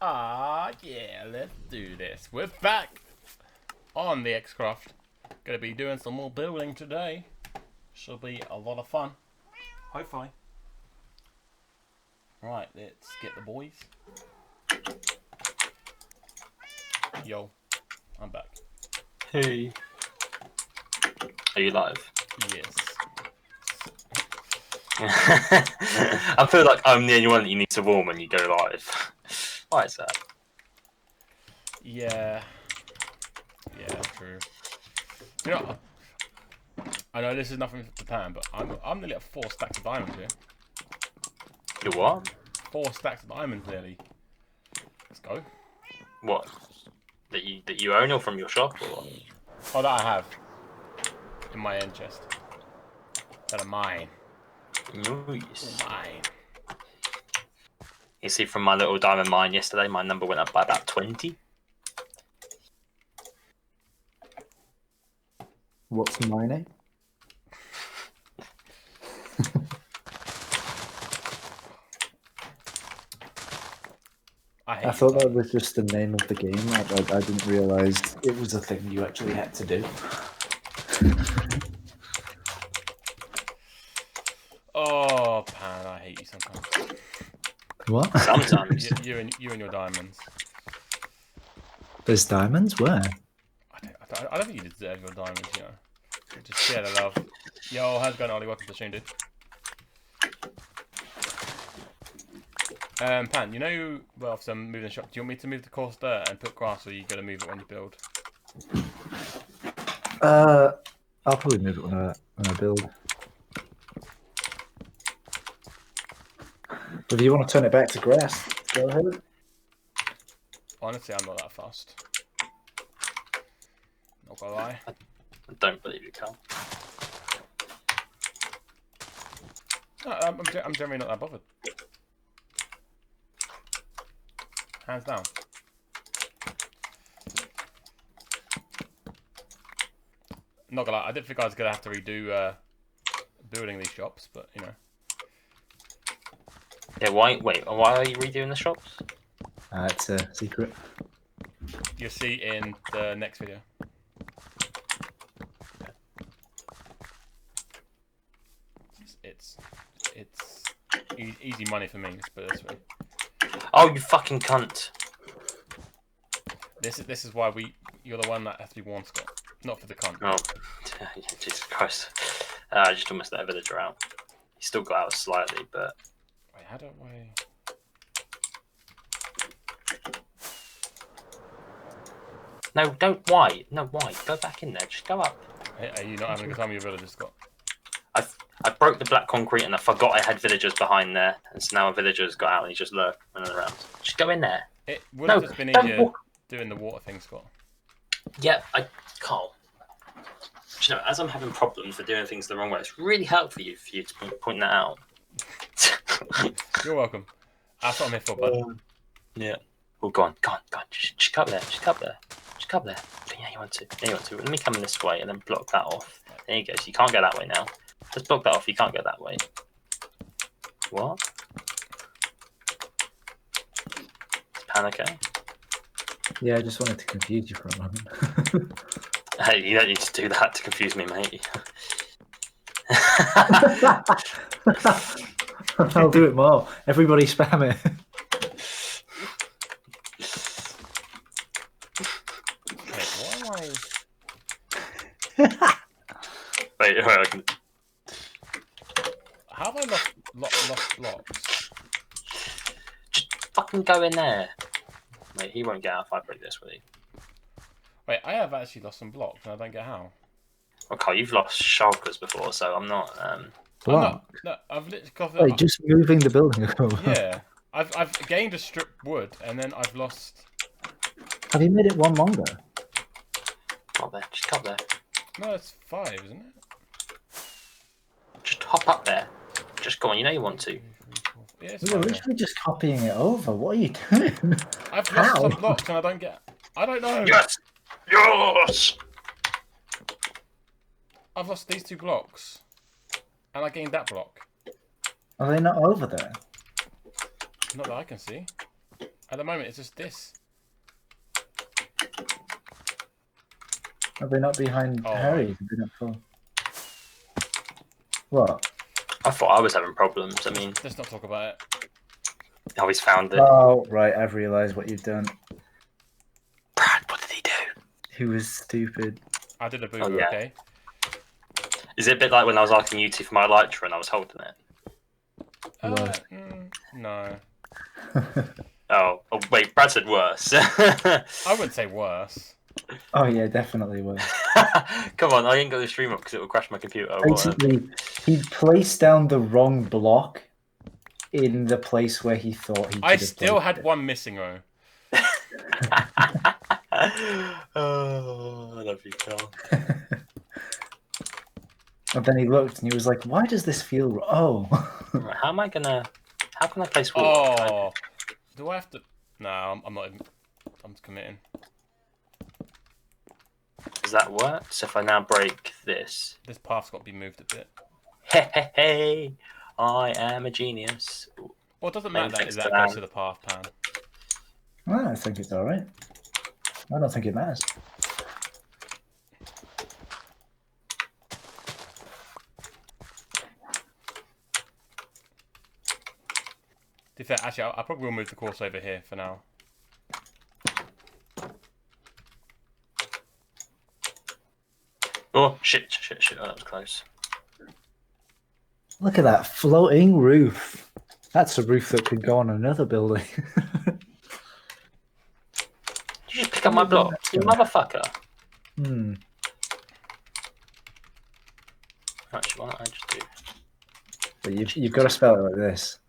Ah, yeah, let's do this. We're back on the XCraft. Gonna be doing some more building today. Should be a lot of fun. Hopefully. Right, let's get the boys. Yo, I'm back. Hey. Are you live? Yes. I feel like I'm the only one that you need to warn when you go live. Why is that? Yeah. Yeah, true. You know, I know this is nothing to plan, but I'm nearly at 4 stacks of diamonds here. You what? 4 stacks of diamonds nearly. Let's go. What? That you own or from your shop or what? Oh, that I have. In my end chest. That are mine. Nice. Mine. You see from my little diamond mine yesterday, my number went up by about 20. What's mining? I thought that was just the name of the game. I didn't realise it was a thing you actually had to do. Oh, Pan, I hate you sometimes. What? Sometimes. You and your diamonds. There's diamonds? Where? I don't think you deserve your diamonds, you know. Just share the love. Yo, how's it going, Ollie? Welcome to the stream, dude. Pan, you know, well, if I'm moving the shop, do you want me to move the course there and put grass, or you gotta move it when you build? I'll probably move it when I build. But if you want to turn it back to grass, go ahead. Honestly, I'm not that fast. Not gonna lie. I don't believe you can. No, I'm generally not that bothered. Hands down. Not gonna lie, I didn't think I was gonna have to redo building these shops, but you know. Yeah, why are you redoing the shops? It's a secret. You'll see in the next video. It's easy money for me, let's put it this way. Oh, you fucking cunt. This is why you're the one that has to be warned, Scott. Not for the cunt. Oh, Jesus Christ. I just almost let a villager out. He still got out slightly, but... Wait, how do I... No, don't. Why? No, why? Go back in there. Just go up. Hey, are you not having a good time with your villager, Scott? I broke the black concrete and I forgot I had villagers behind there, and so now a villager's got out and he's just running around. Just go in there. It would have just been easier doing the water thing, Scott. Yeah, I can't. You know, as I'm having problems for doing things the wrong way, it's really helpful for you to point that out. You're welcome. That's what I'm here for, bud. Yeah. Oh, go on. Just go up there. Just go up there. Yeah, you want to. Let me come in this way and then block that off. There you go. So you can't go that way now. Just block that off. You can't go that way. What? Is Pan okay? Yeah, I just wanted to confuse you for a moment. Hey, you don't need to do that to confuse me, mate. I'll do it more. Everybody spam it. Wait, why am I... Wait, I can... How have I lost blocks? Just fucking go in there. Wait, he won't get out if I break this, will he? Wait, I have actually lost some blocks, and I don't get how. Okay, you've lost shulkers before, so I'm not... What? No, I've literally got Wait, just moving the building over. Yeah, I've gained a strip wood, and then I've lost. Have you made it one longer? Go there, just go up there. No, it's 5, isn't it? Just hop up there. Just go on, you know you want to. Yeah, it's You're 5, literally just copying it over. What are you doing? I've lost some blocks, and I don't get. I don't know. Yes! Yes! I've lost these 2 blocks, and I gained that block. Are they not over there? Not that I can see. At the moment, it's just this. Are they not behind Oh. Harry? Did they not fall? What? I thought I was having problems. I mean, Let's not talk about it. I always found it. Oh, right. I've realised what you've done. Brad, what did he do? He was stupid. I did a boo, Oh, yeah. okay? Is it a bit like when I was asking you two for my Elytra and I was holding it? No. Oh, wait, Brad said worse. I wouldn't say worse. Oh yeah, definitely was. Come on, I ain't got the stream up because it will crash my computer. What? Basically, he placed down the wrong block in the place where he thought he. I still had one missing row. Oh, I love you, Carl. And then he looked and he was like, "Why does this feel? Oh." Right, how am I gonna? How can I place water? Oh, do I have to? No, I'm not. I'm just committing. Does that work? So if I now break this, This path's got to be moved a bit. hey, I am a genius. Well, it doesn't matter that Thanks that to goes that. to the path pan. Well, I think it's all right. I don't think it matters. To be fair, actually, I probably will move the course over here for now. Oh shit! Oh, that was close. Look at that floating roof. That's a roof that could go on another building. Did you just pick up my block, you motherfucker? Actually, why don't I just do? But you've got to spell it like this.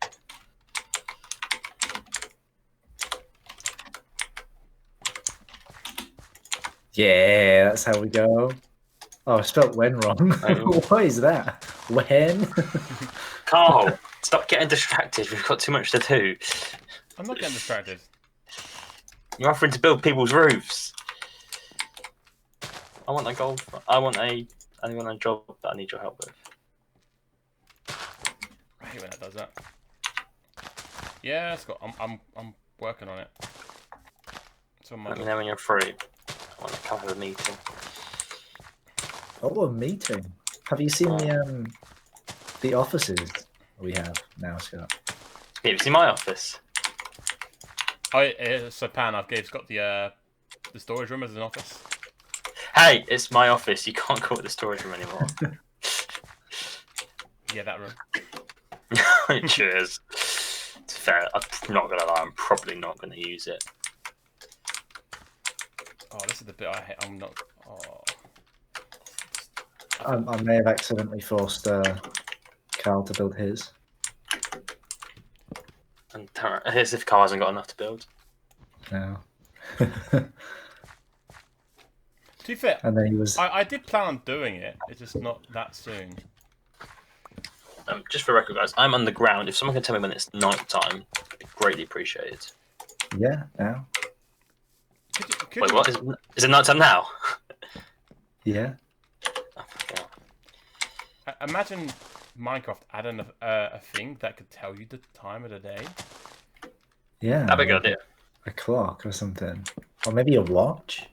Yeah, that's how we go. Oh, I spelled when wrong. What is that? When? Carl, stop getting distracted. We've got too much to do. I'm not getting distracted. You're offering to build people's roofs. I want a gold. I want a job that I need your help with. I hate when it does that. Yeah, it's got. I'm working on it. It's on my. Let me know when you're free. I want to come have a meeting. Oh, a meeting. Have you seen the offices we have now, Scott? Have you seen my office? Oh, so Pan, it's got the storage room as an office. Hey, it's my office. You can't call it the storage room anymore. Yeah, that room. Cheers. It's fair. I'm not gonna lie. I'm probably not gonna use it. Oh, this is the bit I hate. I'm not. Oh. I may have accidentally forced Carl to build his. And as if Carl hasn't got enough to build. No. To be fair, And then he was. I did plan on doing it. It's just not that soon. Just for record, guys, I'm underground. If someone can tell me when it's night time, it'd be greatly appreciated. Yeah, now. Wait, what? Is it night time now? Yeah. Oh, fucking hell. Imagine Minecraft adding a thing that could tell you the time of the day. Yeah. That'd be a good idea. A clock or something. Or maybe a watch.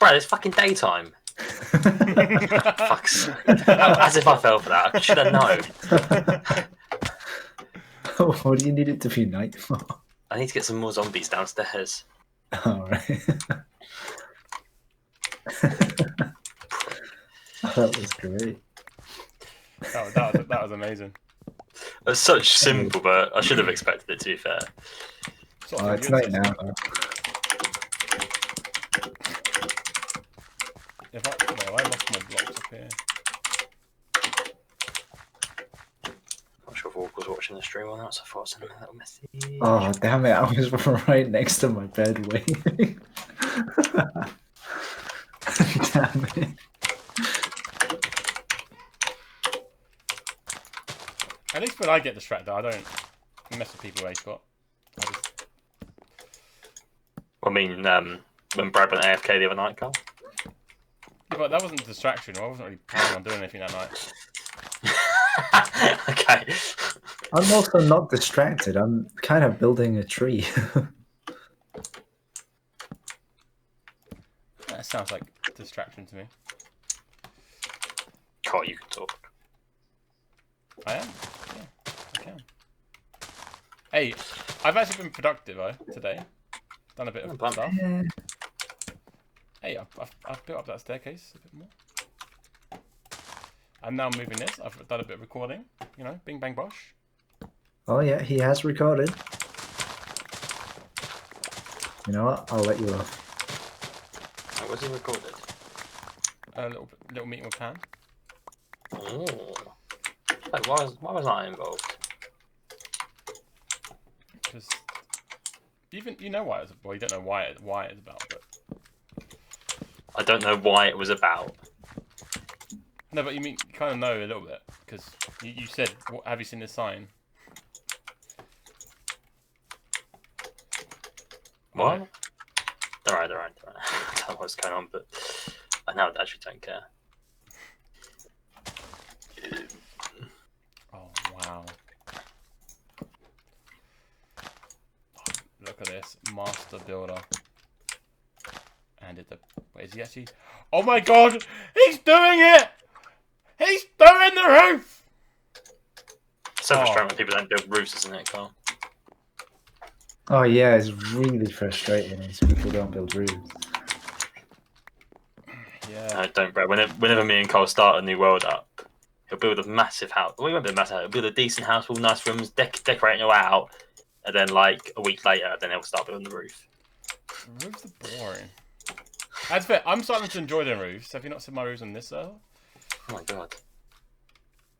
Brad, it's fucking daytime. Fuck's sake. As if I fell for that. I should have known. What do you need it to be night for? I need to get some more zombies downstairs. Alright. That was great. That was amazing. It's such simple, but I should have expected it, to be fair. Sort Oh, of it's good night now. system. I lost my blocks up here. Not sure if Walk was watching the stream or not, so I thought I'd send him a little message. Oh, damn it. I was right next to my bed waiting. Damn it. At least when I get distracted, I don't mess with people, Scott. I mean, when Brad went AFK the other night, Carl. Yeah, but that wasn't a distraction. I wasn't really planning on doing anything that night. Okay. I'm also not distracted. I'm kind of building a tree. That sounds like distraction to me. Carl, you can talk. I am. Yeah, I can. Hey, I've actually been productive today. Done a bit of stuff. Yeah. Hey, I've built up that staircase a bit more. I'm now moving this. I've done a bit of recording. You know, bing bang bosh. Oh yeah, he has recorded. You know what? I'll let you off. Was he recorded? A little meeting with Pan. Oh. Like, why was I involved? Because you know why it's well, you don't know why it's about, but I don't know why it was about. no, but you kind of know a little bit because you said, "Have you seen this sign?" What? Alright. I don't know what's going on, but I now actually don't care. Oh wow! Look at this master builder. And wait, is he actually? Oh my God! He's doing it! He's doing the roof! So frustrating when people don't build roofs, isn't it, Carl? Oh yeah, it's really frustrating when people don't build roofs. Yeah. No, don't, bro. Whenever me and Cole start a new world up, he'll build a massive house. Well, he won't build a massive house. He'll build a decent house with all nice rooms, decorating it all out, and then like a week later, then he'll start building the roof. Roofs are boring. That's fair. I'm starting to enjoy the roofs. Have you not seen my roofs on this server? Oh my God.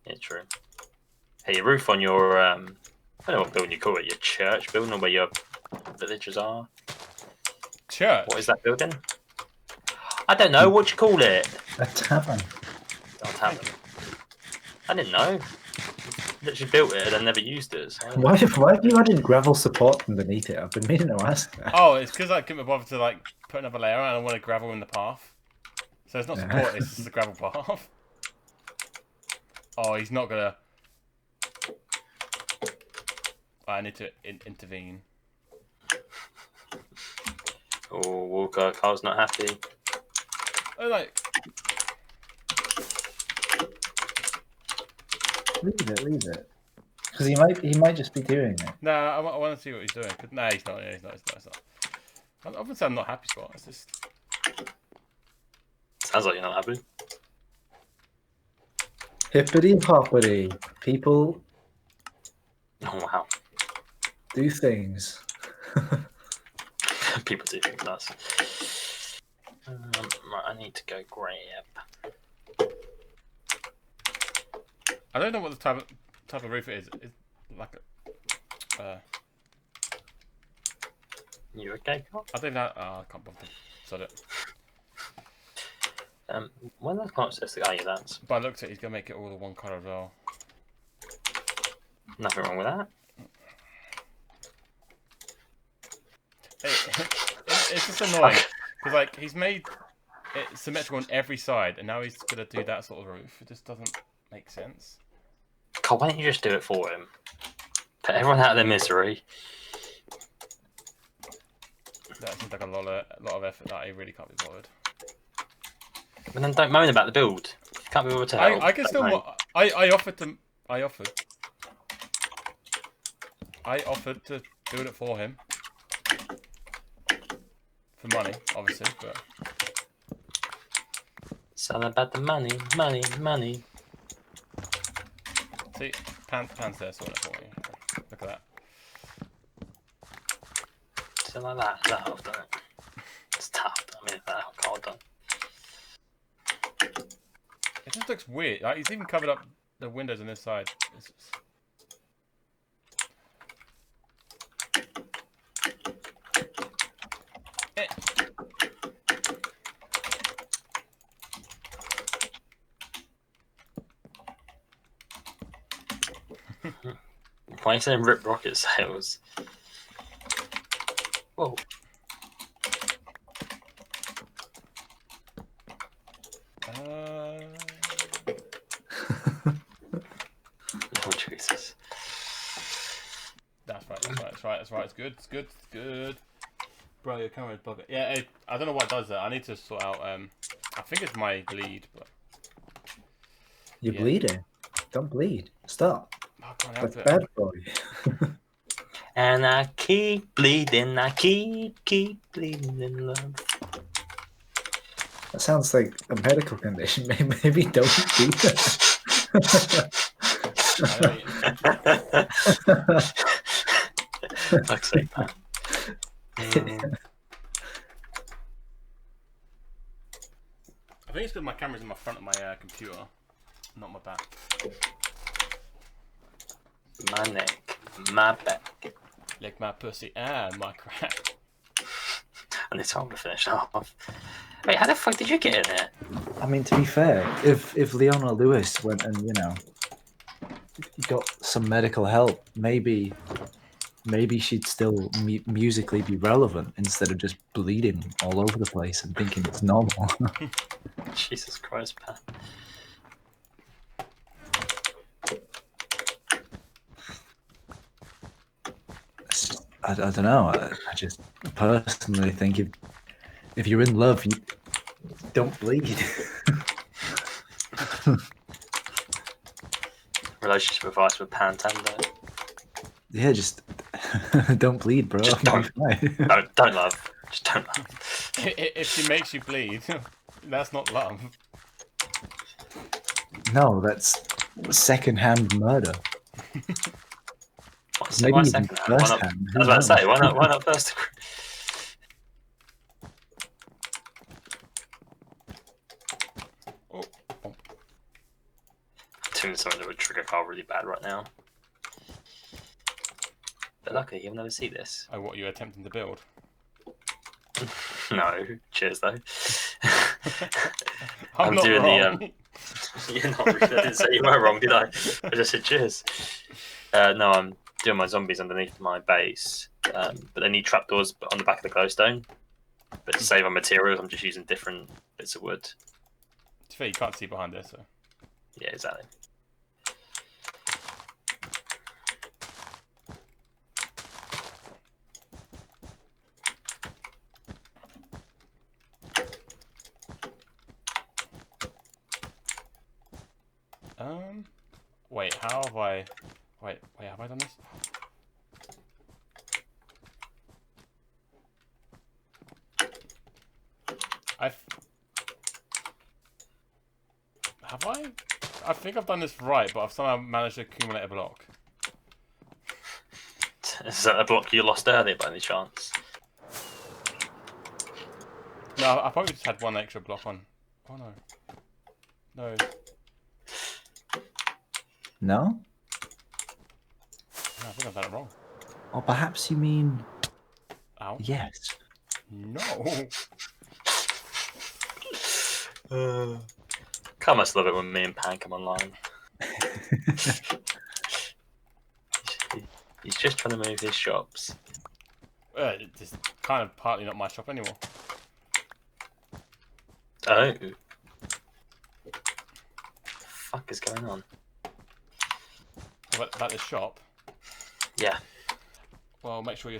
Yeah, true. Hey, your roof on your I don't know what building you call it. Your church building, or where your villagers are. Church. What is that building? I don't know. What do you call it? A tavern. Oh, tavern. I didn't know. Literally built it and then never used it. So Why have you added gravel support underneath it? I've been meaning to ask that. Oh, it's because I couldn't be bothered to like put another layer on. And I want to gravel in the path. So it's not Yeah. support. It's just the gravel path. Oh, he's not gonna. I need to intervene. Oh, Walker, Carl's not happy. Oh, like. Leave it. Because he might just be doing it. No, I want to see what he's doing. No, he's not. He's not. I wouldn't say I'm not happy, Scott. It's just. Sounds like you're not happy. Hippity hoppity. People Oh wow. do things. People do think that's. Right, I need to go grab. I don't know what the type of roof it is. It's like a. You okay, Carl? I don't know. I can't bother. Sod it. When I can't access the guy, that's But I looked at it, he's gonna make it all the one colour as well. nothing wrong with that. It's just annoying because like he's made it symmetrical on every side, and now he's gonna do that sort of roof. It just doesn't make sense. Carl, why don't you just do it for him? Put everyone out of their misery. That seems like a lot of effort that I really can't be bothered. And then don't moan about the build. You can't be able to help. I can still. I offered to. I offered to build it for him. For money, obviously, but. It's all about the money. See, Pan's there sorting it for me. Look at that. So like that. That I've done it. It's tough. I mean, that I've got done. It just looks weird. Like, he's even covered up the windows on this side. It's just... Why are you saying rip rocket sales? Whoa. Oh Jesus. That's right. It's good. Bro, your camera's bugging. Yeah, I don't know what does that. I need to sort out. I think it's my bleed, but You're yeah. bleeding. Don't bleed. Stop. I can't help That's it. bad for you. And I keep bleeding, I keep bleeding in love. That sounds like a medical condition. Maybe don't do that. Fuck's sake, man. I think it's because my camera's in my front of my computer, not my back. My neck, my back. Like my pussy and my crack. And it's time to finish off. Wait, how the fuck did you get in there? I mean, to be fair, if Leona Lewis went and got some medical help, maybe she'd still musically be relevant instead of just bleeding all over the place and thinking it's normal. Jesus Christ, man. I don't know. I just personally think if you're in love, you don't bleed. Relationship advice with Pantando. Yeah, just don't bleed, bro. Just don't love. Just don't love. If she makes you bleed, that's not love. No, that's second-hand murder. Maybe Why even second? first-hand. I was about to say, why not first? Oh. I'm doing something that would trigger Carl really bad right now. But luckily, you'll never see this. Oh, what, you're attempting to build? No, cheers though. I'm not doing wrong. You're not. I didn't say you were wrong, did I? I just said cheers. No, I'm doing my zombies underneath my base, but they need trapdoors on the back of the glowstone. But to save on materials, I'm just using different bits of wood. It's fair, you can't see behind there, so. Yeah, exactly. Wait, how have I... Wait, have I done this? Have I? I think I've done this right, but I've somehow managed to accumulate a block. Is that a block you lost earlier by any chance? No, I probably just had one extra block on. Oh no. No. No? No, I think I've done it wrong. Or perhaps you mean Ow. yes. No. I must love it when me and Pan come online. He's just trying to move his shops. It's kind of partly not my shop anymore. Oh. What the fuck is going on? About this shop? Yeah. Well, make sure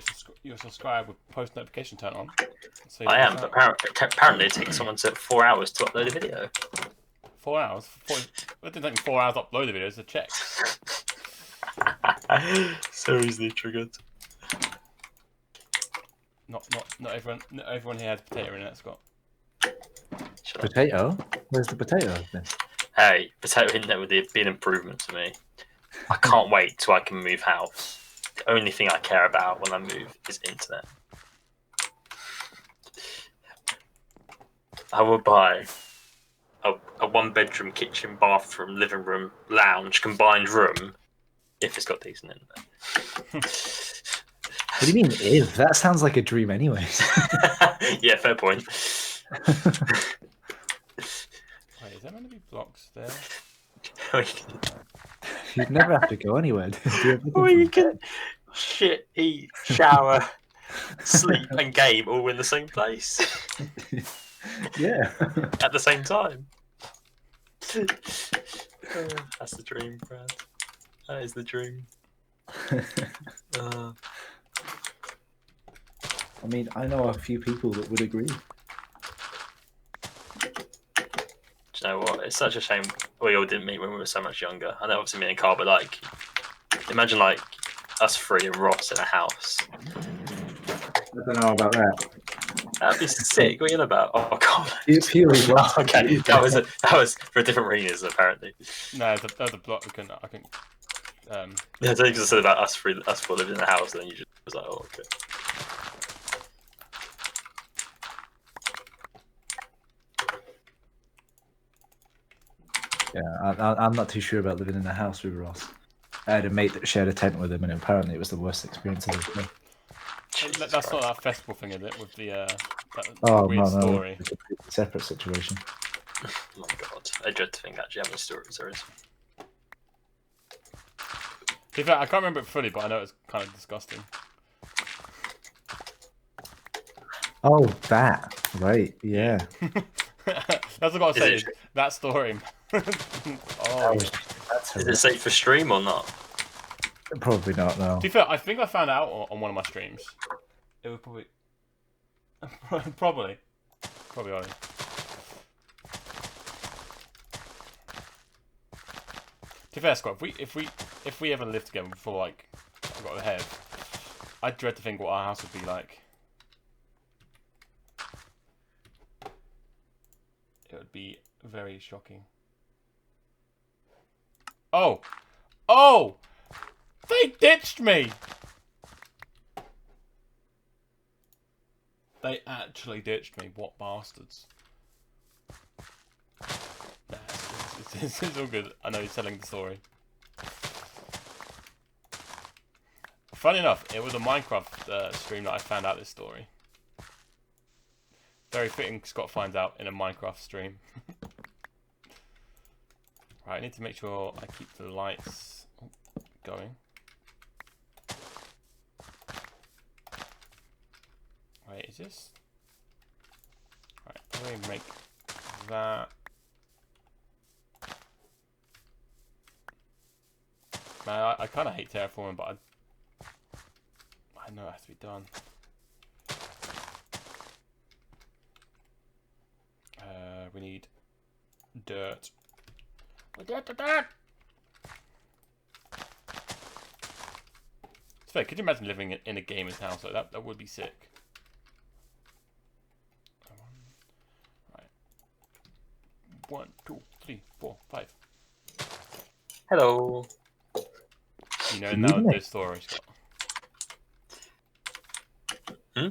you're subscribed with post notification turned on. So I am, but apparently it takes someone 4 hours to upload a video. 4 hours? It didn't take me 4 hours to upload the videos to check. So easily triggered. Not everyone here has potato in it, Scott. Potato? Where's the potato then? Hey, potato internet would be an improvement to me. I can't wait till I can move house. The only thing I care about when I move is internet. I will buy a one-bedroom, kitchen, bathroom, living room, lounge, combined room if it's got decent internet. What do you mean if? That sounds like a dream anyways. Yeah, fair point. Wait, is there meant to be blocks there? You'd never have to go anywhere. Or you can shit, eat, shower, sleep, and game all in the same place. Yeah. At the same time. That's the dream, Brad. That is the dream. I mean, I know a few people that would agree. Do you know what? It's such a shame we all didn't meet when we were so much younger. I know, obviously, me and Carl, but like, imagine like us three and Ross in a house. I don't know about that. That'd be sick. What are you on about? Oh God. Purely Oh, okay, that was for different reasons apparently. No, there's a block. I can. Yeah, so you just said about us four living in a house, and then you just was like, oh, okay. Yeah, I'm not too sure about living in a house with Ross. I had a mate that shared a tent with him, and apparently it was the worst experience I've ever had. That's not that festival thing, is it? With the Oh, weird no, story. it's a completely separate situation. Oh my God, I dread to think actually how many stories there is. In fact, I can't remember it fully, but I know it's kind of disgusting. Oh, that. Right, yeah. That's what I gotta say. That story. Oh, That's Is it safe for stream or not? probably not, no. to be fair, I think I found out on one of my streams. It was probably, probably only. To be fair, Scott, if we ever live together before like I got ahead, I dread to think what our house would be like. It would be very shocking. Oh! Oh! They ditched me! They actually ditched me. What bastards. Nah, it's all good. I know he's telling the story. Funny enough, it was a Minecraft stream that I found out this story. Very fitting Scott finds out in a Minecraft stream. Right, I need to make sure I keep the lights going. Right, is this? Right, let me make that. Man, I kind of hate terraforming, but I know it has to be done. We need dirt. Dirt. It's fair. Could you imagine living in a gamer's house like that? That would be sick. Right. 1, 2, 3, 4, 5. Hello. You know now the story, Scott. Hmm?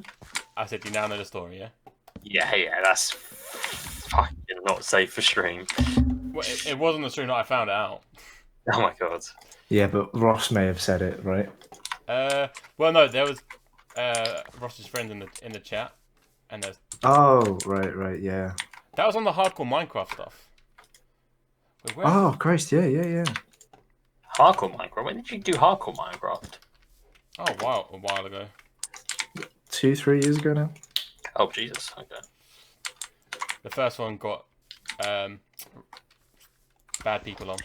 I said you now know the story, yeah? Yeah, that's fucking not safe for stream. Well, it wasn't the stream that I found it out. Oh my God. Yeah, but Ross may have said it, right? Well, no, there was Ross's friend in the chat, and there's Oh, right, yeah. that was on the hardcore Minecraft stuff. Wait, where? Oh, Christ, yeah. Hardcore Minecraft? When did you do hardcore Minecraft? Oh, wow, a while ago. 2-3 years ago now. Oh, Jesus. Okay. The first one got bad people on.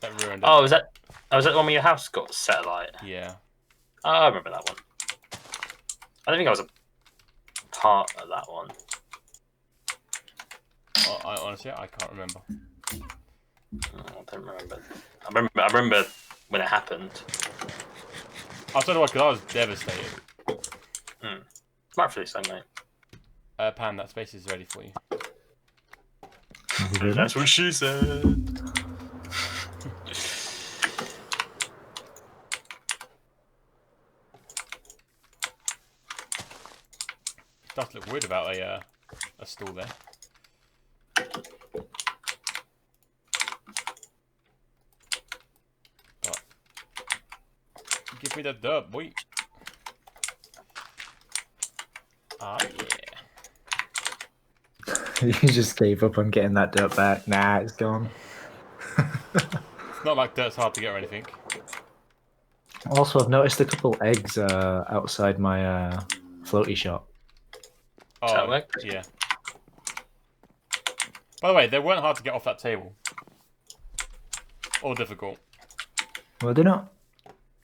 That ruined it. Oh, was that the one where your house got satellite? Yeah. Oh, I remember that one. I don't think I was a part of that one. I honestly, I can't remember. Oh, I don't remember. I remember when it happened. I'll tell you what, because I was devastated. Might for this thing, mate. Pam, that space is ready for you. That's what she said. Does look weird about a stall there. But give me the dirt, boy. Ah, yeah. You just gave up on getting that dirt back. Nah, it's gone. It's not like dirt's hard to get or anything. Also, I've noticed a couple eggs outside my floaty shop. Oh, yeah. By the way, they weren't hard to get off that table. Or difficult. Well, they're not.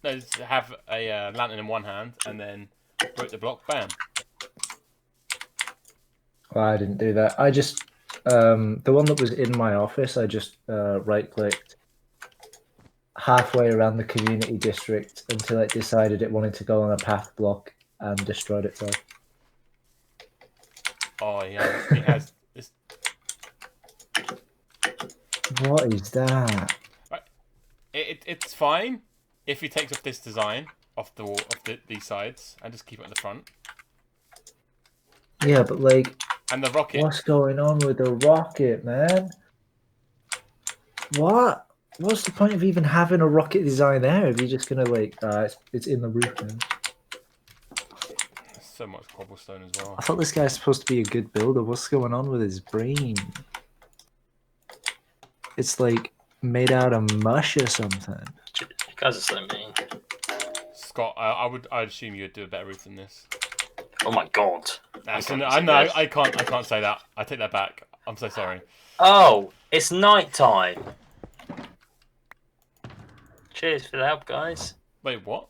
No, just have a lantern in one hand and then Broke the block. Bam. Well, I didn't do that. I just the one that was in my office. I just right-clicked halfway around the community district until it decided it wanted to go on a path block and destroyed itself. Oh yeah, he has this. What is that? It's fine if he takes off this design off the wall of these sides and just keep it at the front. Yeah, but like, And the rocket. what's going on with the rocket, man? What? What's the point of even having a rocket design there if you're just gonna like, it's in the roof now? So much cobblestone as well. I thought this guy's supposed to be a good builder. What's going on with his brain? It's like made out of mush or something. You guys are so mean. Scott, I'd assume you'd do a better roof than this. Oh my god. I can't say that. I take that back. I'm so sorry. Oh, it's night time. Cheers for the help, guys. Wait, what?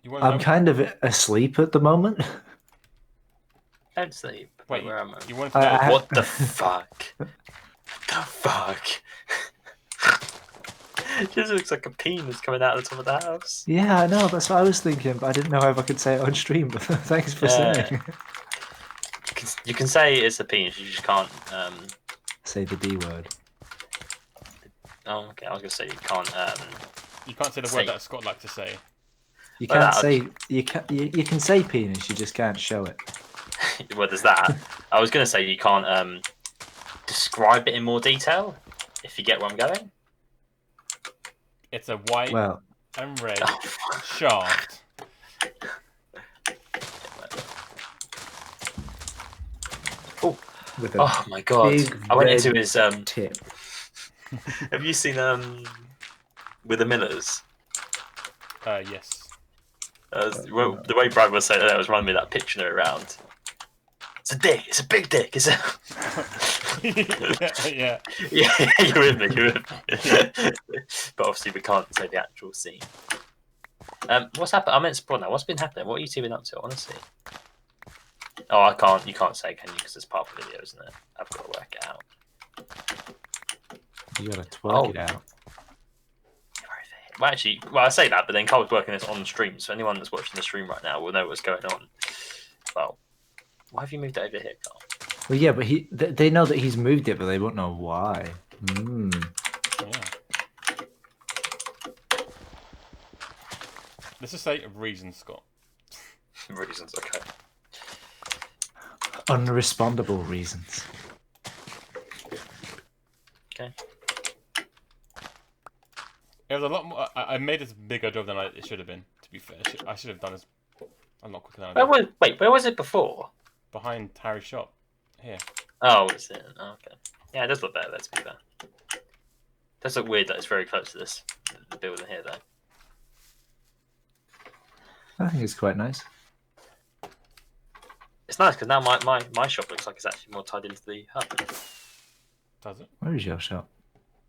You I'm kind of asleep at the moment. Don't sleep. Wait, where am I? you want to know What the fuck? What the fuck? It just looks like a penis coming out of the top of the house. Yeah, I know. That's what I was thinking, but I didn't know if I could say it on stream. But thanks for saying. You can say it's a penis. You just can't. Say the D word. Oh, okay. I was gonna say you can't. You can't say the word that Scott likes to say. You can't say you can say penis. You just can't show it. Well, there's that. I was gonna say you can't describe it in more detail. If you get where I'm going. It's a white and red shaft. Oh my god! I went into his tip. Have you seen with the Millers? Yes. The way Brad was saying that was reminding me of that picture around. It's a dick. It's a big dick. It's a. Yeah. Yeah, you're with me. You're with me. But obviously, we can't say the actual scene. What's happened? I'm in Spawn now. What's been happening? What are you two been up to? I want to see. Oh, I can't. You can't say, can you? Because it's part of the video, isn't it? I've got to work it out. You gotta twerk it out. Well, actually, I say that, but then Cole's working this on stream, so anyone that's watching the stream right now will know what's going on. Well, why have you moved it over here, Cole? Well, yeah, but they know that he's moved it, but they won't know why. Yeah. Let's just say reasons, Scott. Reasons, okay. Unrespondable reasons. Okay. It was a lot more. I made this bigger job than it should have been. To be fair, I should have done this a lot quicker than I did. Wait, where was it before? Behind Harry's shop. Here. Oh, it's in. Oh, okay. Yeah, it does look better. Let's be fair. It does look weird that it's very close to this the building here, though. I think it's quite nice. It's nice because now my shop looks like it's actually more tied into the hub. Does it? Where is your shop?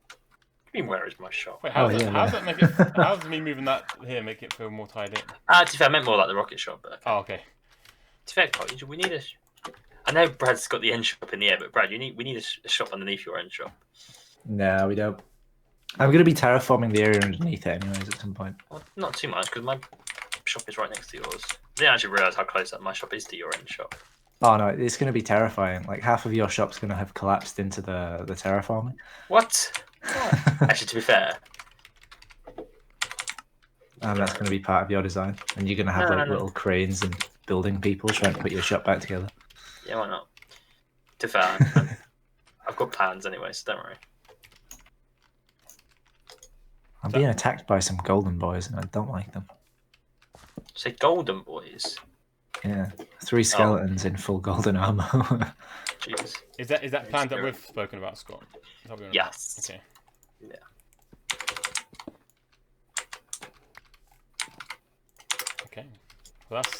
What do you mean, where is my shop? Wait, how does that make it? How does me moving that here make it feel more tied in? To be fair, I meant more like the rocket shop. But okay. Oh, okay. To be fair, we need a. I know Brad's got the end shop in the air, but Brad, we need a shop underneath your end shop. No, we don't. I'm going to be terraforming the area underneath it anyways at some point. Well, not too much, because my shop is right next to yours. I didn't actually realise how close my shop is to your end shop. Oh no, it's going to be terrifying. Like half of your shop's going to have collapsed into the terraforming. What? Actually, to be fair. And that's going to be part of your design. And you're going to have little cranes and building people trying to put your shop back together. Yeah, why not? To be fair, I've got plans anyway, so don't worry. I'm being attacked by some golden boys and I don't like them. Say golden boys? Yeah, 3 skeletons in full golden armor. Jeez. Is that plan that we've spoken about, Scott? Yes. Okay. Yeah. Okay. Well, that's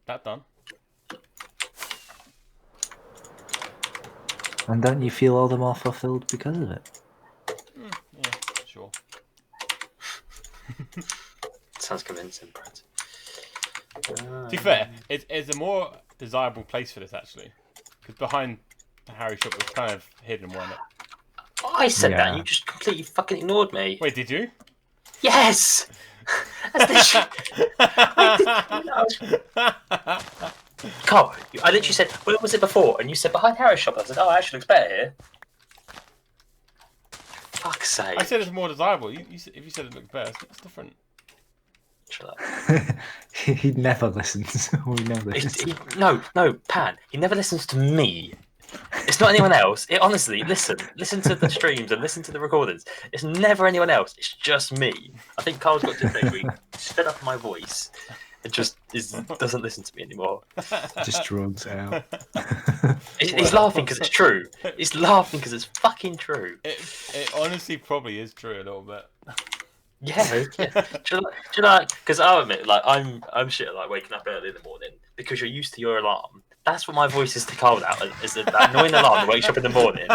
that done. And don't you feel all the more fulfilled because of it? Yeah, sure. Sounds convincing, Brad. To be fair, it's a more desirable place for this actually, because behind the Harry shop was kind of hidden, wasn't it? I said that, and you just completely fucking ignored me. Wait, did you? Yes. That's Carl, I literally said, where was it before? And you said behind Harry's shop. I said, oh, it actually looks better here. Fuck's sake. I said it's more desirable. If you said it looks better, it's different. Shut up. He never listens. We know this. No, Pan. He never listens to me. It's not anyone else. Honestly, listen to the streams and listen to the recordings. It's never anyone else. It's just me. I think Carl's got to the week sped up my voice and just doesn't listen to me anymore. Just drugs out. He's laughing because it's true. He's laughing because it's fucking true. It honestly probably is true a little bit. Yeah. Do you know? Because I'll admit, like I'm shit at like waking up early in the morning because you're used to your alarm. That's what my voice is to Carl now. Is that annoying alarm that wakes you up in the morning?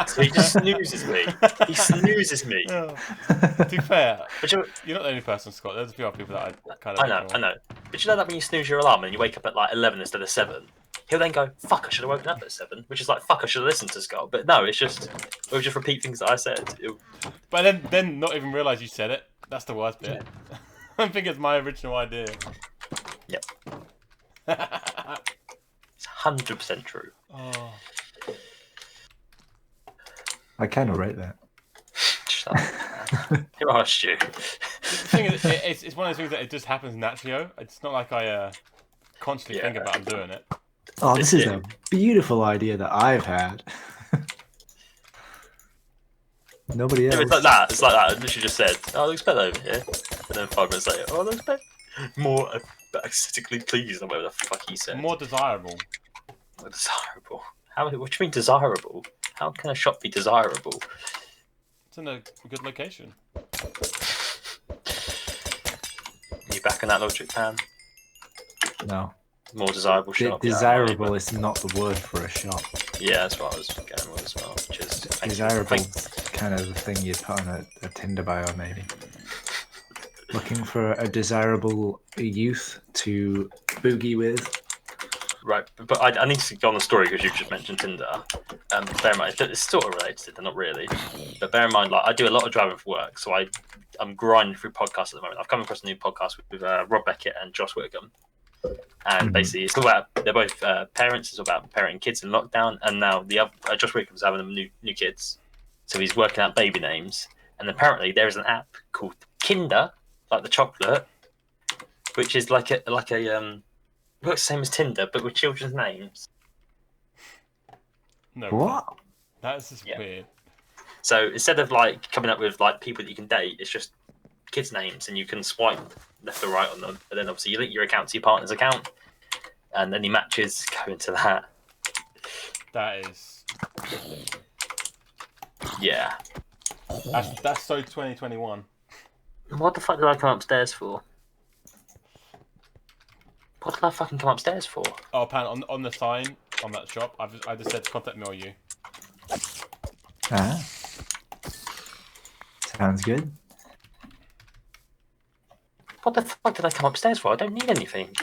So he just snoozes me. He snoozes me. Oh. To be fair, But you're not the only person, Scott. There's a few other people that I kind of. I know. But you know that when you snooze your alarm and you wake up at like 11 instead of 7, he'll then go, "Fuck, I should have woken up at 7," which is like, "Fuck, I should have listened to Scott." But no, we'll just repeat things that I said. But then not even realise you said it. That's the worst bit. Yeah. I think it's my original idea. Yep. It's 100% true. Oh. I kind of rate that. Shut up. Who asked you? The thing is, it's one of those things that it just happens naturally. It's not like I constantly think about doing it. Oh, this is a beautiful idea that I've had. Nobody else. It's like that. It's like that. I literally just said, "Oh, it looks better over here," and then 5 minutes later, "Oh, it looks better." More aesthetically pleased, or whatever the fuck he said. More desirable. More desirable. What do you mean desirable? How can a shop be desirable? It's in a good location. You back on that logic, Pan? No. More desirable shop. Desirable is not the word for a shop. Yeah, that's what I was going with as well. Which is Desirable is kind of the thing you'd put on a Tinder bio, maybe. Looking for a desirable youth to boogie with. Right, but I need to go on the story because you've just mentioned Tinder. Bear in mind, it's sort of related to Tinder, not really. But bear in mind, like I do a lot of driving for work, so I'm grinding through podcasts at the moment. I've come across a new podcast with Rob Beckett and Josh Whitcomb. And basically, it's all about, they're both parents. It's all about parenting kids in lockdown. And now Josh Wickham's having them new kids, so he's working out baby names. And apparently, there is an app called Kinder, like the chocolate, which is like a looks the same as Tinder, but with children's names. No. What? That's just weird. So instead of like coming up with like people that you can date, it's just kids' names, and you can swipe left or right on them. And then obviously you link your account to your partner's account, and any matches go into that. That is. Yeah. That's so 2021. What the fuck did I come upstairs for? What did I fucking come upstairs for? Oh, Pan, on the sign on that shop, I just said contact me or you. Ah. Sounds good. What the fuck did I come upstairs for? I don't need anything.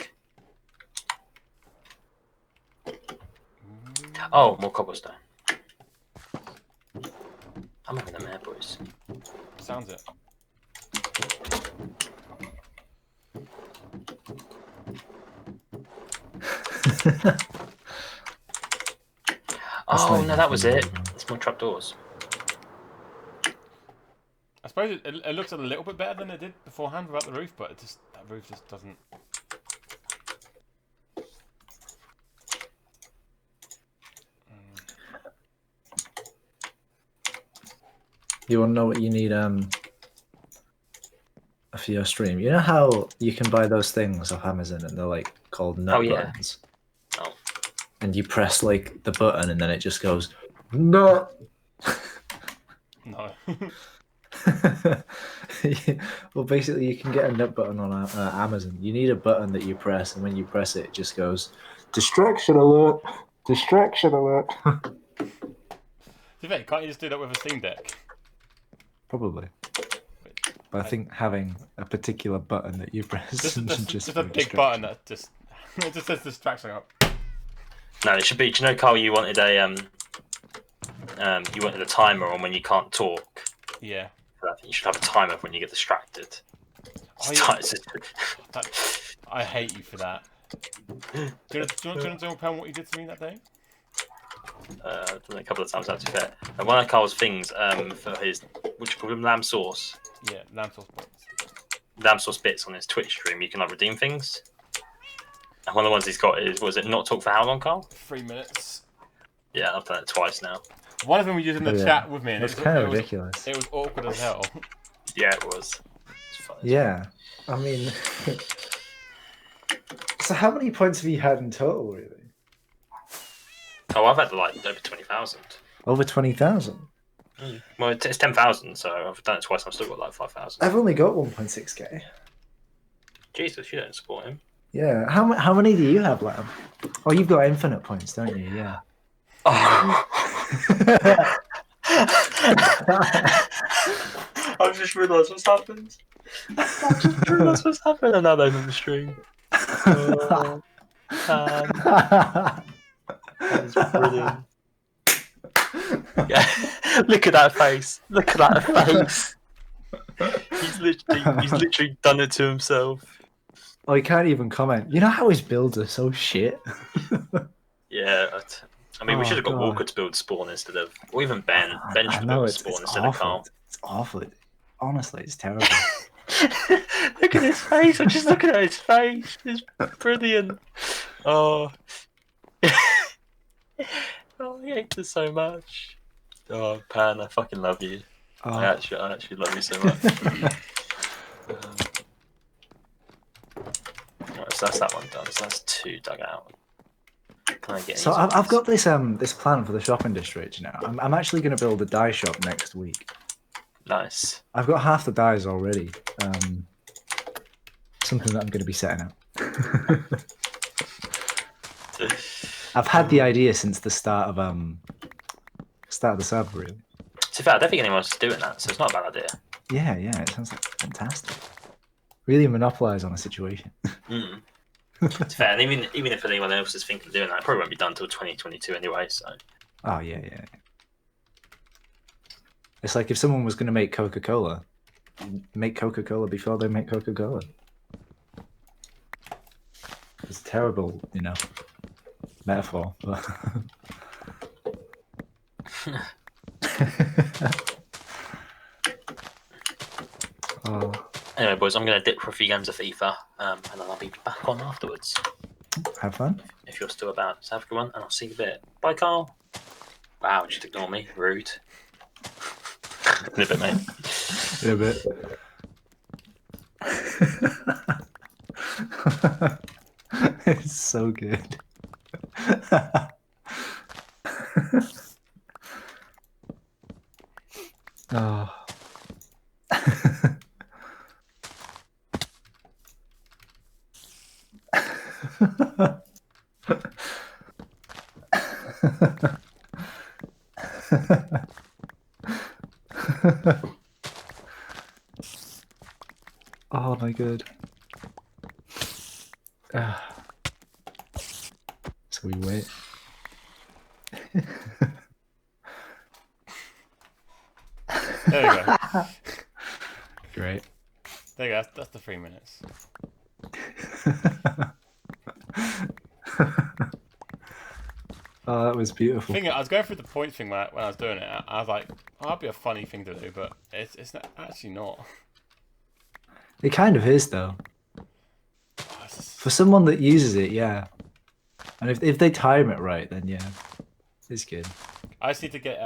Oh, more cobblestone. I'm having them air, boys. Sounds it. Oh, no, that was it. It's more trapdoors. I suppose it looks a little bit better than it did beforehand without the roof, but that roof just doesn't. You want to know what you need for your stream? You know how you can buy those things off Amazon and they're like called nut buttons? Oh. And you press like the button and then it just goes nut. No. Well, basically, you can get a nut button on Amazon. You need a button that you press, and when you press it, it just goes distraction alert, distraction alert. Can't you just do that with a Steam Deck? Probably. But I think having a particular button that you press just a big button that just It just says distraction up. No, it should be. Do you know, Carl? You wanted a timer on when you can't talk. Yeah. I think you should have a timer when you get distracted. Oh, yeah. I hate you for that. Do you want to tell Pam what you did to me that day? I've done it a couple of times. That's fair. And one of Carl's things for his, what you call them, lamb sauce. Yeah, lamb sauce bits. Lamb sauce bits on his Twitch stream. You can like redeem things. And one of the ones he's got is, was it not talk for how long, Carl? 3 minutes. Yeah, I've done it twice now. One of them was using the chat with me, and it's kind of ridiculous. It was awkward as hell. Yeah, it was. It's funny. Yeah, I mean, so how many points have you had in total, really? Oh, I've had like over 20,000. Over 20,000. Well, it's 10,000, so I've done it twice. I've still got like 5,000. I've only got 1.6k. Jesus, you don't support him. Yeah. How many do you have, Lam? Oh, you've got infinite points, don't you? Yeah. Oh. I've just realised what's happened. I've just realised what's happened. And now they're on the stream. Oh, that is brilliant. Yeah. Look at that face. Look at that face. He's literally done it to himself. Oh, he can't even comment. You know how his builds are so shit? Yeah. I mean, we should have got Walker to build spawn instead of, or even Ben. Ben should build spawn instead of Carl. It's awful. Honestly, it's terrible. Look at his face. I'm just looking at his face. It's brilliant. Oh. Oh, I hate this so much. Oh, Pan, I fucking love you. Oh. I actually love you so much. Right, so that's that one done. So that's 2 dug out. Can I get? So I've got this this plan for the shopping district now. I'm actually going to build a dye shop next week. Nice. I've got half the dyes already. Something that I'm going to be setting up. I've had the idea since the start of the server, really. To be fair, I don't think anyone else is doing that, so it's not a bad idea. Yeah, it sounds like fantastic. Really monopolise on a situation. Mm. To be fair, and even if anyone else is thinking of doing that, it probably won't be done until 2022 anyway. So. Oh yeah. It's like if someone was going to make Coca-Cola, make Coca-Cola before they make Coca-Cola. It's a terrible, metaphor. But... Oh. Anyway, boys, I'm going to dip for a few games of FIFA, and then I'll be back on afterwards. Have fun. If you're still about, so have a good one, and I'll see you in a bit. Bye, Carl. Wow, just ignore me. Rude. In a bit, mate. In a bit. It's so good. Oh. Oh my god. So we wait. There we go. Great. There you go. That's the 3 minutes. Oh, that was beautiful. I was going through the point thing when I was doing it. I was like, oh, that'd be a funny thing to do, but it's not, actually not. It kind of is, though. For someone that uses it, yeah. And if they time it right, then yeah, it's good. I just need to get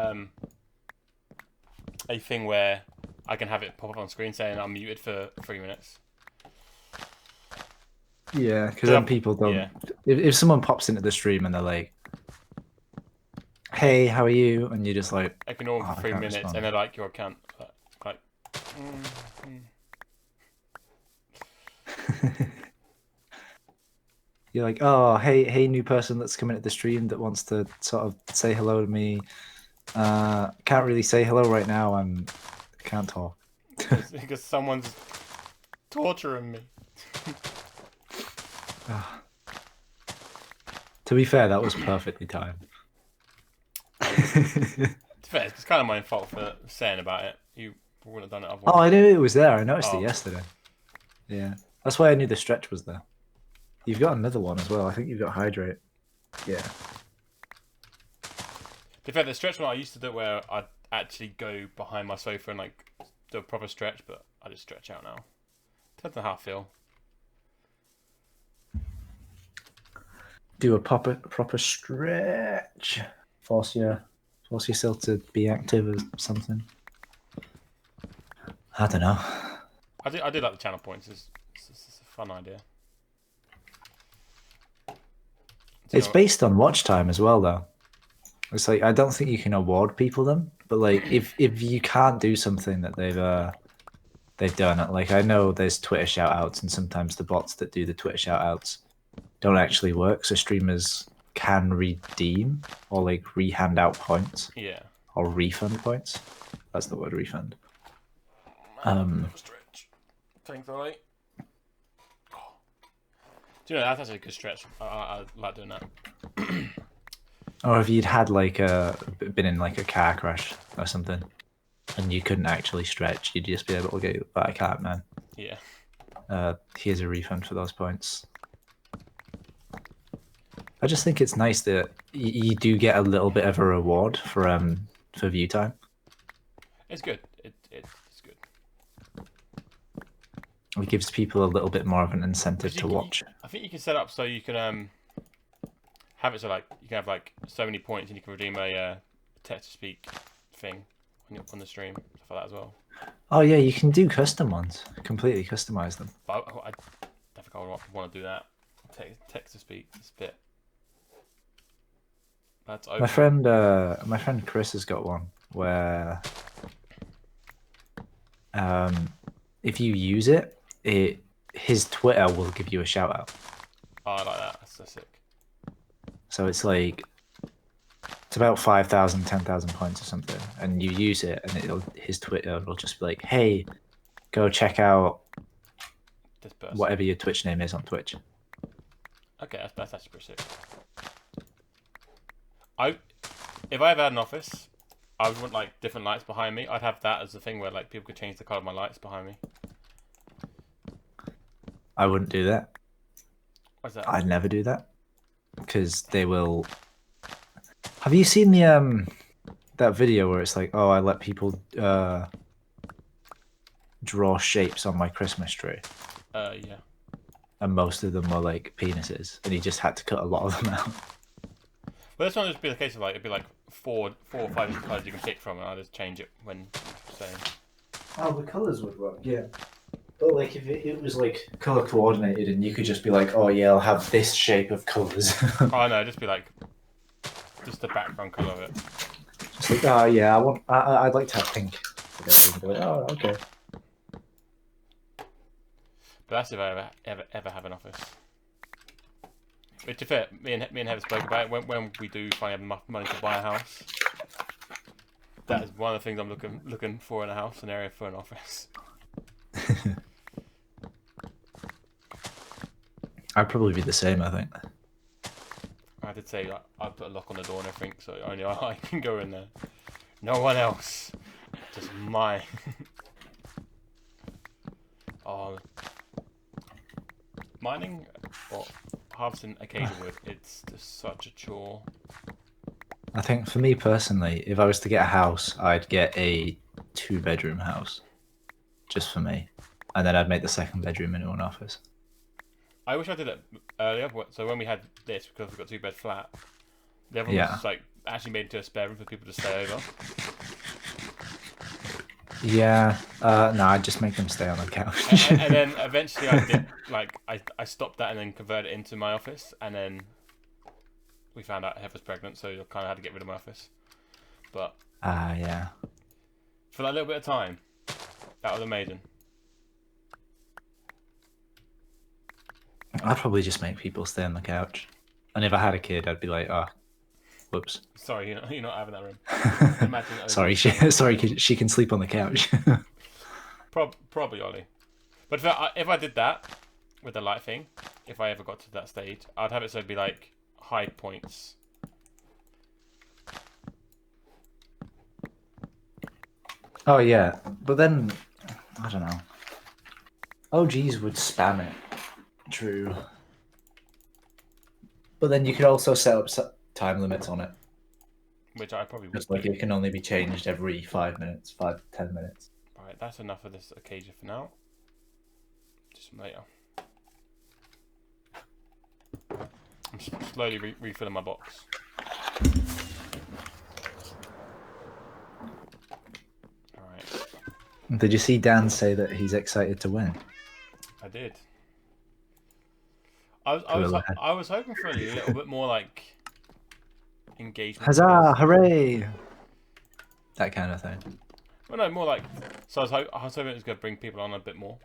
a thing where I can have it pop up on screen saying I'm muted for 3 minutes. Yeah, because then people don't. Yeah. If someone pops into the stream and they're like, "Hey, how are you?" and you're just like, ignore them for 3 minutes, respond. And they're like, "Your account." Like. You're like, "Oh, hey, new person that's coming to the stream that wants to sort of say hello to me. Can't really say hello right now. I can't talk." Because someone's torturing me. To be fair, that was perfectly timed. It's fair. It's kind of my fault for saying about it. You wouldn't have done it otherwise. Oh, I knew it was there. I noticed Oh. it yesterday. Yeah, that's why I knew the stretch was there. You've got another one as well. I think you've got hydrate. Yeah. To be fair, the stretch one I used to do it where I'd actually go behind my sofa and like do a proper stretch, but I just stretch out now. Depends on how I feel. Do a proper stretch. Force yourself to be active or something. I don't know. I do like the channel points. It's a fun idea. It's based on watch time as well, though. It's like I don't think you can award people them, but like if you can't do something that they've done, like I know there's Twitter shout outs, and sometimes the bots that do the Twitter shout outs don't actually work, so streamers can redeem or like re-hand out points. Yeah. Or refund points. That's the word, refund. Stretch. Thanks, alright. Do you know that's actually a good stretch? I like doing that. Or if you'd had like been in like a car crash or something, and you couldn't actually stretch, you'd just be able to go, "But I can't, man." Yeah. Here's a refund for those points. I just think it's nice that you do get a little bit of a reward for view time. It's good. It's good. It gives people a little bit more of an incentive to watch. I think you can set up so you can have it so like you can have like so many points and you can redeem a text to speak thing on the stream, stuff like that as well. Oh yeah, you can do custom ones. Completely customize them. But I think I would want to do that. Text to speak. It's a bit. That's open. My friend Chris has got one where if you use it, his Twitter will give you a shout out. Oh, I like that. That's so sick. So it's like it's about 5,000, 10,000 points or something, and you use it, and his Twitter will just be like, "Hey, go check out This person. whatever your Twitch name is on Twitch." Okay, that's actually pretty sick. If I ever had an office, I would want like different lights behind me. I'd have that as a thing where like people could change the color of my lights behind me. I wouldn't do that. What's that? I'd never do that because they will. Have you seen the that video where it's like, "Oh, I let people draw shapes on my Christmas tree," Yeah. and most of them were like penises, and he just had to cut a lot of them out. Well, this one would just be the case of like it'd be like four or five different colors you can pick from, and I'll just change it when saying. Oh, the colors would work, yeah. But like if it was like color coordinated, and you could just be like, "Oh yeah, I'll have this shape of colors." Oh no, just be like just the background color of it. Just like, "Oh yeah, I'd like to have pink." Like, oh, okay. But that's if I ever have an office. But to be fair, me and Heather spoke about it when we do finally have enough money to buy a house. That is one of the things I'm looking for in a house, an area for an office. I'd probably be the same, I think. I did say I'd put a lock on the door and everything, so only I can go in there. No one else, just mine. Oh, mining or harvesting occasional wood, it's just such a chore. I think for me personally, if I was to get a house, I'd get a 2-bedroom house, just for me, and then I'd make the second bedroom into an office. I wish I did it earlier. So when we had this, because we've got 2-bed flat, the other one was like actually made into a spare room for people to stay over. Yeah, no, I'd just make them stay on the couch. and then eventually I did like I stopped that and then converted it into my office, and then we found out Heather was pregnant, so I kind of had to get rid of my office. But yeah. For that little bit of time, that was amazing. I'd probably just make people stay on the couch, and if I had a kid, I'd be like, "Oh, whoops." Sorry, you're not having that room. Imagine Sorry, she can sleep on the couch. Probably Ollie. But if I did that with the light thing, if I ever got to that stage, I'd have it so it'd be like high points. Oh yeah, but then I don't know. OGs would spam it. True. But then you could also set up time limits on it. Which I probably would Just like do. it can only be changed every 5 minutes, 5 to 10 minutes. Alright, that's enough of this occasion for now. Just later. I'm slowly refilling my box. Alright, Did you see Dan say that he's excited to win? I did. Gorilla head. I was hoping for a little bit more like engagement. Huzzah! Hooray! That kind of thing. Well, no, more like. So I was hoping it was going to bring people on a bit more.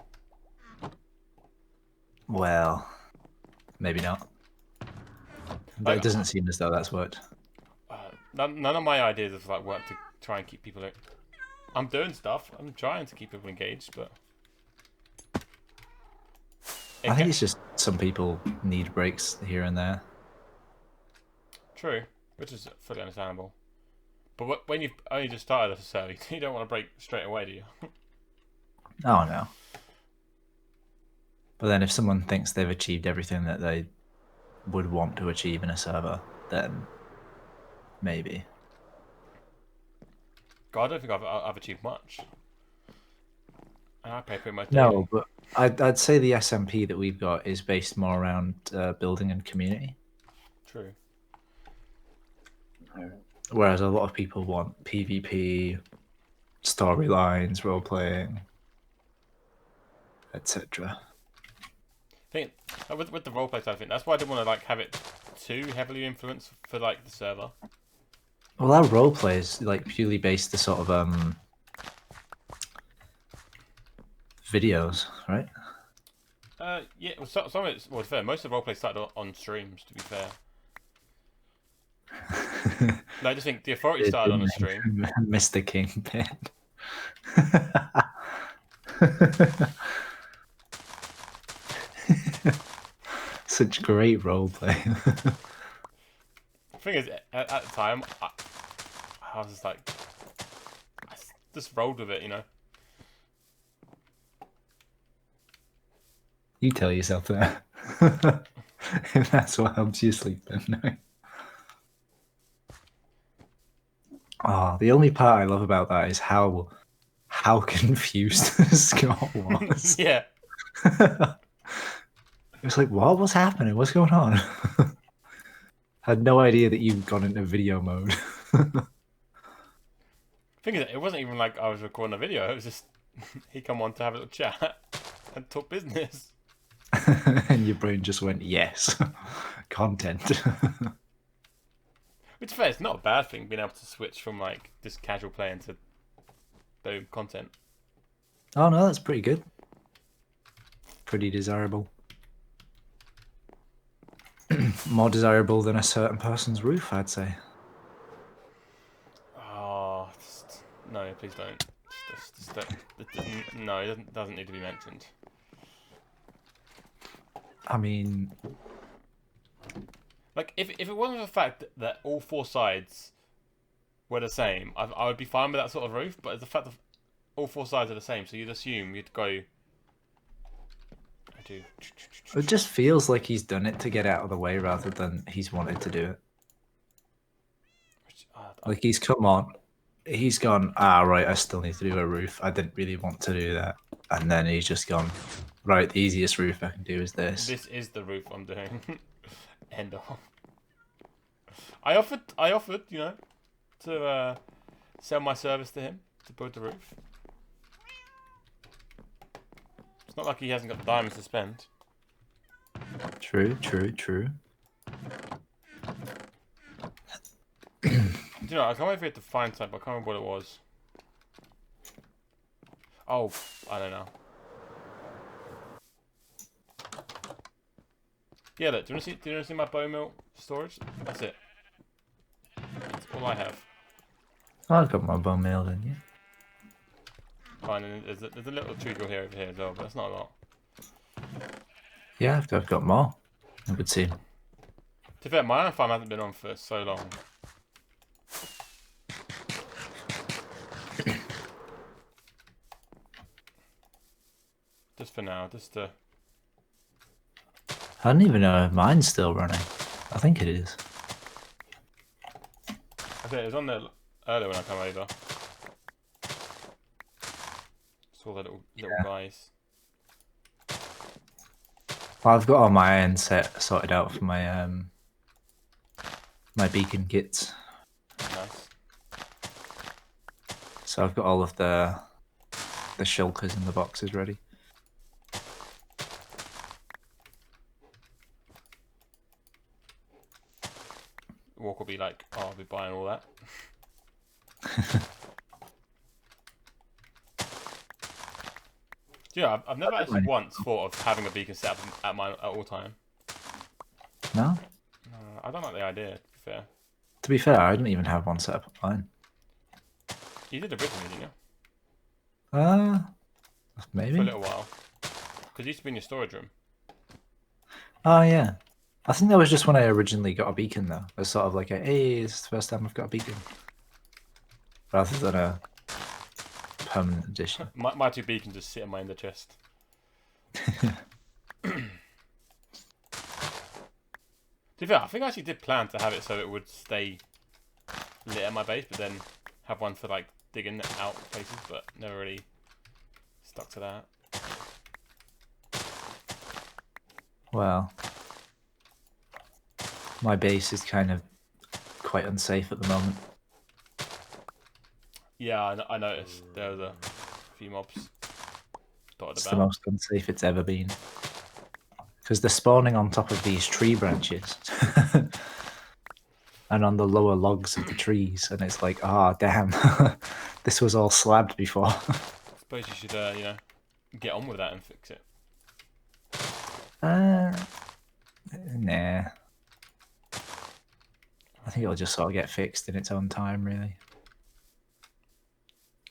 Well, maybe not. But Like, it doesn't seem as though that's worked. none of my ideas have like worked to try and keep people. I'm doing stuff. I'm trying to keep people engaged, but I think it's just some people need breaks here and there. True, which is fully understandable. But when you've only just started a show, you don't want to break straight away, do you? Oh no. But then if someone thinks they've achieved everything that they would want to achieve in a server, then maybe. God, I don't think I've achieved much. And I play pretty much No, daily. but I'd say the SMP that we've got is based more around building and community. True. Whereas a lot of people want PvP, storylines, role playing, etc. I think with the roleplay side of it, that's why I didn't want to like have it too heavily influenced for like the server. Well, our role play is like purely based to sort of videos, right? Yeah. Well, some of it's fair. Most of the roleplay started on streams. To be fair, no, I just think the authority started on a stream. Mr. Kingpin. Such great roleplay. The thing is, at the time, I was just like, I just rolled with it, you know. You tell yourself that. If that's what helps you sleep at night. Oh, the only part I love about that is how confused Scott was. Yeah. It was like, what was happening? What's going on? Had no idea that you'd gone into video mode. Thing is, it wasn't even like I was recording a video. It was just he come on to have a little chat and talk business. And your brain just went, yes, content. Which fair, it's not a bad thing being able to switch from like just casual playing to boom content. Oh no, that's pretty good. Pretty desirable. More desirable than a certain person's roof, I'd say. Oh, no, please don't. No, it doesn't need to be mentioned. I mean, like if it wasn't for the fact that all four sides were the same, I would be fine with that sort of roof. But it's the fact that all four sides are the same, so you'd assume you'd go. it just feels like he's done it to get out of the way rather than he's wanted to do it. Like he's come on, he's gone, right, I still need to do a roof. I didn't really want to do that. And then he's just gone, right, the easiest roof I can do is this. This is the roof I'm doing. End off. I offered, you know, to sell my service to him to build the roof. It's not like he hasn't got the diamonds to spend. True. Do you know, I can't wait for it to find something, but I can't remember what it was. Oh, I don't know. Yeah, look, do you want to see my bone meal storage? That's it. That's all I have. I've got my bone meal in, yeah. Fine, and there's a little treacle here over here as well, but that's not a lot. Yeah, I've got more, it would seem. To be fair, my iron farm hasn't been on for so long. Just for now, just to... I don't even know if mine's still running. I think it is. I think it was on there earlier when I come over. Saw the little guys. Well, I've got all my iron sorted out for my my beacon kits. Nice. So I've got all of the shulkers in the boxes ready. Walk will be like, oh, I'll be buying all that. Yeah, I've never actually once thought of having a beacon set up at mine at all time. No? I don't like the idea, to be fair. To be fair, I didn't even have one set up at mine. You did originally, didn't you? Maybe. For a little while. Because it used to be in your storage room. Oh, yeah. I think that was just when I originally got a beacon, though. It was sort of like, hey, this is the first time I've got a beacon. Rather than a permanent addition. My two beacons just sit in my ender chest. To be fair, I think I actually did plan to have it so it would stay lit at my base, but then have one for like digging out places, but never really stuck to that. Well, my base is kind of quite unsafe at the moment. Yeah, I noticed there was a few mobs dotted It's about. the most unsafe it's ever been. Because they're spawning on top of these tree branches. And on the lower logs of the trees. And it's like, ah, damn. This was all slabbed before. I suppose you should, you know, get on with that and fix it. Nah. I think it'll just sort of get fixed in its own time, really.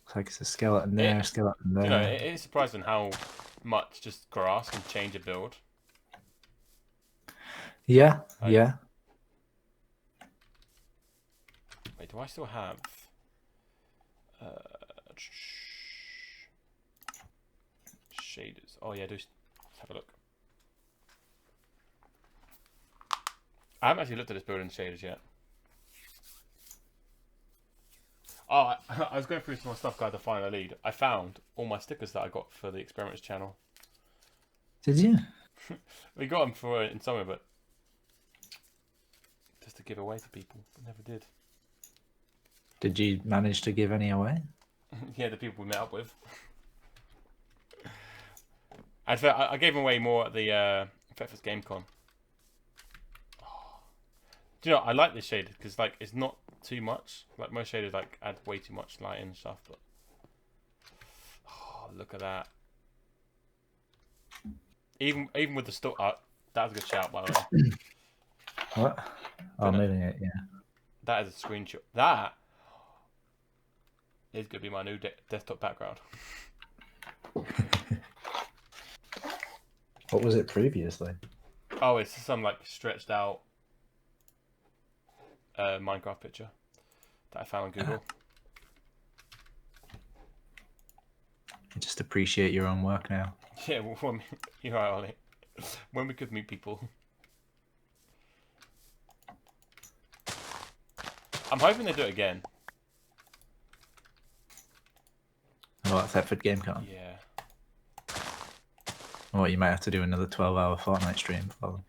Looks like it's a skeleton there, a skeleton there. You know, it is surprising how much just grass can change a build. Yeah, yeah. Wait, do I still have... shaders? Oh yeah, let's have a look. I haven't actually looked at this building shaders yet. Oh, I was going through some more stuff, guys, to find a lead. I found all my stickers that I got for the Experiments channel. Did you? We got them for in summer, but just to give away to people. We never did. Did you manage to give any away? Yeah, the people we met up with. I gave them away more at the Fetford's GameCon. Oh. Do you know, I like this shader because like it's not too much. Like most shaders like add way too much light and stuff, but oh, look at that. Even with the store, that was a good shout, by the way. What? Oh, moving it, yeah. That is a screenshot. That is going to be my new desktop background. What was it previously? Oh, it's some like stretched out Minecraft picture that I found on Google. You just appreciate your own work now. Yeah, well, you're right, Ollie. When we could meet people. I'm hoping they do it again. What, Thetford GameCon? Yeah. Or you might have to do another 12-hour Fortnite stream for them.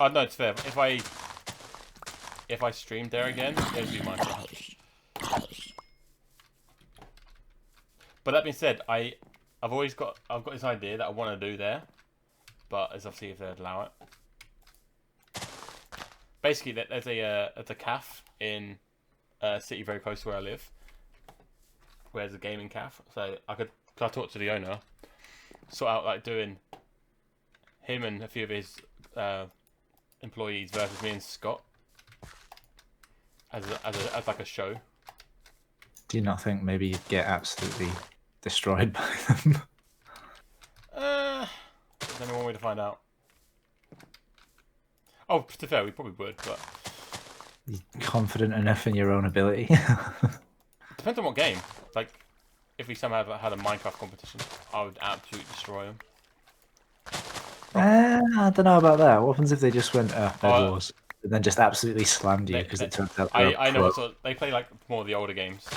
Oh no, it's fair. If I streamed there again, it would be Minecraft. But that being said, I've got this idea that I want to do there, but it's obviously if they'd allow it. Basically, there's a cafe in a city very close to where I live, where there's a gaming cafe. So I talk to the owner, sort out like doing him and a few of his employees versus me and Scott as like a show. Do you not think maybe you'd get absolutely destroyed by them? There's only one way to find out. Oh, to be fair, we probably would, but You're confident enough in your own ability. depends on what game. Like, if we somehow had a Minecraft competition, I would absolutely destroy them. I don't know about that. What happens if they just went Bed Oh, Wars and then just absolutely slammed you because it turns out they're I know pro? what sort. They play like more of the older games.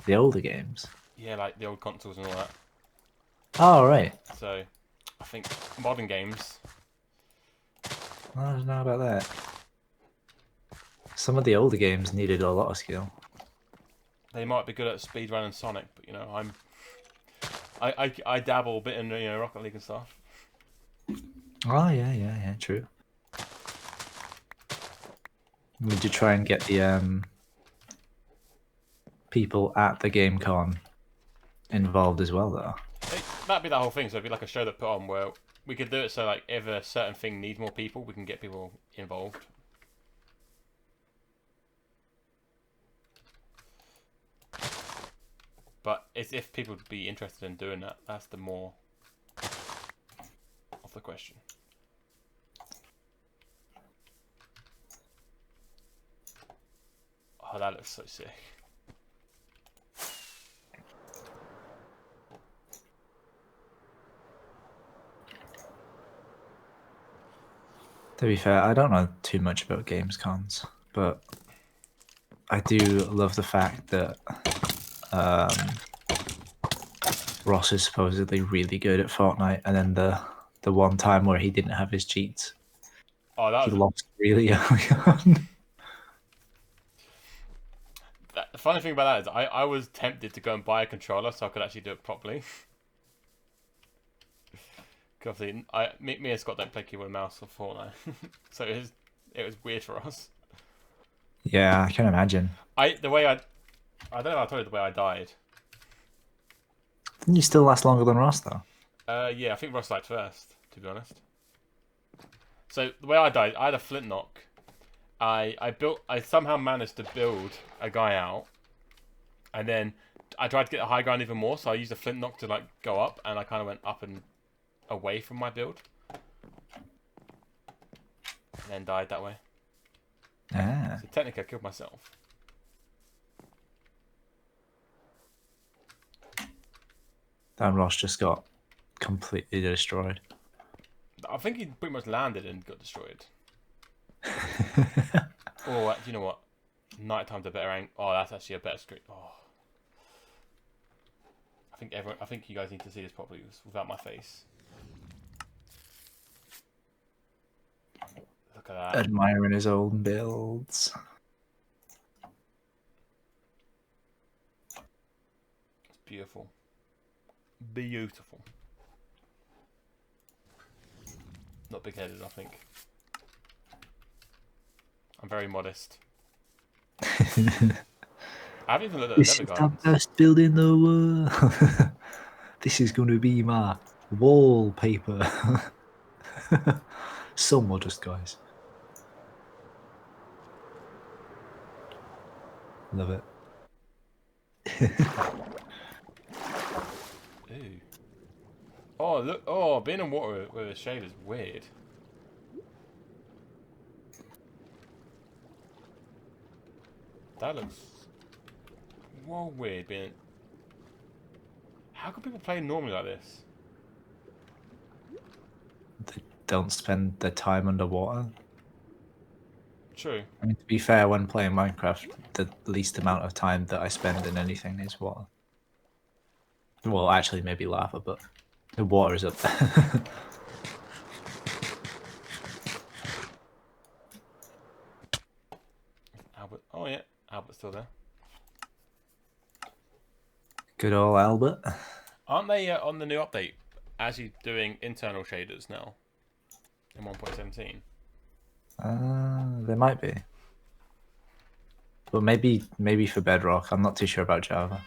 The older games. Yeah, like the old consoles and all that. Oh right. So, I think modern games. I don't know about that. Some of the older games needed a lot of skill. They might be good at speedrun and Sonic, but you know, I dabble a bit in Rocket League and stuff. Oh yeah, true. Would you try and get the people at the game con involved as well though? That'd be that whole thing. So it'd be like a show that put on where we could do it so like if a certain thing needs more people, we can get people involved. But it's if people would be interested in doing that. That's the more of the question. Oh, that looks so sick. To be fair, I don't know too much about games cons, but I do love the fact that Ross is supposedly really good at Fortnite, and then the one time where he didn't have his cheats, Oh, that he was lost really early on. the funny thing about that is I was tempted to go and buy a controller so I could actually do it properly. Obviously, me and Scott don't play keyboard and mouse for Fortnite, so it was weird for us. Yeah, I can imagine. I don't know if I told you the way I died. Didn't you still last longer than Ross though? Yeah, I think Ross died first, to be honest. So the way I died, I had a flintlock. I somehow managed to build a guy out, and then I tried to get the high ground even more. So I used a flintlock to like go up, and I kind of went up and away from my build, and then died that way. Ah. So technically, I killed myself. Then Ross just got completely destroyed. I think he pretty much landed and got destroyed. Oh, you know what? Nighttime's a better angle. Oh, that's actually a better screen. Oh. I think you guys need to see this properly without my face. Look at that. Admiring his own builds. It's beautiful. Beautiful. Not big-headed, I think. I'm very modest. I haven't even looked at the This Nether is the Gardens. best build in the world. This is going to be my wallpaper. So modest, guys. Love it. Ooh. Oh, look. Oh, being in water with a shade is weird. That looks... Whoa, weird being... How can people play normally like this? They don't spend their time underwater. True. I mean, to be fair, when playing Minecraft, the least amount of time that I spend in anything is water. Well, actually, maybe lava, but the water is up there. Albert. Oh, yeah. Albert's still there. Good old Albert. Aren't they on the new update actually doing internal shaders now? In 1.17? There might be. But maybe for Bedrock. I'm not too sure about Java.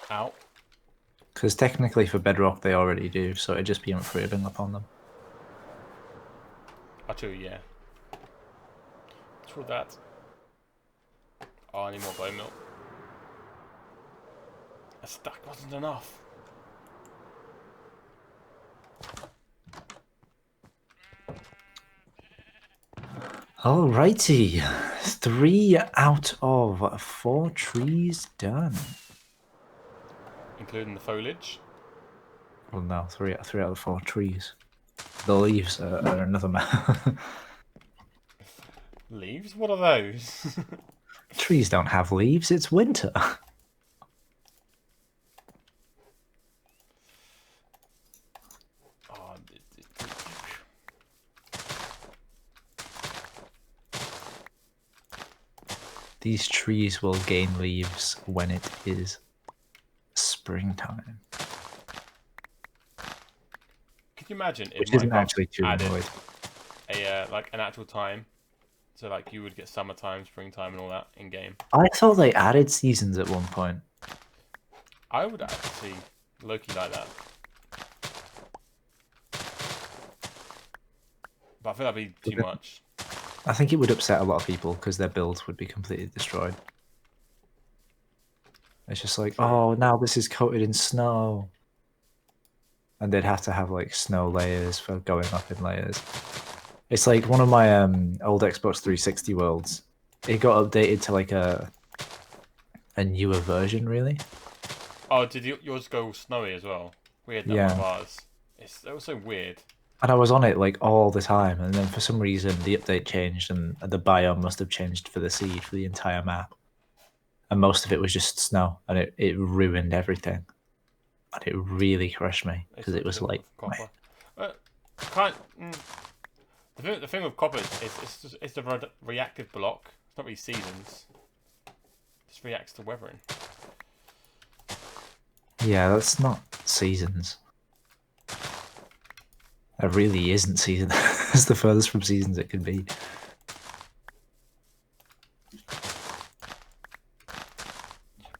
Out. Because technically for Bedrock they already do, so it'd just be improving upon them. True, yeah. True that. Oh, I need more bone milk. A stack wasn't enough. Alrighty, 3 out of 4 trees done. Including the foliage. Well, no, three out of 4 trees. The leaves are another matter. Leaves? What are those? Trees don't have leaves. It's winter. Oh, These trees will gain leaves when it is springtime. could you imagine if Which isn't Minecraft actually too added annoyed. a like an actual time? So like you would get summertime, springtime, and all that in game. I thought they added seasons at one point. I would actually Loki like that. But I feel that'd be too much. I think it would upset a lot of people because their builds would be completely destroyed. It's just like, True. oh, now this is coated in snow. And they'd have to have like snow layers for going up in layers. It's like one of my old Xbox 360 worlds. It got updated to like a newer version, really. Oh, did yours go snowy as well? We had that one of ours. That was so weird. And I was on it like all the time, and then for some reason the update changed, and the biome must have changed for the seed for the entire map. And most of it was just snow, and it ruined everything. And it really crushed me because it was like copper. Can't. The thing with copper is it's the reactive block. It's not really seasons. It just reacts to weathering. Yeah, that's not seasons. It really isn't season. It's the furthest from seasons it could be.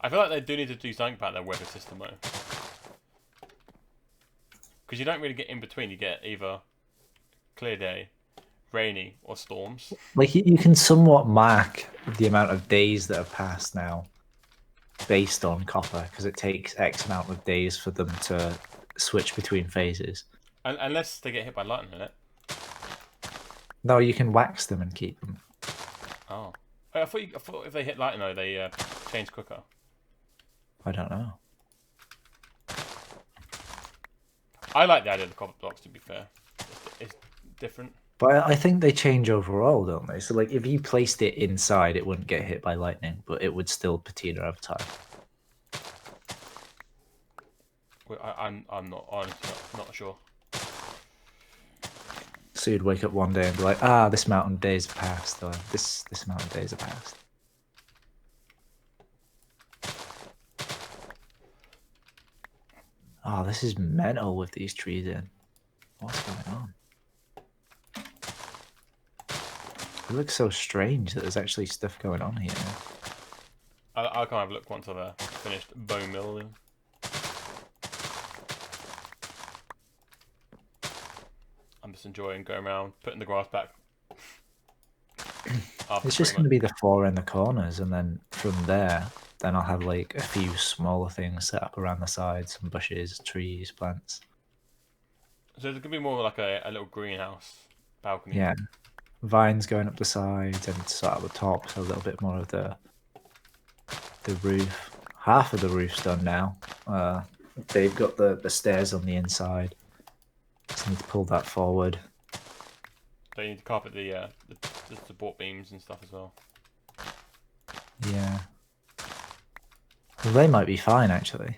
I feel like they do need to do something about their weather system though. Because you don't really get in between. You get either clear day, rainy, or storms. Like you can somewhat mark the amount of days that have passed now based on copper because it takes X amount of days for them to switch between phases. Unless they get hit by lightning in it. No, you can wax them and keep them. Oh. I thought if they hit lightning though, they change quicker. I don't know. I like the idea of the copper blocks, to be fair. It's different. But I think they change overall, don't they? So, like, if you placed it inside, it wouldn't get hit by lightning, but it would still patina over time. I'm not honestly not sure. So you'd wake up one day and be like, ah, this amount of days have passed, or this amount of days have passed. Oh, this is mental with these trees in. What's going on? It looks so strange that there's actually stuff going on here. I'll come have a look once I've finished bone milling. I'm just enjoying going around, putting the grass back. It's just going to be the floor in the corners, and then from there, then I'll have like a few smaller things set up around the sides, some bushes, trees, plants. So there's going to be more like a little greenhouse balcony. Yeah. Vines going up the sides and sort of the top, so a little bit more of the roof. Half of the roof's done now. They've got the stairs on the inside. Just need to pull that forward. They need to carpet the support beams and stuff as well. Yeah. Well, they might be fine actually.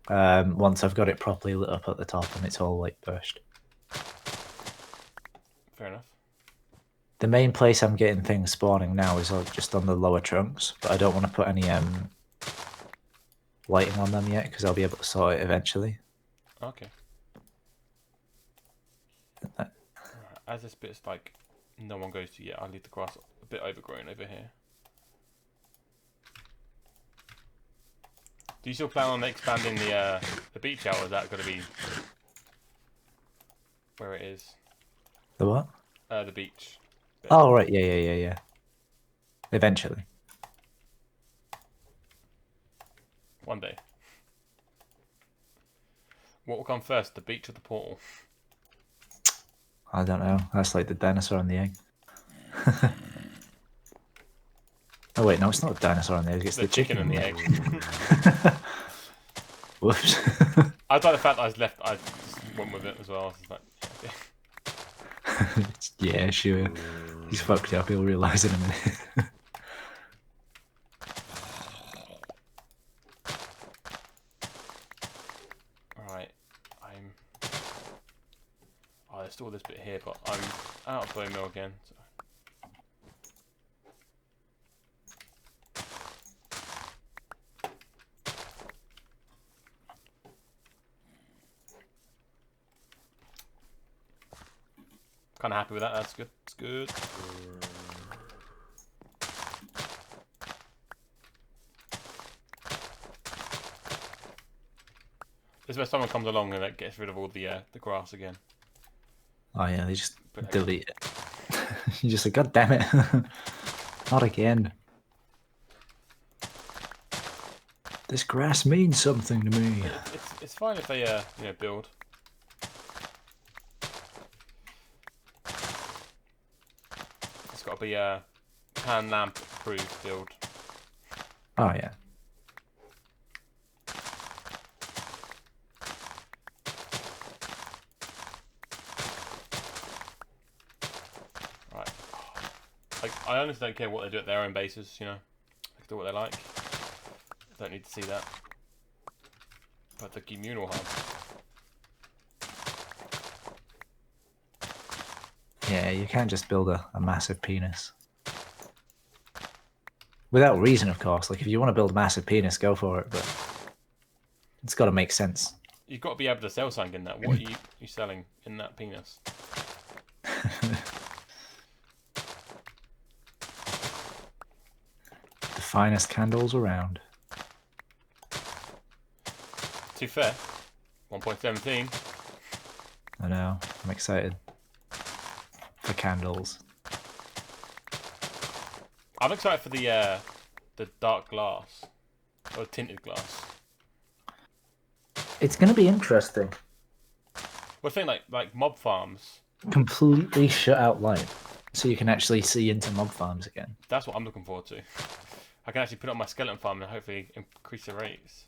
Once I've got it properly lit up at the top and it's all like pushed. Fair enough. The main place I'm getting things spawning now is just on the lower trunks, but I don't want to put any lighting on them yet because I'll be able to sort it eventually. Okay. As this bit's like no one goes to yet, I'll leave the grass a bit overgrown over here. Do you still plan on expanding the beach out, or is that going to be where it is? The what? The beach. Bit. Oh, right. Yeah. Eventually. One day. What will come first, the beach or the portal? I don't know. That's like the dinosaur and the egg. Oh wait, no, it's not a dinosaur on there. It's The chicken and the egg. Whoops. I like the fact that I was left. I just went with it as well. I was like, yeah. Yeah, sure. He's fucked up. He'll realise in a minute. Alright, I'm. Oh, there's still this bit here, but I'm out of bone meal again. So. Kind of happy with that. That's good. It's good. This is where someone comes along and gets rid of all the grass again. Oh yeah, they just delete it. You just like, God damn it. Not again. This grass means something to me. It's fine if they you know, build. It's got to be pan lamp approved build. Oh yeah. Right. Like I honestly don't care what they do at their own bases. You know, they can do what they like. I don't need to see that. But the communal hub. Yeah, you can't just build a massive penis. Without reason, of course. Like, if you want to build a massive penis, go for it, but it's got to make sense. You've got to be able to sell something in that. What are you selling in that penis? The finest candles around. Too fair. 1.17. I know. I'm excited. For candles. I'm excited for the dark glass. Or tinted glass. It's going to be interesting. Well, I think like mob farms. Completely shut out light. So you can actually see into mob farms again. That's what I'm looking forward to. I can actually put it on my skeleton farm and hopefully increase the rates.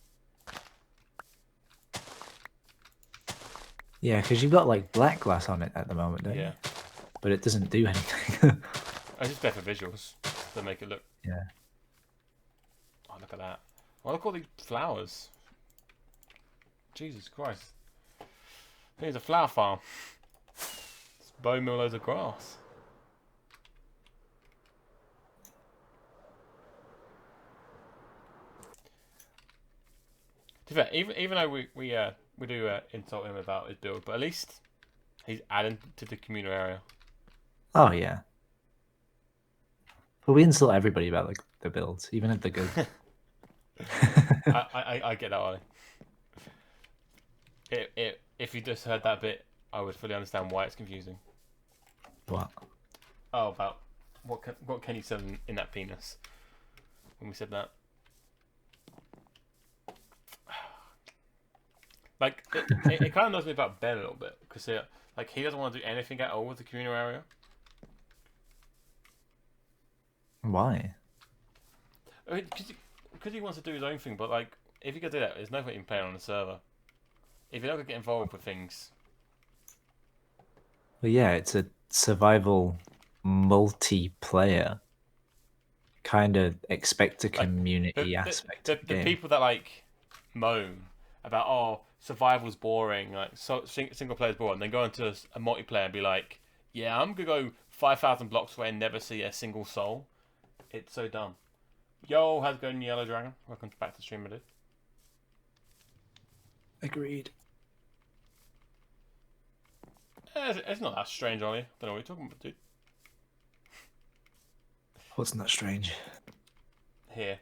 Yeah, because you've got like black glass on it at the moment, don't you? Yeah. But it doesn't do anything. It's just there for visuals to make it look. Yeah. Oh, look at that! Oh, look at all these flowers. Jesus Christ! Here's a flower farm. It's bone meal loads of grass. To be fair, even though we do insult him about his build, but at least he's adding to the communal area. Oh, yeah. But we insult everybody about like the builds, even if they're good. I get that, Ollie. If you just heard that bit, I would fully understand why it's confusing. What? Oh, about what can you sell in that penis? When we said that. Like, it kind of knows me about Ben a little bit, because like he doesn't want to do anything at all with the communal area. Why? Because he wants to do his own thing, but like, if you could do that, there's no point in playing on the server. If you're not going to get involved with things. Well, yeah, it's a survival multiplayer. Kind of expect a community aspect. The people that like moan about, oh, survival's boring, like single player's boring, then go into a multiplayer and be like, yeah, I'm gonna go 5,000 blocks away and never see a single soul. It's so dumb. Yo, how's it going, Yellow Dragon? Welcome back to the stream, dude. Agreed. It's not that strange, Ollie. Don't know what you're talking about, dude. Wasn't that strange? Here.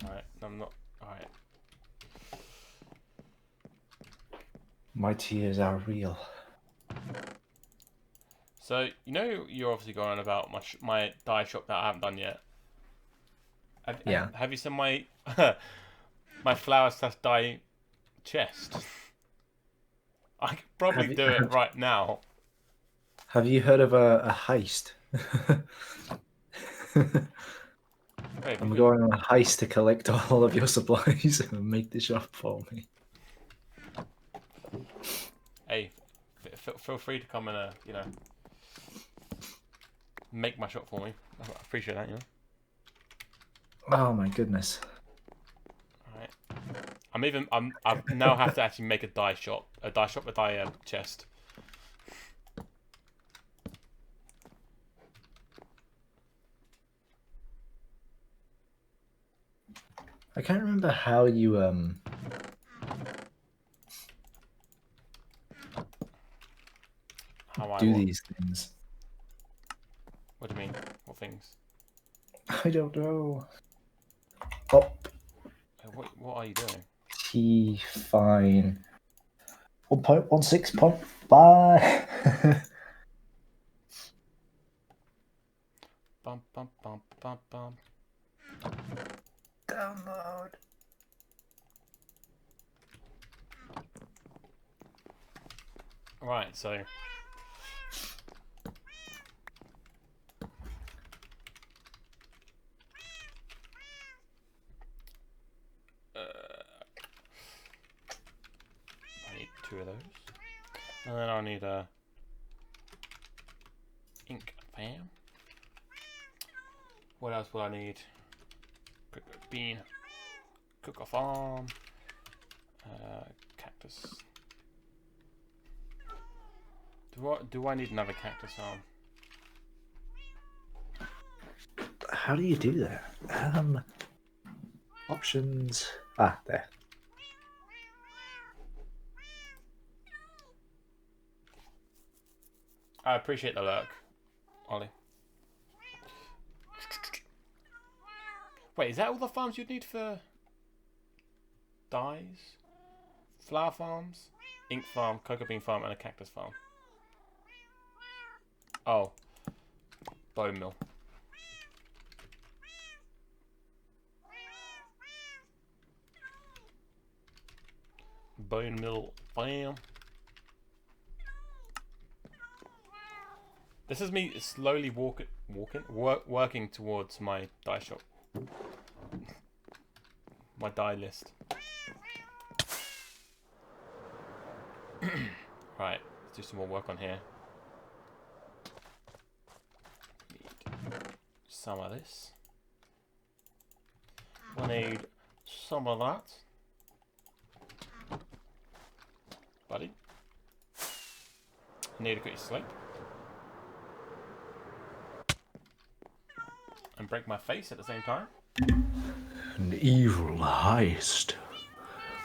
Alright, I'm not. Alright. My tears are real. So, you know, you're obviously going on about my dye shop that I haven't done yet. Yeah. Have you seen my my flower/dye chest? I could probably Have you- do it right now. Have you heard of a heist? Wait, I'm going on a heist to collect all of your supplies and make the shop for me. Hey, feel free to come and you know, make my shop for me. I appreciate that, you know. Oh my goodness. Alright. I now have to actually make a dye chest. I can't remember how you How do what? these things. What do you mean? What things? I don't know. Oh, What are you doing? fine. 1.16.5. Bum bum bum bum bum. Download. Right, so I need 2 of those, and then I need a ink fan. What else will I need? Cook a bean, cook a farm, cactus. Do I need another cactus farm? How do you do that? Options. Ah, there. I appreciate the lurk, Ollie. Wait, is that all the farms you'd need for dyes? Flower farms, ink farm, cocoa bean farm, and a cactus farm. Oh, bone mill. Bone mill farm. This is me slowly working towards my dye shop. My dye list. Right, let's do some more work on here. Need some of this. We need some of that. Buddy. Need a quick sleep. And break my face at the same time. An evil heist.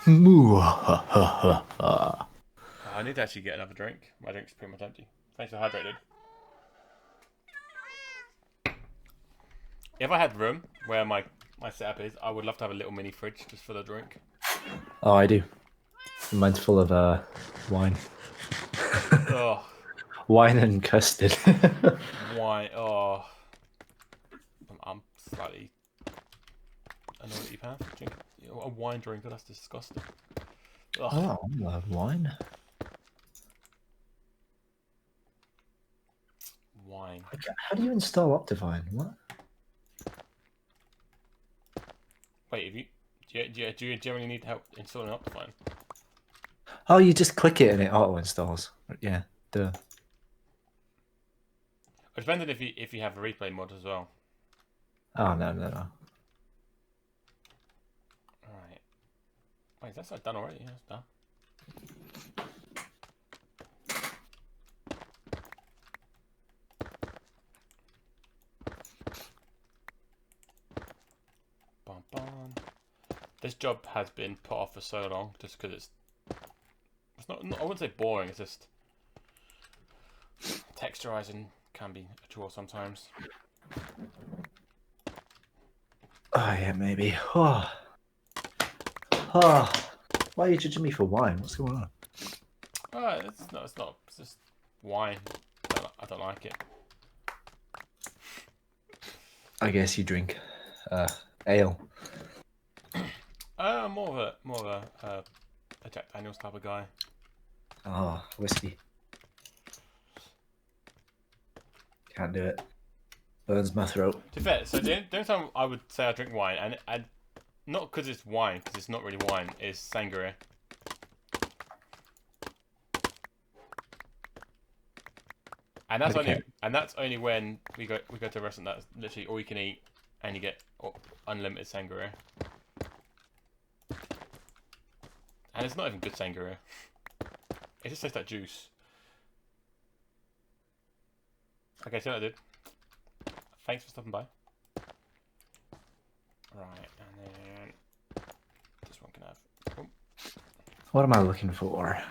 Muahahaha. I need to actually get another drink. My drink's pretty much empty. Thanks for hydrated. If I had room where my setup is, I would love to have a little mini fridge just for the drink. Oh, I do. Mine's full of wine. Oh, Wine and custard. wine. Oh, I'm slightly annoyed that you have a wine drinker. That's disgusting. Ugh. Oh, I love wine. Wine. Okay, how do you install Optifine? What? Wait, do you generally need help installing Optifine? Oh, you just click it and it auto installs. Yeah, duh. It depends on if you have a replay mod as well. Oh no. Alright. Wait, that's like done already? Yeah, it's done. Bum, bum. This job has been put off for so long just because it's not, I wouldn't say boring, it's just texturizing can be a chore sometimes. Oh yeah, maybe. Oh. Why are you judging me for wine? What's going on? It's not. It's just wine. I don't like it. I guess you drink Ale. More of a Jack Daniels type of guy. Oh, whiskey. Can't do it. Burns my throat. To be fair, so the only time I would say I drink wine, and not because it's wine, because it's not really wine, is sangria. And that's only when we go to a restaurant that's literally all you can eat, and you get unlimited sangria. And it's not even good sangria. It just tastes like juice. Okay, so I did. Thanks for stopping by. Right, and then this one can have. Oh. What am I looking for?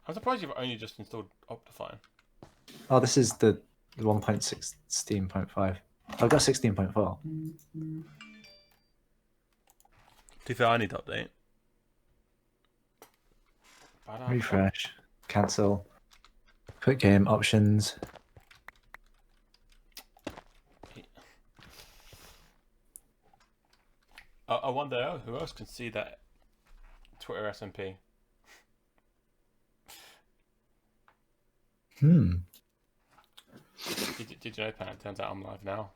I'm surprised you've only just installed Optifine. Oh, this is the 1.16.5. I've got 16.4. To be fair, I need to update. Refresh. Cancel. Quick game options. I wonder who else can see that Twitter SMP. Did you know, Pat? Turns out I'm live now.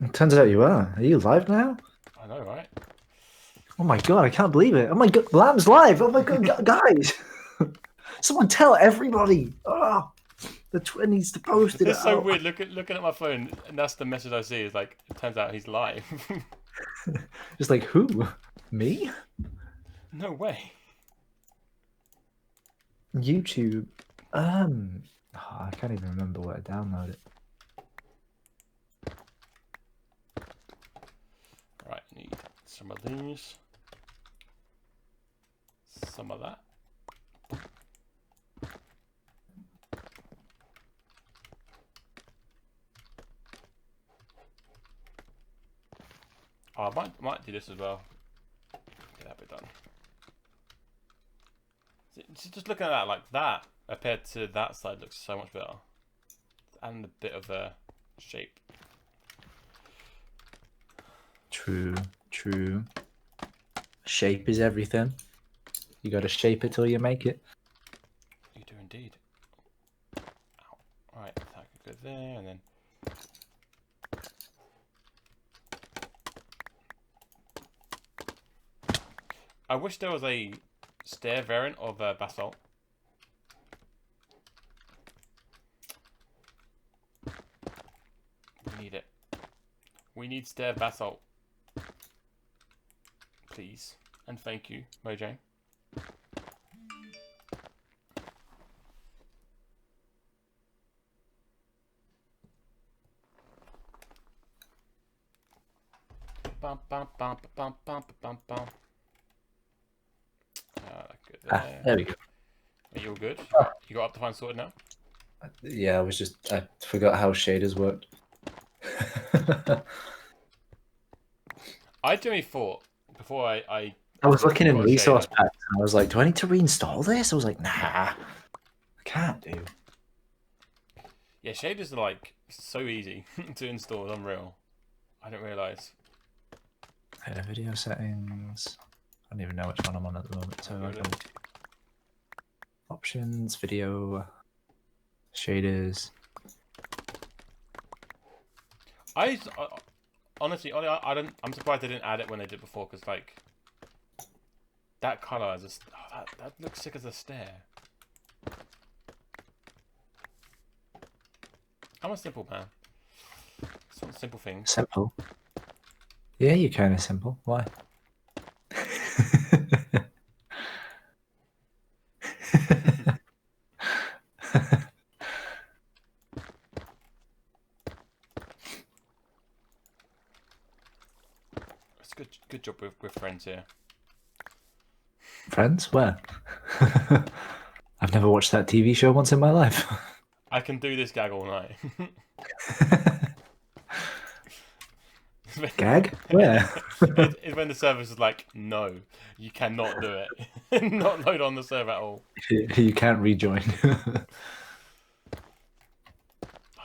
It turns out you are. Are you live now? I know, right? Oh my god, I can't believe it. Oh my god, Lamb's live. Oh my god, guys. Someone tell everybody. Oh, the Twitter needs to post it. It's so weird looking at my phone, and that's the message I see. Is like, it turns out he's live. Just like, who? Me? No way. YouTube. I can't even remember where to download it. Right, need some of these. Some of that. Oh, I might do this as well. Get that bit done. Just looking at that, like that, compared to that side, looks so much better. And a bit of a shape. True. Shape is everything. You gotta shape it till you make it. You do indeed. Ow. Alright, that could go there, and then... I wish there was a stair variant of basalt. We need it. We need stair basalt. Please. And thank you, Mojang. Bum, bum, bum, bum, bum, bum, bum. Good there. There we go. Are you all good? You got Optifine sorted now? Yeah, I forgot how shaders worked. I genuinely thought before I was looking in got a resource shader. packs and I was like, do I need to reinstall this? I was like, nah, I can't do. Yeah, shaders are like so easy to install. It's unreal. I didn't realise. Video settings. I don't even know which one I'm on at the moment. So I go to options, video, shaders. Honestly, I'm surprised they didn't add it when they did before, because like that colour is that looks sick as a stair. I'm a simple man. Some simple things. Simple. Yeah, you're kind of simple. Why? It's good job with friends here. Friends? Where? I've never watched that TV show once in my life. I can do this gag all night. Gag? Where? It's when the service is like, no, you cannot do it. Not load on the server at all. You can't rejoin.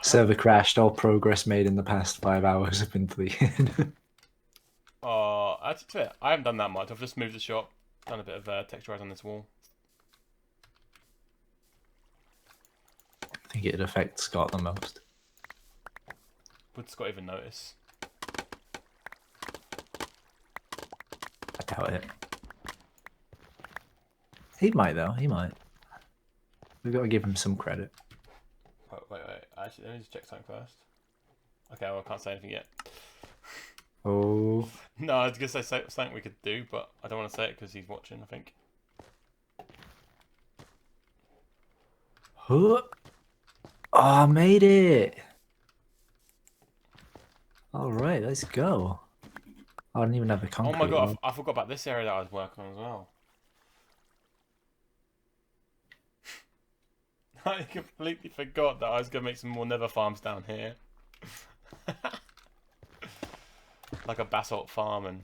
Server crashed. All progress made in the past 5 hours have been deleted. That's it. I haven't done that much. I've just moved the shop, done a bit of texturize on this wall. I think it'd affect Scott the most. Would Scott even notice? I doubt it. He might though. He might. We've got to give him some credit. Wait. Actually, let me just check something first. Okay, well, I can't say anything yet. Oh. No, I was gonna say something we could do, but I don't want to say it because he's watching, I think. Oh, I made it. All right, let's go. I don't even have a concrete. Oh my god, wall. I forgot about this area that I was working on as well. I completely forgot that I was going to make some more nether farms down here. Like a basalt farm and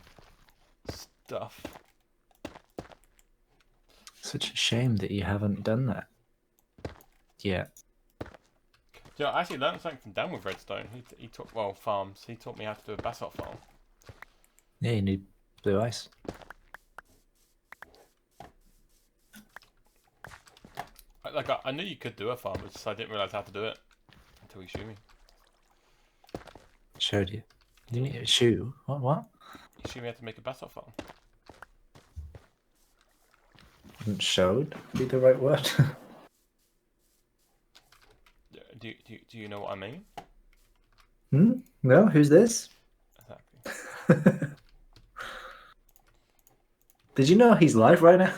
stuff. Such a shame that you haven't done that yet. Yeah, I actually learned something from Dan with redstone. He taught, well, farms. He taught me how to do a basalt farm. Yeah, you need blue ice. Like, I knew you could do a farm, but just I didn't realise how to do it until he showed me. Showed you. You need a shoe. What? He showed me how to make a basalt farm. Isn't showed be the right word? Do you know what I mean? No, who's this? Exactly. Did you know he's live right now?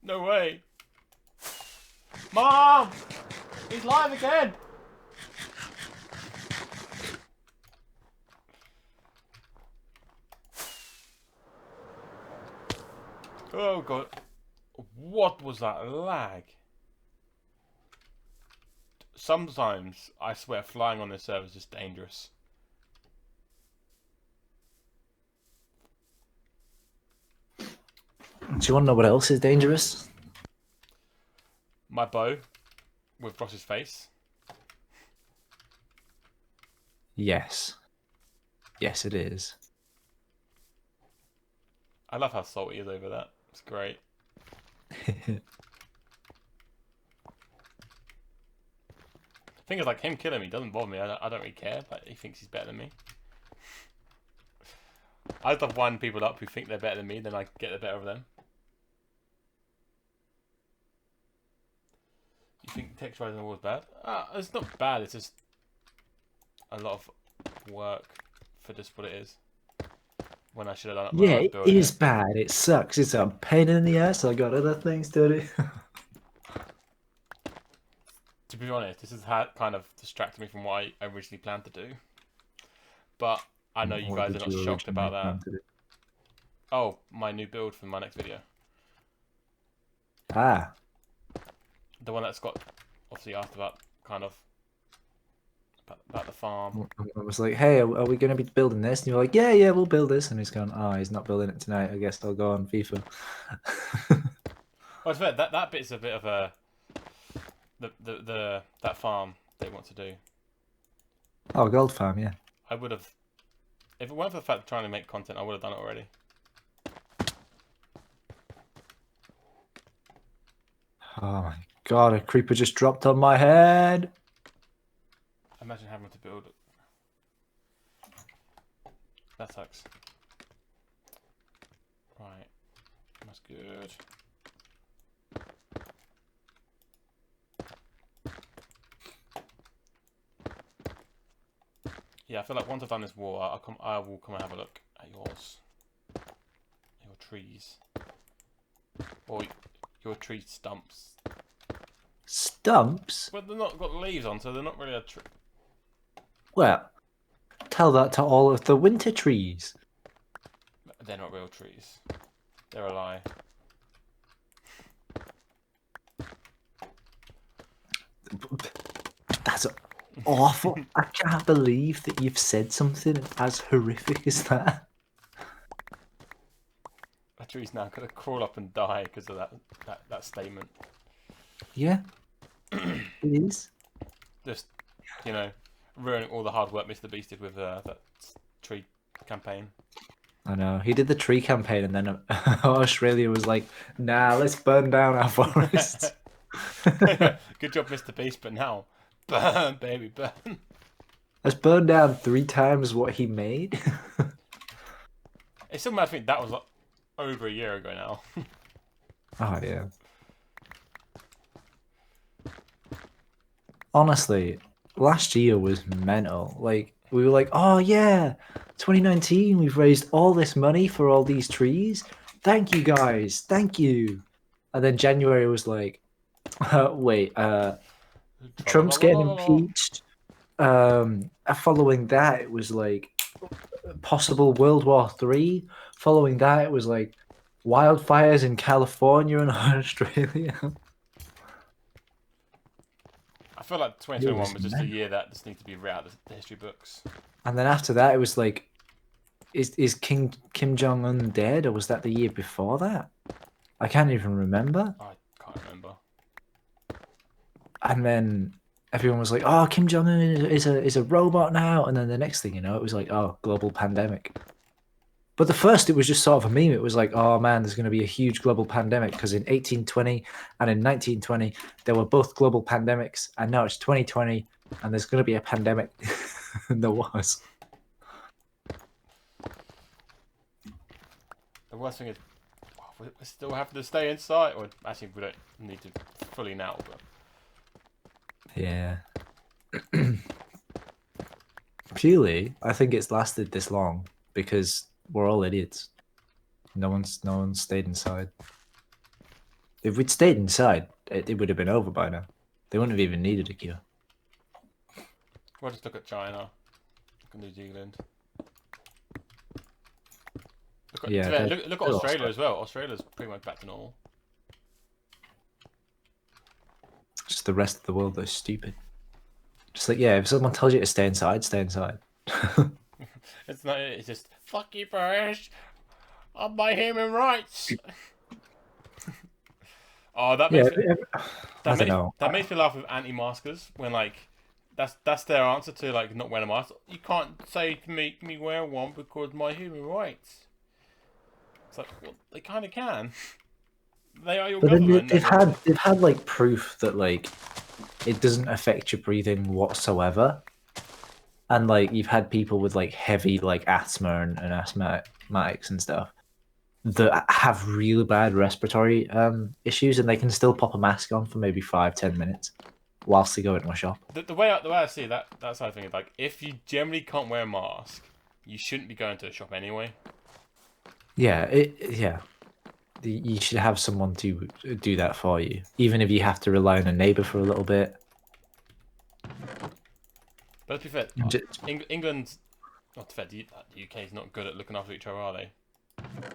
No way. Mom! He's live again! Oh god. What was that lag? Sometimes, I swear, flying on this server is just dangerous. Do you want to know what else is dangerous? My bow with Ross's face. Yes. Yes, it is. I love how salty he is over that. It's great. Thing is, like, him killing me doesn't bother me. I don't really care, but he thinks he's better than me. I love winding people up who think they're better than me, then I get the better of them. You think texturizing the wall is bad? It's not bad, it's just a lot of work for just what it is. When I should have done it when I was Yeah, it building is bad. It sucks. It's a pain in the ass. I got other things to do. To be honest, this has kind of distracted me from what I originally planned to do. But I know you What guys did are not you shocked about originally that. plan to do? Oh, my new build for my next video. Ah, The one that's got, obviously asked about, kind of, about the farm. I was like, hey, are we going to be building this? And you're like, yeah, we'll build this. And he's gone, oh, he's not building it tonight. I guess I'll go on FIFA. Well, it's fair, that bit's a bit of a, that farm they want to do. Oh, gold farm, yeah. I would have, if it weren't for the fact of trying to make content, I would have done it already. Oh my god, a creeper just dropped on my head. Imagine having to build it. That sucks. Right. That's good. Yeah, I feel like once I've done this wall, I will come and have a look at yours. Your trees. Or your tree stumps. Stumps? Well, they're not got leaves on, so they're not really a tree. Well, tell that to all of the winter trees. They're not real trees. They're a lie. That's awful. I can't believe that you've said something as horrific as that. A tree's now gonna crawl up and die because of that statement. Yeah, it is. just ruining all the hard work Mr. Beast did with that tree campaign. I know. He did the tree campaign, and then Australia was like, "Nah, let's burn down our forests." Good job, Mr. Beast, but now burn, baby, burn. Let's burn down 3 times what he made. It's still mad to think that was like over a year ago now. Oh yeah. Honestly, last year was mental. Like we were like, "Oh yeah, 2019, we've raised all this money for all these trees. Thank you guys, thank you." And then January was like, "Wait, Trump's getting impeached." Following that, it was like possible World War III. Following that, it was like wildfires in California and Australia. I feel like 2021 was just a year that just needs to be read out of the history books. And then after that, it was like, is Kim Jong Un dead, or was that the year before that? I can't even remember. I can't remember. And then everyone was like, "Oh, Kim Jong Un is a robot now." And then the next thing you know, it was like, "Oh, global pandemic." But the first, it was just sort of a meme. It was like, "Oh man, there's going to be a huge global pandemic," because in 1820 and in 1920 there were both global pandemics, and now it's 2020 and there's going to be a pandemic. And there was. The worst thing is, we still have to stay inside. Or actually, we don't need to fully now, but Yeah. Purely, I think it's lasted this long because we're all idiots. No one's stayed inside. If we'd stayed inside, it would have been over by now. They wouldn't have even needed a cure. we'll just look at China, look at New Zealand. Look at Australia as well. Australia's pretty much back to normal. Just the rest of the world that's stupid. Just like, yeah, if someone tells you to stay inside, stay inside. It's not. It's just fuck you, British. I'm my human rights. Oh, that makes that makes me laugh with anti-maskers when like that's their answer to like not wearing a mask. You can't say to make me wear one because my human rights. It's like, well, they kind of can. They are your government. They've had like proof that like it doesn't affect your breathing whatsoever, and like you've had people with like heavy like asthma and asthmatics and stuff that have really bad respiratory issues, and they can still pop a mask on for maybe 5-10 minutes whilst they go into a shop. The way I see that side of thing is like if you generally can't wear a mask, you shouldn't be going to a shop anyway. Yeah, you should have someone to do that for you, even if you have to rely on a neighbour for a little bit. But to be fair, England, not to be fair, the UK is not good at looking after each other, are they?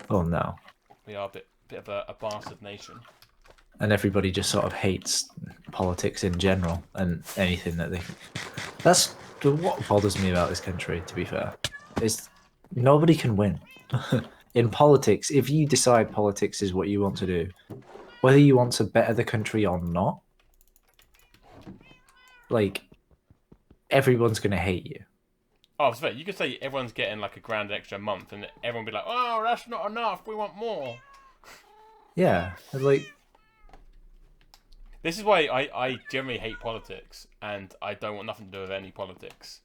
Oh no. We are a bit of a bastard nation. And everybody just sort of hates politics in general and anything that they... That's what bothers me about this country, to be fair. Is nobody can win. In politics, if you decide politics is what you want to do, whether you want to better the country or not, like, everyone's going to hate you. Oh, it's fair. You could say everyone's getting like $1,000 extra a month, and everyone would be like, "Oh, that's not enough. We want more." Yeah, like this is why I generally hate politics, and I don't want nothing to do with any politics.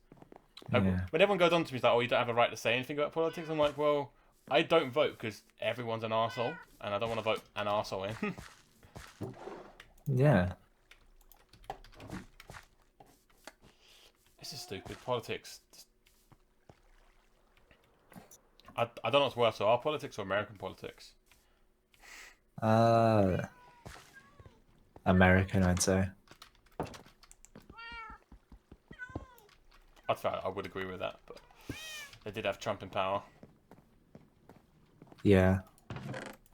Like, yeah. when everyone goes on to me, it's like, "Oh, you don't have a right to say anything about politics," I'm like, "Well, I don't vote because everyone's an arsehole, and I don't want to vote an arsehole in." Yeah. This is stupid. Politics. I don't know what's worse, our politics or American politics. American, I'd say. I would agree with that, but they did have Trump in power. Yeah.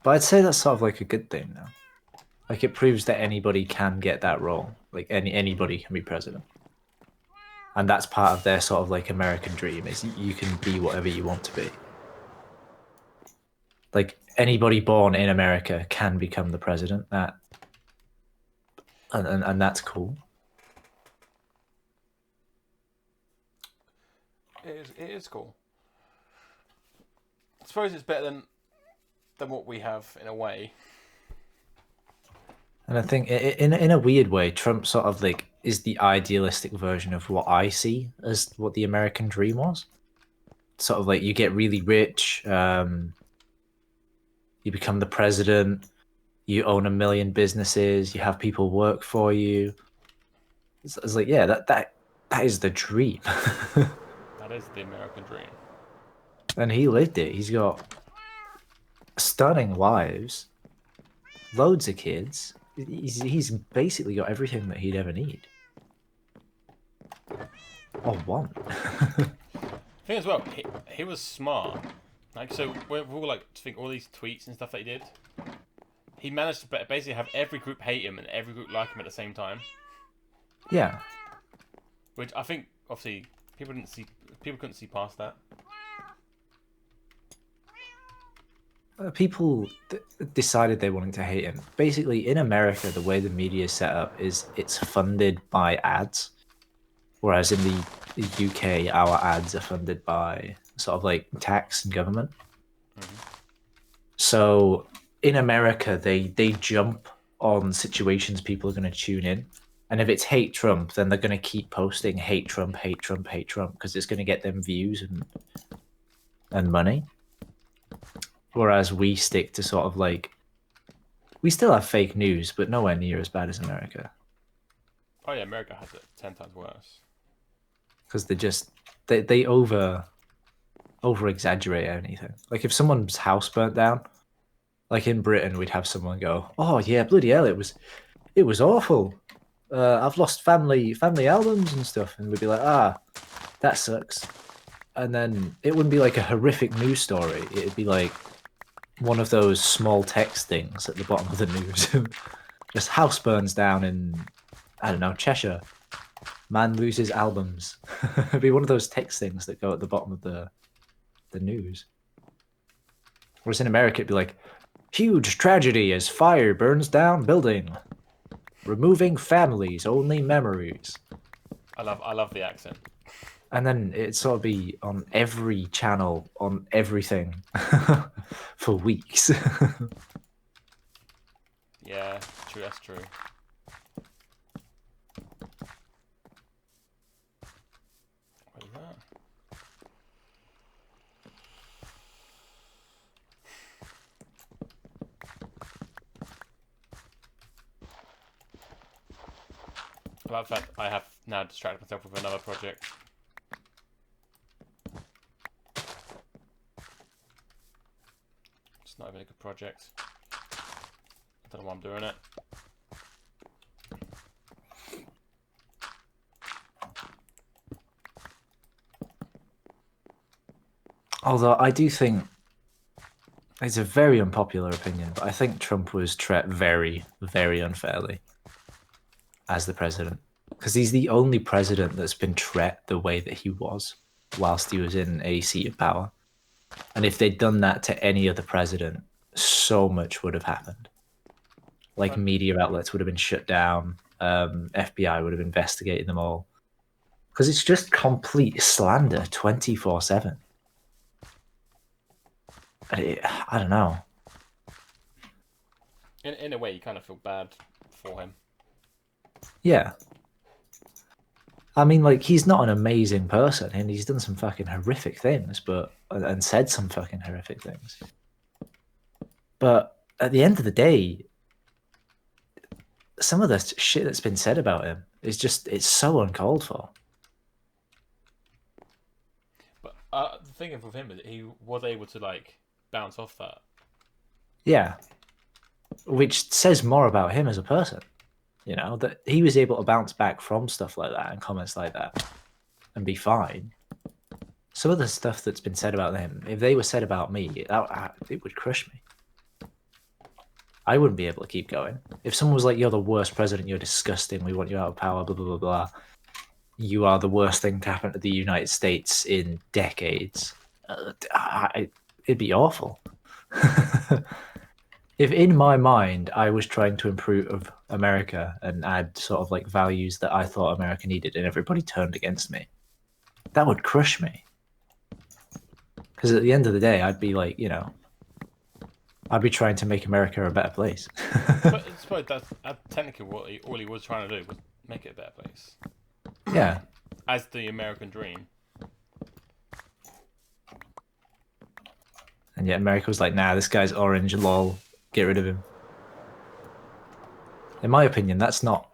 But I'd say that's sort of like a good thing now. Like it proves that anybody can get that role. Like anybody can be president. And that's part of their sort of like American dream is you can be whatever you want to be. Like anybody born in America can become the president. And that's cool. It is cool. I suppose it's better than what we have in a way. And I think in a weird way, Trump sort of like is the idealistic version of what I see as what the American dream was. Sort of like you get really rich, you become the president, you own 1 million businesses, you have people work for you. It's like, yeah, that is the dream. That is the American dream. And he lived it. He's got stunning wives, loads of kids. He's basically got everything that he'd ever need. Or want. Thing as well, he was smart. Like, so we're all like think all these tweets and stuff that he did. He managed to basically have every group hate him and every group like him at the same time. Yeah. Which I think obviously people couldn't see past that. People decided they wanted to hate him. Basically, in America, the way the media is set up is it's funded by ads, whereas in the UK, our ads are funded by sort of like tax and government. So in America, they jump on situations people are going to tune in. And if it's hate Trump, then they're going to keep posting hate Trump, hate Trump, hate Trump, because it's going to get them views and money. Whereas we stick to sort of like, we still have fake news, but nowhere near as bad as America. Oh yeah, America has it 10 times worse. Because they over exaggerate anything. Like if someone's house burnt down, like in Britain, we'd have someone go, "Oh yeah, bloody hell, it was awful. I've lost family albums and stuff," and we'd be like, "Ah, that sucks." And then it wouldn't be like a horrific news story. It'd be like one of those small text things at the bottom of the news. Just house burns down in, I don't know, Cheshire. Man loses albums. It'd be one of those text things that go at the bottom of the news. Whereas in America, it'd be like, huge tragedy as fire burns down building. Removing families, only memories. I love the accent. And then it'd sort of be on every channel, on everything, for weeks. Yeah, true. That's true. What is that? About the fact I have now distracted myself with another project. It's not even a good project. I don't know why I'm doing it. Although I do think it's a very unpopular opinion, but I think Trump was treated very, very unfairly as the president, because he's the only president that's been treated the way that he was whilst he was in a seat of power. And if they'd done that to any other president, so much would have happened. Like media outlets would have been shut down. FBI would have investigated them all. Because it's just complete slander 24/7. I don't know. In a way, you kind of feel bad for him. Yeah. I mean, like, he's not an amazing person, and he's done some fucking horrific things, and said some fucking horrific things. But at the end of the day, some of the shit that's been said about him is just, it's so uncalled for. But the thing with him is he was able to, like, bounce off that. Yeah. Which says more about him as a person. You know, that he was able to bounce back from stuff like that and comments like that and be fine. Some of the stuff that's been said about him, if they were said about me, it would crush me. I wouldn't be able to keep going. If someone was like, "You're the worst president, you're disgusting, we want you out of power, blah, blah, blah, blah. You are the worst thing to happen to the United States in decades." It'd be awful. If in my mind I was trying to improve America and add sort of like values that I thought America needed and everybody turned against me, that would crush me. Because at the end of the day, I'd be like, you know, I'd be trying to make America a better place. But I suppose that's technically all he was trying to do was make it a better place. Yeah. As the American dream. And yet America was like, nah, this guy's orange, lol, get rid of him. In my opinion, that's not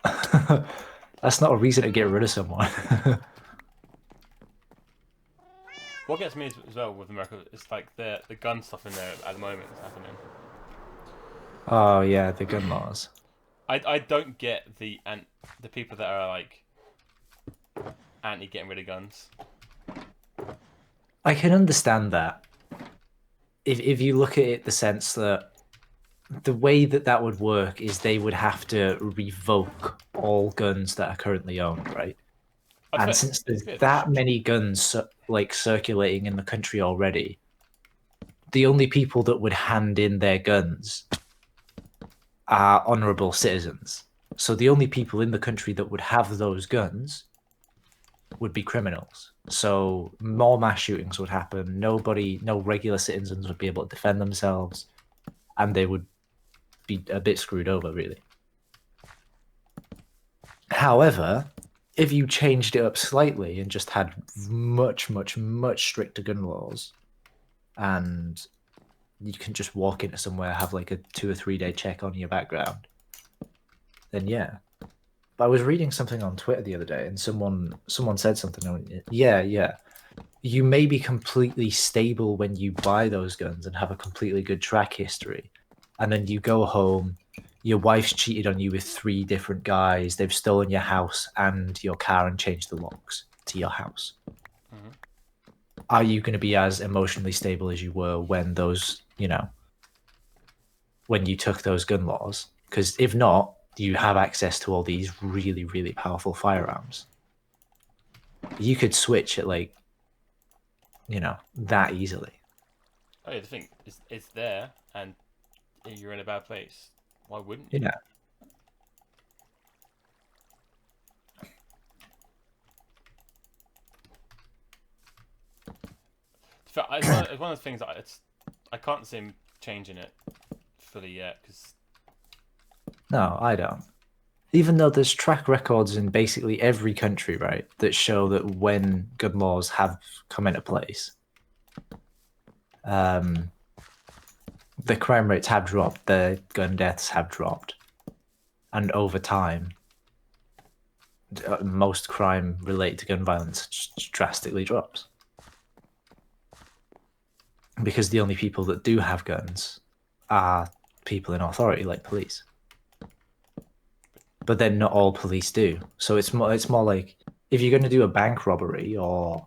that's not a reason to get rid of someone. What gets me as well with America is like the gun stuff in there at the moment is happening. Oh yeah, the gun laws. I don't get the people that are like anti getting rid of guns. I can understand that. If you look at it the sense that the way that would work is they would have to revoke all guns that are currently owned, right? And since there's that many guns like circulating in the country already, the only people that would hand in their guns are honorable citizens. So the only people in the country that would have those guns would be criminals. So more mass shootings would happen. No regular citizens would be able to defend themselves, and they would be a bit screwed over, really. However, if you changed it up slightly and just had much, much, much stricter gun laws, and you can just walk into somewhere, have like a 2 or 3 day check on your background, then yeah. But I was reading something on Twitter the other day, and someone said something. Yeah. You may be completely stable when you buy those guns and have a completely good track history, and then you go home, your wife's cheated on you with 3 different guys, they've stolen your house and your car and changed the locks to your house. Mm-hmm. Are you going to be as emotionally stable as you were when those, you know, when you took those gun laws? Because if not, you have access to all these really, really powerful firearms. You could switch it like, you know, that easily. Oh yeah, the thing is, it's there, and you're in a bad place. Why wouldn't you? Yeah. It's one of the things that I can't see him changing it fully yet, because No, I don't. Even though there's track records in basically every country, right, that show that when gun laws have come into place, the crime rates have dropped, the gun deaths have dropped, and over time, most crime related to gun violence drastically drops. Because the only people that do have guns are people in authority, like police. But then not all police do. So it's more like if you're going to do a bank robbery or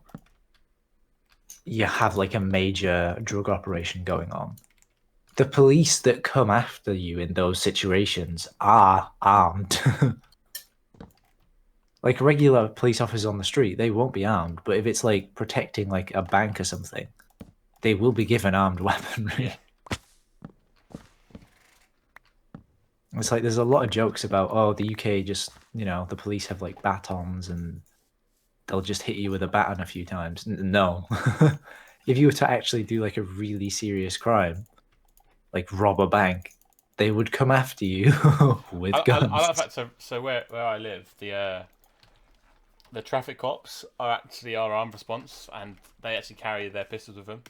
you have like a major drug operation going on, the police that come after you in those situations are armed. Like regular police officers on the street, they won't be armed. But if it's like protecting like a bank or something, they will be given armed weaponry. Yeah. It's like there's a lot of jokes about, oh, the UK just, you know, the police have like batons and they'll just hit you with a baton a few times. No. If you were to actually do like a really serious crime, like rob a bank, they would come after you with guns. I like the fact, so where I live, the traffic cops are actually our armed response, and they actually carry their pistols with them.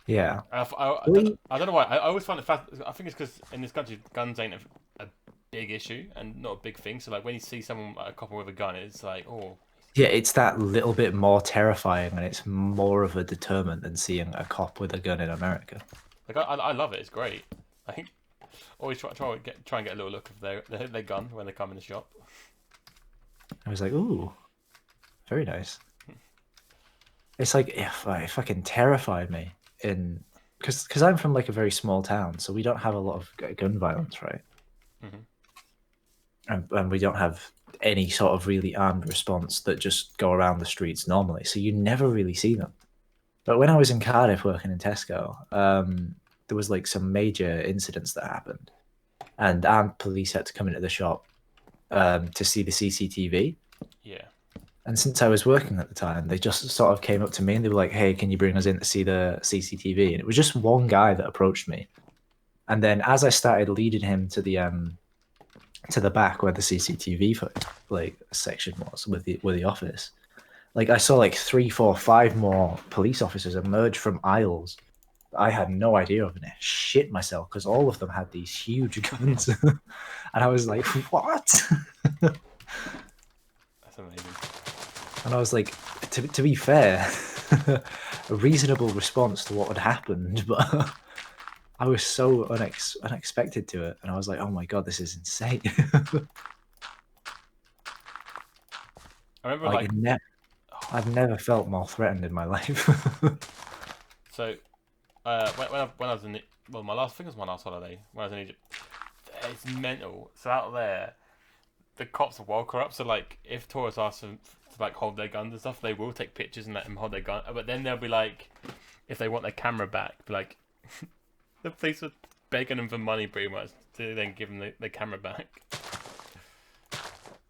Yeah. I don't know why. I always find it fascinating. I think it's because in this country, guns ain't a big issue and not a big thing. So like when you see someone, a cop with a gun, it's like, oh. Yeah, it's that little bit more terrifying, and it's more of a deterrent than seeing a cop with a gun in America. Like I love it. It's great. I think always try and get a little look of their gun when they come in the shop. I was like, ooh, very nice. It's like it fucking terrified me. Because I'm from like a very small town, so we don't have a lot of gun violence, right? Mm-hmm. And we don't have any sort of really armed response that just go around the streets normally, so you never really see them. But when I was in Cardiff working in Tesco, there was like some major incidents that happened, and armed police had to come into the shop to see the CCTV. Yeah. And since I was working at the time, they just sort of came up to me and they were like, "Hey, can you bring us in to see the CCTV?" And it was just one guy that approached me. And then as I started leading him to the back where the CCTV like section was with the office, like I saw like 3, 4, 5 more police officers emerge from aisles. I had no idea of it. I shit myself because all of them had these huge guns, and I was like, "What?" That's amazing. And I was like, to be fair, a reasonable response to what had happened, but I was so unexpected to it, and I was like, "Oh my god, this is insane!" I remember like, like I've never felt more threatened in my life. so when I was in well my last I think it was my last holiday when I was in Egypt. It's mental. So out there, the cops are well corrupt. So like, if tourists ask them to like hold their guns and stuff, they will take pictures and let them hold their gun. But then they'll be like, if they want their camera back, be like, the police are begging them for money pretty much to then give them the camera back.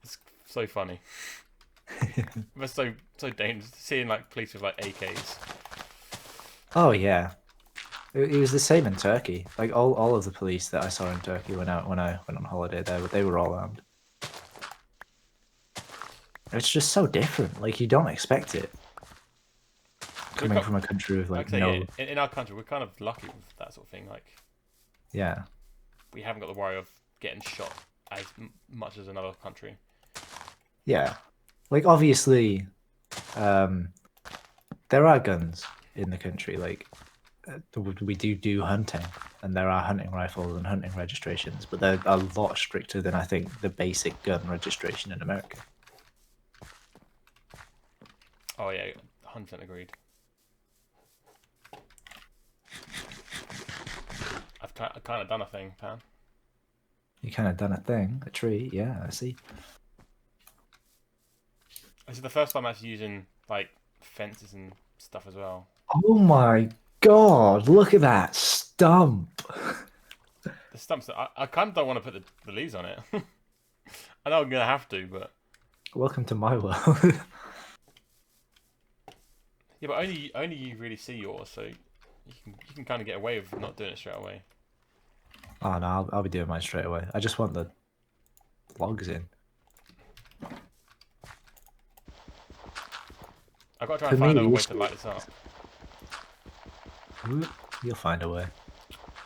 It's so funny. But so dangerous seeing like police with like AKs. Oh yeah, it was the same in Turkey. Like all of the police that I saw in Turkey when I went on holiday there, they were all armed. It's just so different. Like you don't expect it coming from a country with Like like I say, no. yeah, in our country we're kind of lucky with that sort of thing. Like Yeah, we haven't got the worry of getting shot as much as another country. yeah. Like obviously, um, there are guns in the country. Like we do hunting, and there are hunting rifles and hunting registrations, but they're a lot stricter than I think the basic gun registration in America. Oh yeah, 100% agreed. I've kind of done a thing, Pan. You kind of done a thing, a tree. Yeah, I see. This is the first time I'm actually using like fences and stuff as well. Oh my god! Look at that stump. The stumps. I kind of don't want to put the leaves on it. I know I'm gonna have to, but Welcome to my world. yeah, but only you really see yours, so you can kind of get away with not doing it straight away. Oh no, I'll be doing mine straight away. I just want the logs in. I've got to try For and find me, another way to light this up. you'll find a way.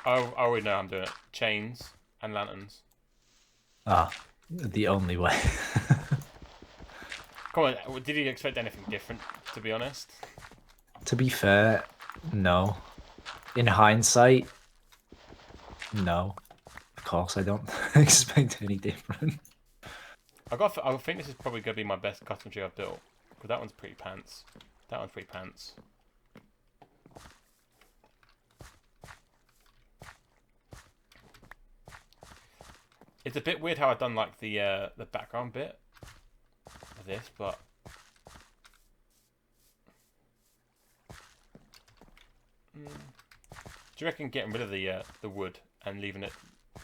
I already know how I'm doing it. Chains and lanterns. Ah, the only way. Come on, did you expect anything different, to be honest? To be fair, no. In hindsight, no. Of course, I don't expect any different. I think this is probably going to be my best custom tree I've built. Because that one's pretty pants. That one's pretty pants. It's a bit weird how I've done like the background bit of this, but do you reckon getting rid of the wood and leaving it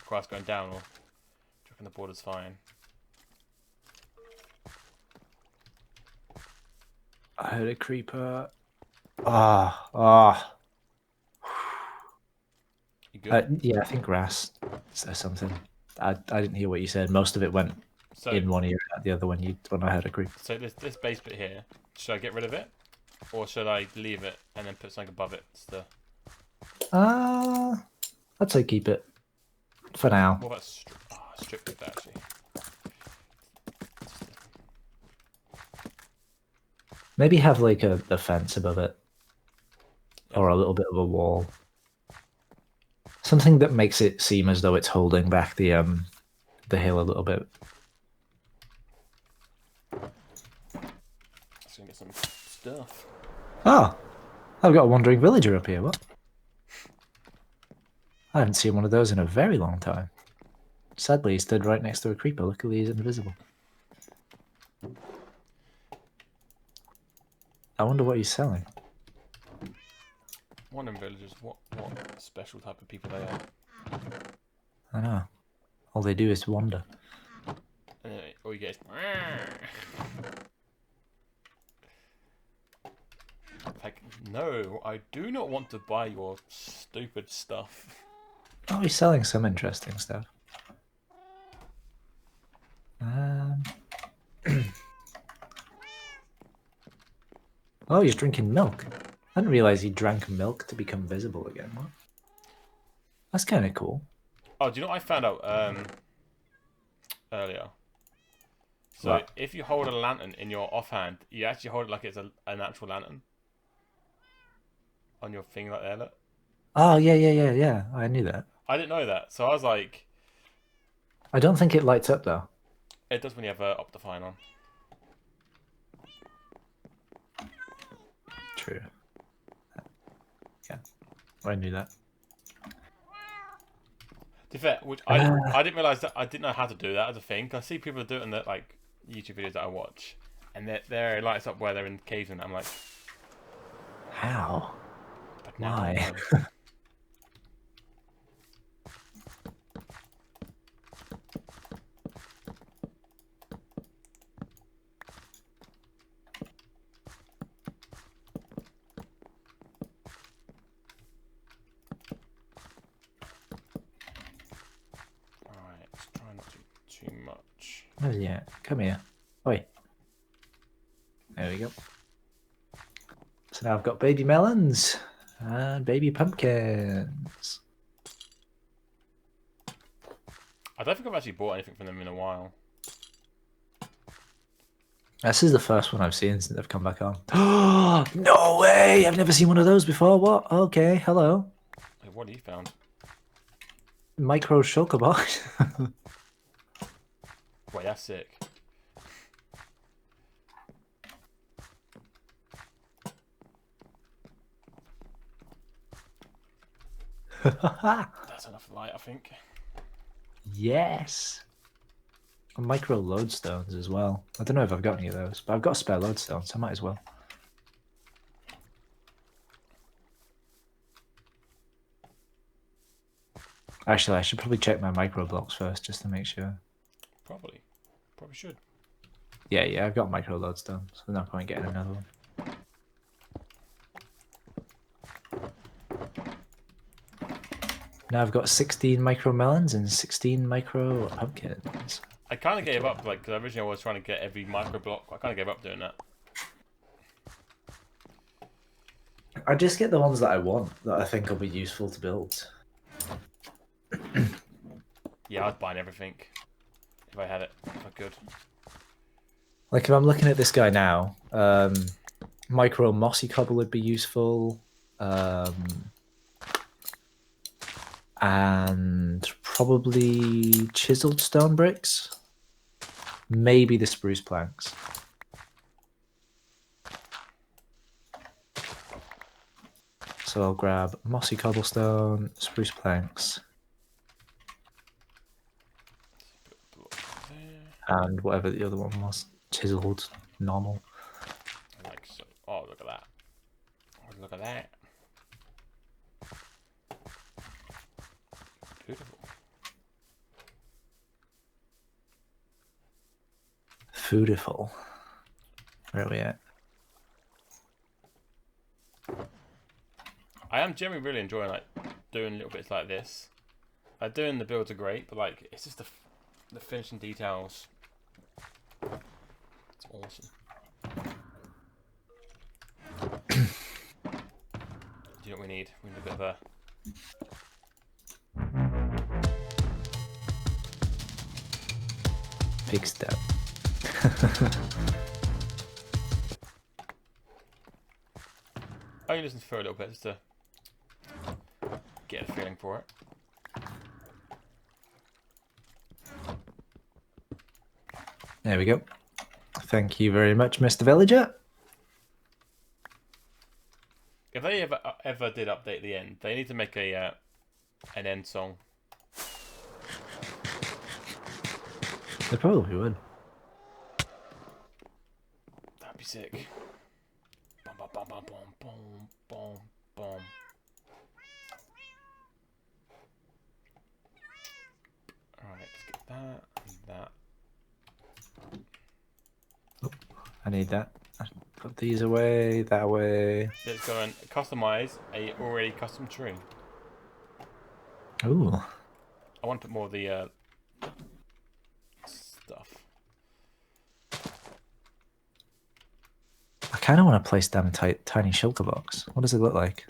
grass going down, or do you reckon the border's fine? I heard a creeper. Ah. You good? Yeah, I think grass says something. I didn't hear what you said. Most of it went So in one ear, out the other when I heard a creeper. so this base bit here, should I get rid of it, or should I leave it and then put something above it? I'd say keep it for now. What about strip it actually? Maybe have like a fence above it, or a little bit of a wall. Something that makes it seem as though it's holding back the hill a little bit. Let's go get some stuff. Oh, I've got a wandering villager up here. What? I haven't seen one of those in a very long time. Sadly, he stood right next to a creeper. Luckily, he's invisible. I wonder what he's selling. Wandering villagers, what special type of people they are? I know. All they do is wander. All you get is No, I do not want to buy your stupid stuff. Oh, he's selling some interesting stuff. Oh, he's drinking milk. I didn't realize he drank milk to become visible again. What? That's kind of cool. Oh, do you know what I found out earlier? So What? if you hold a lantern in your offhand, you actually hold it like it's an actual lantern. On your thing like there, look. Oh, yeah. I knew that. I didn't know that, so I was like... I don't think it lights up, though. It does when you have Optifine on. True. Yeah, I knew that. To be fair, which I didn't realize that I didn't know how to do that as a thing. 'Cause I see people do it in the like YouTube videos that I watch, and there it lights up where they're in caves, and I'm like, How? but now I Why? know. Alright, let's try not to do too much. Oh, yeah, come here. Oi. There we go. So now I've got baby melons and baby pumpkins. I don't think I've actually bought anything from them in a while. This is the first one I've seen since they've come back on. No way! I've never seen one of those before. What? Okay, hello. Hey, what have you found? Micro shulker box. Wait, that's sick. That's enough light, I think. Yes. And micro lodestones as well. I don't know if I've got any of those, but I've got a spare lodestone, so I might as well. Actually, I should probably check my micro blocks first just to make sure. Probably should. Yeah, I've got micro lodestone, so there's no point getting another one. Now I've got 16 micro melons and 16 micro pumpkins. I kind of gave up, like, because originally I was trying to get every micro block. I kind of gave up doing that. I just get the ones that I want, that I think will be useful to build. Yeah, I'd buy everything if I had it, if I could. Like if I'm looking at this guy now, micro mossy cobble would be useful, and probably chiseled stone bricks, maybe the spruce planks. So I'll grab mossy cobblestone, spruce planks, and whatever the other one was, chiseled, normal. Like so. Oh, look at that. Oh, look at that. Beautiful. Foodiful. Where are we at? I am generally really enjoying like doing little bits like this. Like doing the builds are great, but like it's just the finishing details. It's awesome. Do you know what we need? We need a bit of a Big step. I only listen for a little bit just to get a feeling for it. There we go. Thank you very much, Mr. Villager. If they ever did update the end, they need to make a an end song. They probably would. That'd be sick. Bum, bum, bum, bum, bum, bum, bum. Alright, let's get that and that. I need that. Put these away, that way. Let's go and customize a already custom tree. Ooh. I want to put more of the stuff. I kind of want to place down a tiny shulker box. What does it look like?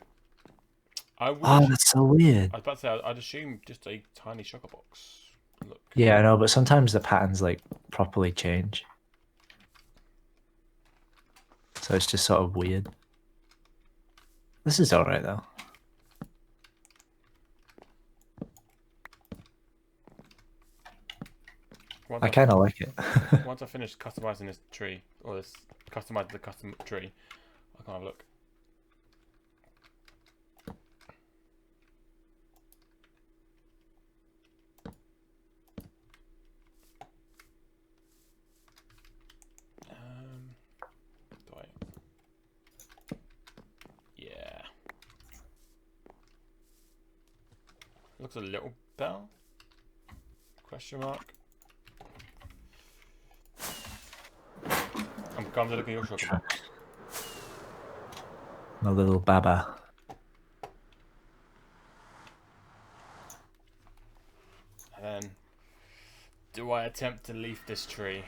I would. Oh, that's so weird. I was about to say, I'd assume just a tiny shocker box. Look. Yeah, I know, but sometimes the patterns like properly change. So it's just sort of weird. This is alright though. I kind of like it. Once I finish customizing this tree, or this customize the custom tree, I can have a look. Do I? Yeah. Looks a little better. Question mark. I'm going to look at your shop. My little baba. And then, do I attempt to leaf this tree?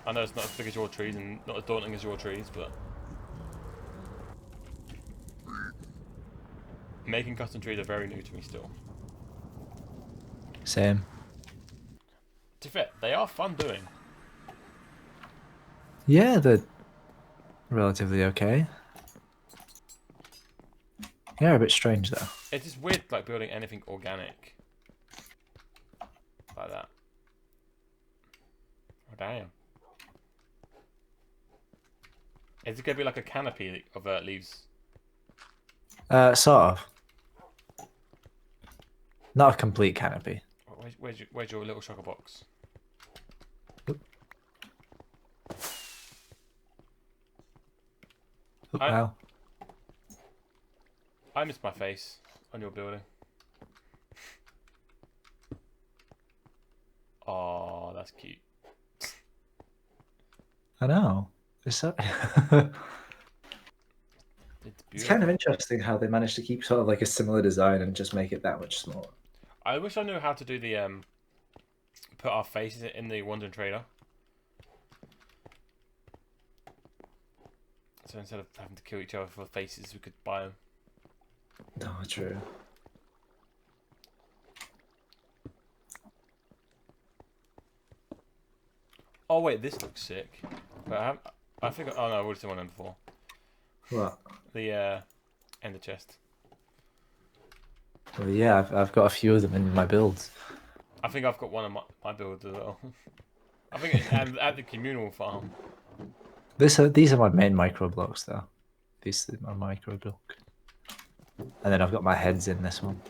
I know it's not as big as your trees and not as daunting as your trees, but making custom trees are very new to me still. Same. To be fair, they are fun doing. Yeah, they're relatively okay. Yeah, a bit strange though. It's just weird, like building anything organic like that. Oh damn! Is it gonna be like a canopy of leaves? Sort of. Not a complete canopy. Where's your little shocker box? Wow. I missed my face on your building. Oh, that's cute. I know. It's so... It's kind of interesting how they managed to keep sort of like a similar design and just make it that much smaller. I wish I knew how to do the put our faces in the Wandering Trader. So instead of having to kill each other for faces, we could buy them. No, true. Oh wait, this looks sick. But I think. Oh no, I've already seen one of them before. What? The ender chest. Well, yeah, I've got a few of them in my builds. I think I've got one of my builds as well. I think at the communal farm. These are my main micro blocks though. These are my micro block. And then I've got my heads in this one.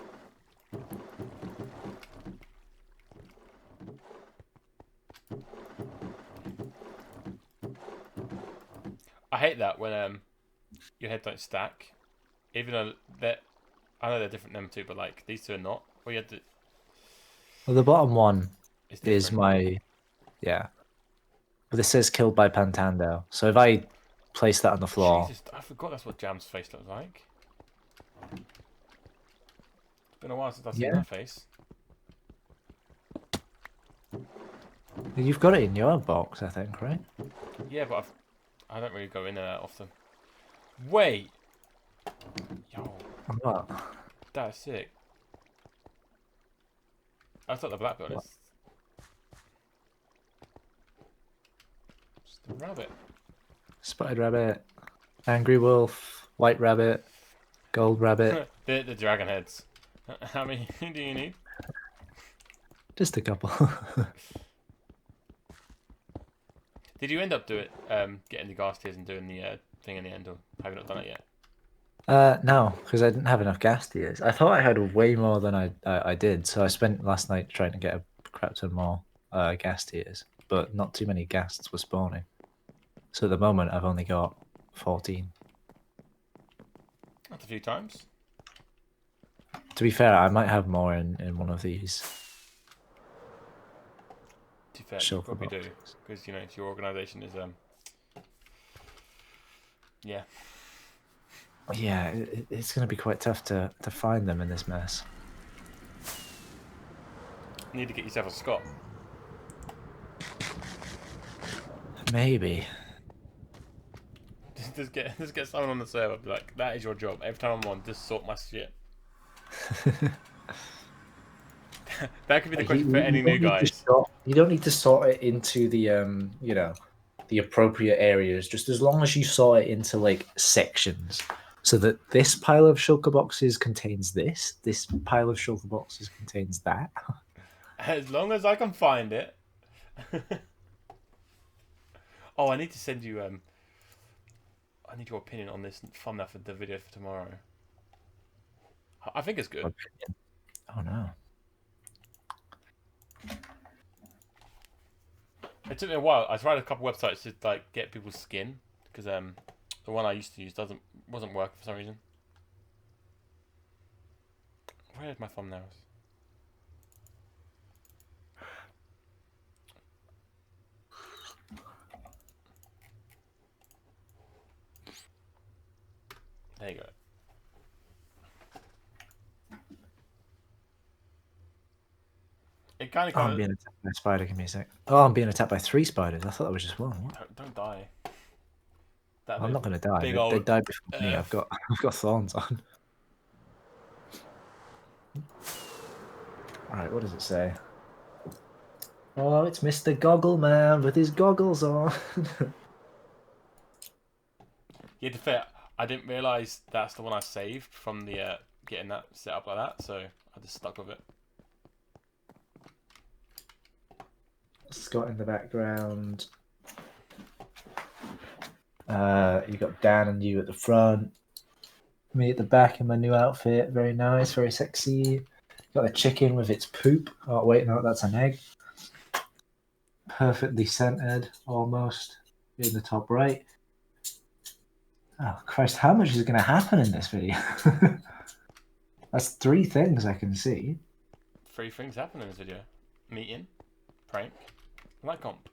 I hate that when your heads don't stack. Even though I know they're different them too, but like these two are not. Well, you had to. Well, the bottom one It's is different. my, yeah. But this says killed by Pantando. So if I place that on the floor, Jesus, I forgot that's what Jam's face looks like. It's been a while since I've seen that face. you've got it in your box, I think, right? Yeah, but I don't really go in there that often. Wait! Yo, What? that's sick. I thought the black belt is... Just a rabbit. Spotted rabbit, angry wolf, white rabbit, gold rabbit. the dragon heads. How many do you need? Just a couple. Did you end up getting the gas tiers and doing the thing in the end, or have you not done it yet? No, because I didn't have enough gas tiers. I thought I had way more than I did, so I spent last night trying to get a crap ton more gas tiers, but not too many ghasts were spawning. So at the moment, I've only got 14. That's a few times. To be fair, I might have more in one of these. To be fair, you probably do, because you know your organisation is Yeah. Yeah, it's going to be quite tough to find them in this mess. You need to get yourself a Scott. Maybe. Just get someone on the server. Be like, that is your job. Every time I'm on, just sort my shit. That could be the question for any new guys. You don't need to sort it into the you know, the appropriate areas. Just as long as you sort it into like sections, so that this pile of shulker boxes contains this pile of shulker boxes contains that. As long as I can find it. Oh, I need to send you. I need your opinion on this thumbnail for the video for tomorrow. I think it's good. Oh no. It took me a while. I tried a couple websites to like get people's skin because the one I used to use wasn't working for some reason. Where are my thumbnails? There you go. It kind of. I'm being attacked by a spider. Give me a sec. Oh, I'm being attacked by 3 spiders. I thought that was just one. What? Don't die. I'm not going to die. Big They died before me. I've got thorns on. All right, what does it say? Oh, it's Mr. Goggle Man with his goggles on. Yeah, to fair, I didn't realise that's the one I saved from the getting that set up like that, so I just stuck with it. Scott in the background. You got Dan and you at the front. Me at the back in my new outfit. Very nice, very sexy. Got a chicken with its poop. Oh, wait, no, that's an egg. Perfectly centered, almost, in the top right. Oh, Christ, how much is going to happen in this video? That's 3 things I can see. 3 things happen in this video. Meeting, prank, and that comp.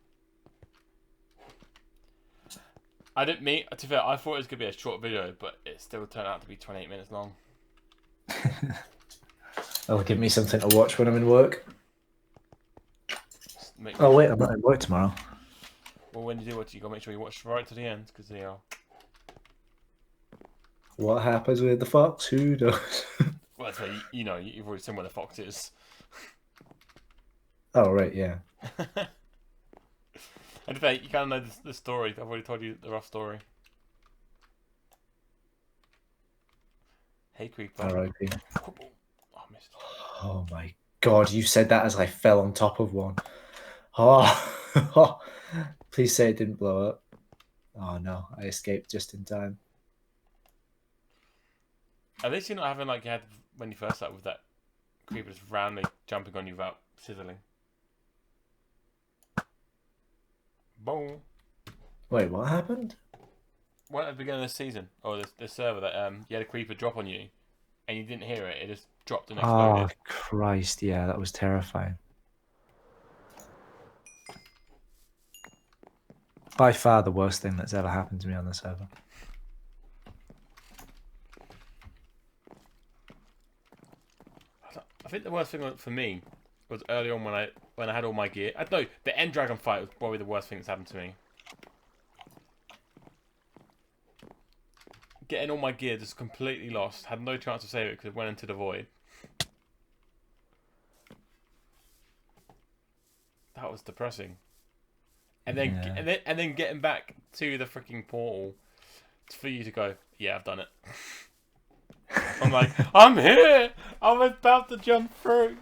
I didn't meet, to be fair, I thought it was going to be a short video, but it still turned out to be 28 minutes long. That'll give me something to watch when I'm in work. Oh wait, I'm not in work tomorrow. Well, when you do what you got to make sure you watch right to the end, because they are. What happens with the fox? Who knows? Well, that's why you know, you've already seen where the fox is. Oh right, yeah. And in fact, you kind of know the story. I've already told you the rough story. Hey, Creeper. R.I.P. Oh, I missed. Oh my god, you said that as I fell on top of one. Oh, please say it didn't blow up. Oh no, I escaped just in time. At least you're not having like you had when you first started with that creeper just randomly jumping on you without sizzling. Boom. Wait, what happened? Well, at the beginning of the season, or the server, that you had a creeper drop on you, and you didn't hear it. It just dropped and exploded. Oh Christ, yeah, that was terrifying. By far the worst thing that's ever happened to me on the server. I think the worst thing for me was early on when I had all my gear. No, the end dragon fight was probably the worst thing that's happened to me. Getting all my gear just completely lost. Had no chance to save it because it went into the void. That was depressing. And then and then getting back to the freaking portal for you to go, yeah, I've done it. I'm like, I'm here. I'm about to jump through.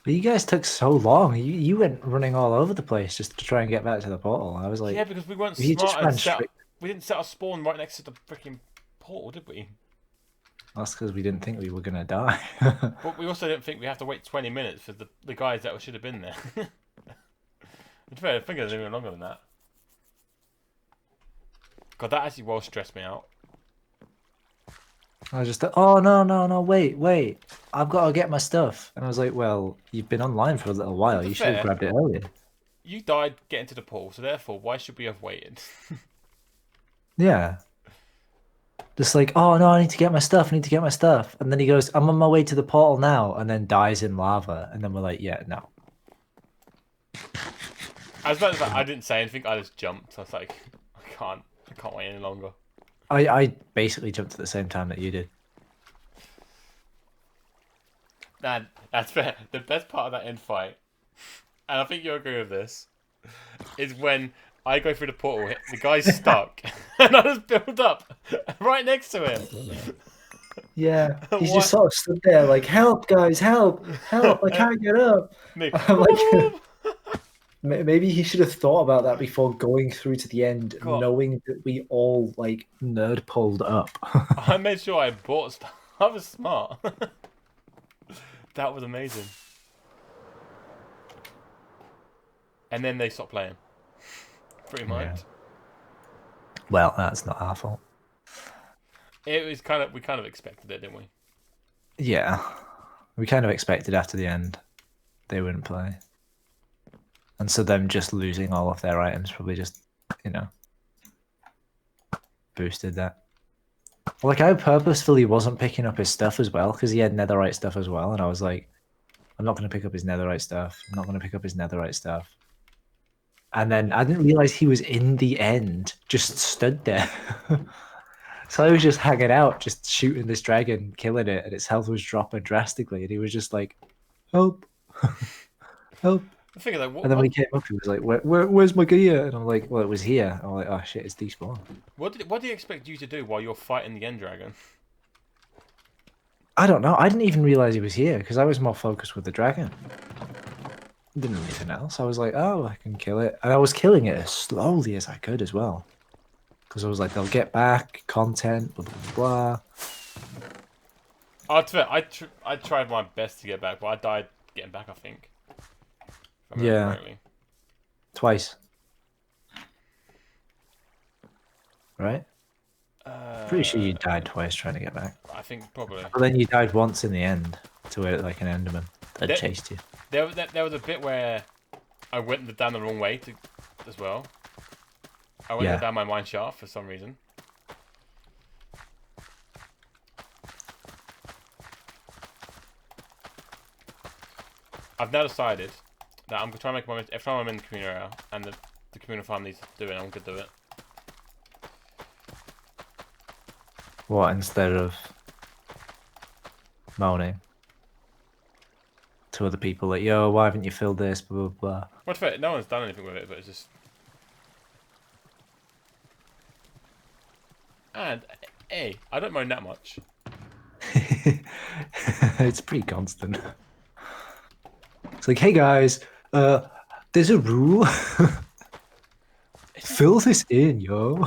But you guys took so long. You went running all over the place just to try and get back to the portal. I was like, yeah, because we weren't you just smart ran and straight. we didn't set our spawn right next to the freaking portal, did we? That's because we didn't think we were gonna die. But we also didn't think we have to wait 20 minutes for the guys that should have been there. To be fair, I think it was even longer than that. God, that actually well stressed me out. I was just, oh no, wait, I've got to get my stuff. And I was like, well, you've been online for a little while. You should have grabbed it earlier. You died getting to the pool, so therefore, why should we have waited? Yeah. Just like, oh no, I need to get my stuff. I need to get my stuff. And then he goes, I'm on my way to the portal now, and then dies in lava. And then we're like, yeah, no. I was about to say, I didn't say anything. I just jumped. I was like, I can't wait any longer. I basically jumped at the same time that you did. Man, that's fair. The best part of that end fight, and I think you'll agree with this, is when I go through the portal, the guy's stuck, and I just build up right next to him. Yeah, he's What? just sort of stood there like, help, guys, help, help, I can't get up. Me. I'm like, maybe he should have thought about that before going through to the end, God. knowing that we all like nerd pulled up. I made sure I bought stuff. I was smart. That was amazing. And then they stopped playing. Pretty much. Yeah. Well, that's not our fault. It was we kind of expected it, didn't we? Yeah, we kind of expected after the end they wouldn't play. And so them just losing all of their items probably just, you know, boosted that. Like, I purposefully wasn't picking up his stuff as well, because he had netherite stuff as well, and I was like, I'm not going to pick up his netherite stuff. I'm not going to pick up his netherite stuff. And then I didn't realize he was in the end, just stood there. So I was just hanging out, just shooting this dragon, killing it, and its health was dropping drastically, and he was just like, help, help. I figured like, And then when he came up, he was like, where's my gear? And I'm like, well, it was here. I'm like, oh shit, it's despawned. what do you expect you to do while you're fighting the end dragon? I don't know. I didn't even realize he was here because I was more focused with the dragon. Didn't do anything else. I was like, oh, I can kill it. And I was killing it as slowly as I could as well. Because I was like, they'll get back, content, blah, blah, blah. Oh, to be fair, I tried my best to get back, but I died getting back, I think. If I remember correctly. Twice. Right? Pretty sure you died twice trying to get back. I think probably. But then you died once in the end to it like an enderman that chased you. There was a bit where I went down the wrong way as well. I went down my mine shaft for some reason. I've now decided that I'm trying to make my every time I'm in the community area and the community farm needs doing, I'm gonna do it. What, instead of moaning to other people like, yo, why haven't you filled this, blah, blah, blah. Well, to be fair, no one's done anything with it, but it's just... And, hey, I don't moan that much. It's pretty constant. It's like, hey guys, there's a rule. Fill this in, yo.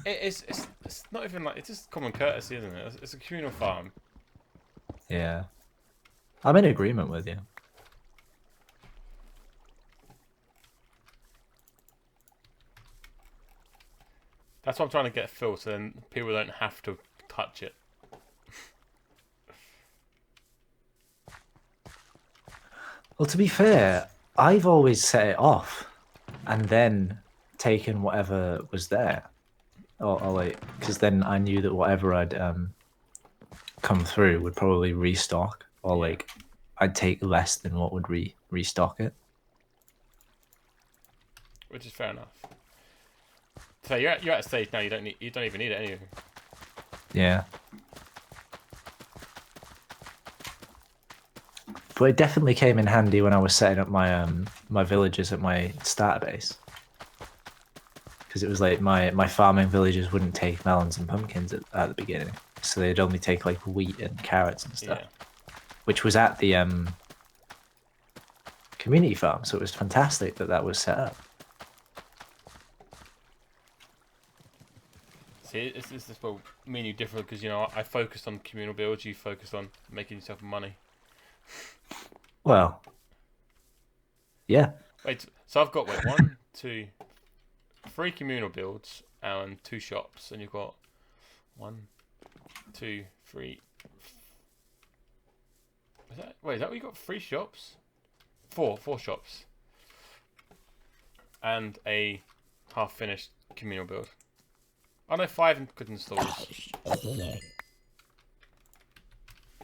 It's not even like, it's just common courtesy, isn't it? It's a communal farm. Yeah. I'm in agreement with you. That's what I'm trying to get filled, so then people don't have to touch it. Well, to be fair, I've always set it off and then taken whatever was there. Or like, because then I knew that whatever I'd come through would probably restock, or like I'd take less than what would restock it. Which is fair enough. So you're at a stage now you don't even need it anyway. Yeah. But it definitely came in handy when I was setting up my my villages at my starter base. Because it was like my farming villages wouldn't take melons and pumpkins at the beginning. So they'd only take like wheat and carrots and stuff. Yeah. Which was at the community farm, so it was fantastic that was set up. See, this is where me and you differ, because, you know, I focused on communal builds, you focused on making yourself money. Well, yeah. Wait, so I've got, 1, 2, 3 communal builds and 2 shops, and you've got 1, 2, 3. Is that what you got? 3 shops? 4 shops. And a half-finished communal build. I know 5 good installs.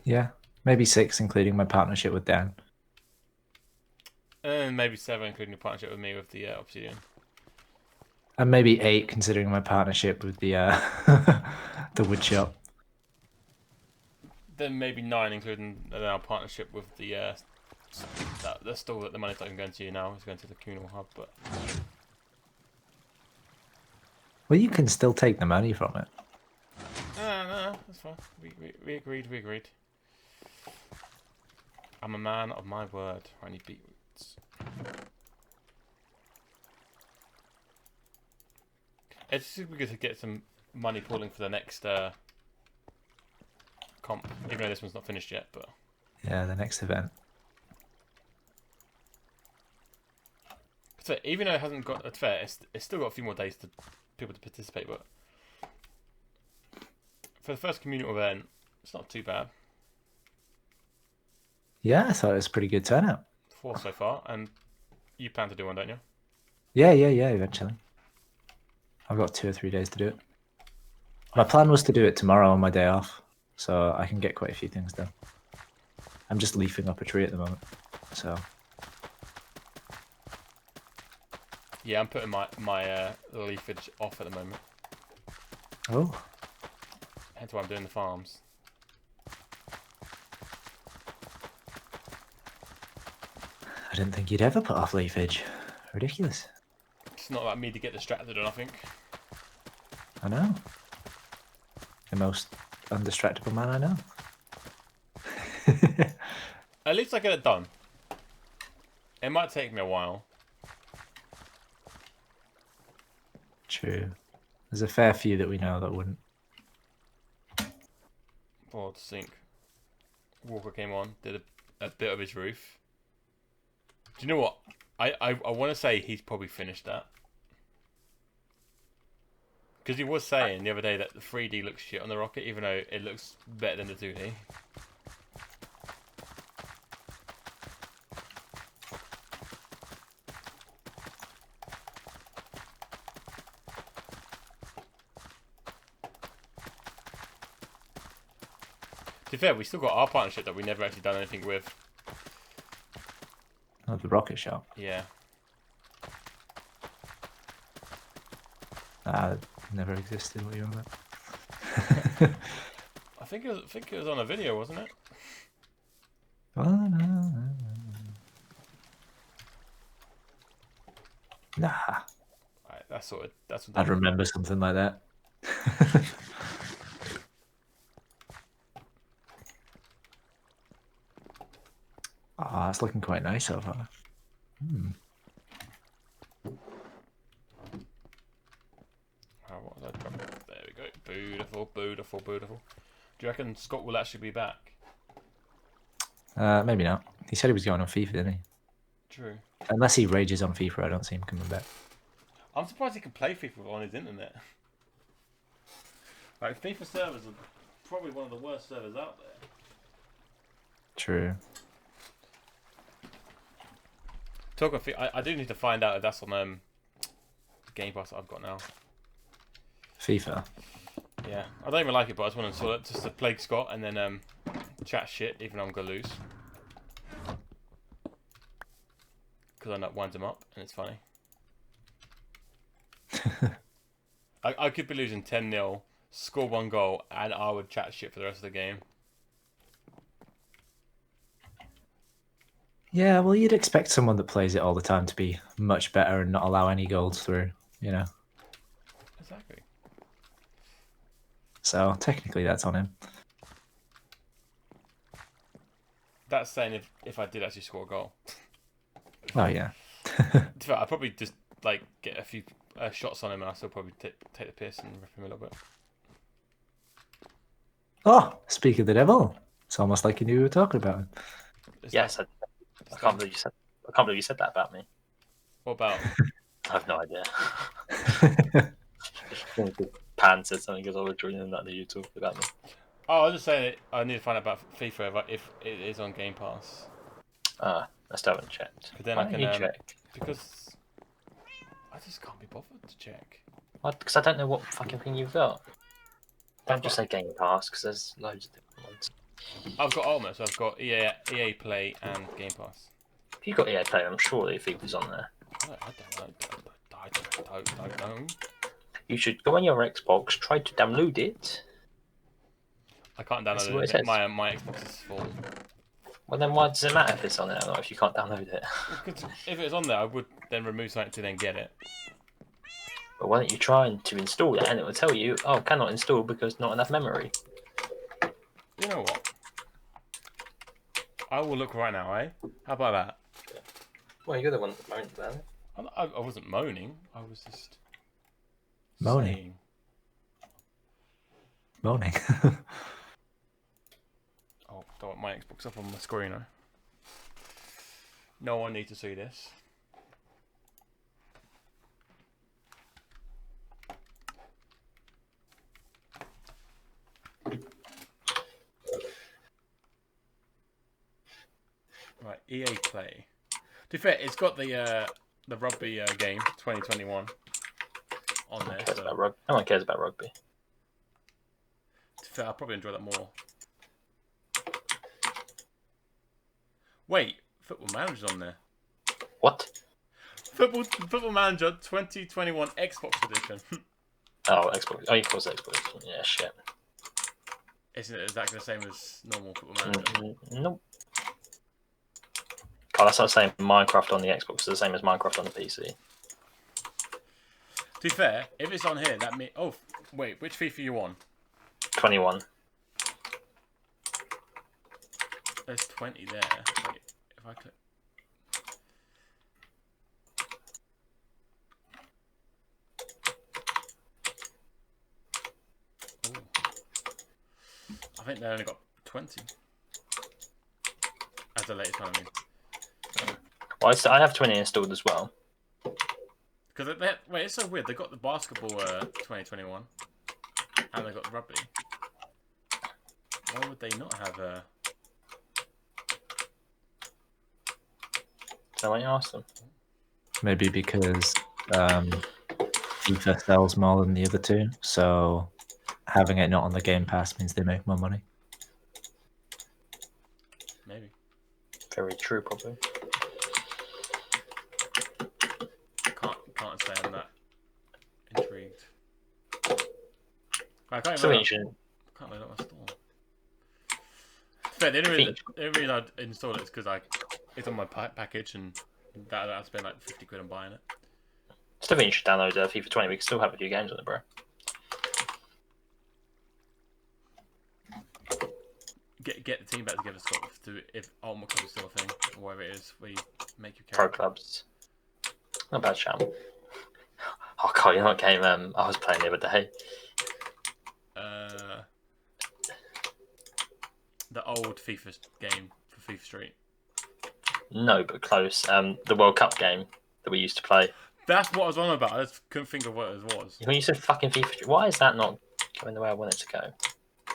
Yeah, maybe 6, including my partnership with Dan. And maybe 7, including a partnership with me with the Obsidian. And maybe 8, considering my partnership with the the wood shop. Then maybe 9, including our partnership with the store that the money's not even going to now. It's going to the communal hub, but... Well, you can still take the money from it. No, that's fine. We agreed. I'm a man of my word. I need beetroots. It's super good to get some money pooling for the next comp, even though this one's not finished yet. But Yeah, the next event. so even though it hasn't got, it's fair. It's still got a few more days to people to participate. But for the first communal event, it's not too bad. Yeah, I thought it was a pretty good turnout. 4 so far, and you plan to do one, don't you? Yeah, eventually. I've got 2 or 3 days to do it. My plan was to do it tomorrow on my day off, so I can get quite a few things done. I'm just leafing up a tree at the moment, so... Yeah, I'm putting my leafage off at the moment. Oh. Hence why I'm doing the farms. I didn't think you'd ever put off leafage. Ridiculous. It's not like me to get distracted or nothing. I know. The most undistractable man I know. At least I get it done. It might take me a while. True. There's a fair few that we know that wouldn't. Oh, to sink. Walker came on, did a bit of his roof. Do you know what? I want to say he's probably finished that. Because he was saying the other day that the 3D looks shit on the rocket, even though it looks better than the 2D. To be fair, we still got our partnership that we never actually done anything with. Oh, the rocket shop. Yeah. Never existed. What are you on about? I think it was on a video, wasn't it? Oh, no. Nah. Right, that's sorted. That's what I'd remember something like that. Ah, it's looking quite nice so far. What was I dropping? There we go. Beautiful. Do you reckon Scott will actually be back? Maybe not. He said he was going on FIFA, didn't he? True. Unless he rages on FIFA, I don't see him coming back. I'm surprised he can play FIFA on his internet. Like, FIFA servers are probably one of the worst servers out there. True. Talking of FIFA, I do need to find out if that's on Game Pass that I've got now. FIFA. Yeah, I don't even like it, but I just want to install it just to play Scott and then chat shit, even though I'm gonna lose. Because I know it winds him up, and it's funny. I could be losing 10-0, score 1 goal, and I would chat shit for the rest of the game. Yeah, well, you'd expect someone that plays it all the time to be much better and not allow any goals through, you know? Exactly. So, technically, that's on him. That's saying if I did actually score a goal. Oh, yeah. I'd probably just like get a few shots on him, and I'll still probably take the piss and rip him a little bit. Oh, speak of the devil. It's almost like you knew we were talking about him. Yes, I can't believe you said that about me. What about? I have no idea. Pan said something because I was joining that you talked about me. Oh, I was just saying I need to find out about FIFA if it is on Game Pass. I still haven't checked. Because then Why I don't you can check? because I just can't be bothered to check. Because I don't know what fucking thing you've got. Don't just say Game Pass, because there's loads of different ones. I've got Ultimate, so I've got EA Play and Game Pass. If you've got EA Play, I'm sure the FIFA's on there. I don't know. You should go on your Xbox, try to download it. I can't Let's see what download it it. says. My Xbox is full. Well, then why does it matter if it's on there or not if you can't download it? Because if it was on there, I would then remove something to then get it. But why don't you try to install it and it will tell you, oh, cannot install because not enough memory. You know what? I will look right now, eh? How about that? Well, you're the one that moaned about it. I wasn't moaning. I was just Moaning. saying. Moaning. Oh, don't want my Xbox up on my screen now. No one needs to see this. Right, EA Play. To be fair, it's got the rugby game 2021 on there. So No one cares about rugby. to be fair, I'll probably enjoy that more. Wait, Football Manager's on there. What? Football Manager 2021 Xbox edition. Oh, Xbox. Oh, of course, Xbox. Yeah, shit. Isn't it exactly the same as normal Football Manager? Nope. God, that's like saying Minecraft on the Xbox is the same as Minecraft on the PC. To be fair, if it's on here, that means... Oh, wait, which FIFA are you on? 21. There's 20 there. Wait, if I click... Ooh. I think they only got 20. As the latest one, I mean. Well, I have 20 installed as well. Because wait, it's so weird. They got the basketball 2021, and they got the rugby. Why would they not have So why don't you ask them? Maybe because FIFA sells more than the other two, so having it not on the Game Pass means they make more money. maybe? Very true, probably. Can't say I'm that intrigued. I can't So even. you should. Can't load up my store. Fair, the only reason I'd install it is because it's on my package and I'd spend like 50 quid on buying it. Still think you should download FIFA 20. We can still have a few games on it, bro. Get the team back together, Scott. If Ultimate Club is still a thing, or whatever it is, where you make your Pro character. clubs. Not bad, Sham. Oh god, you know what game I was playing the other day? The old FIFA game for FIFA Street. No, but close. The World Cup game that we used to play. That's what I was on about. I just couldn't think of what it was. When you said fucking FIFA Street, why is that not going the way I want it to go?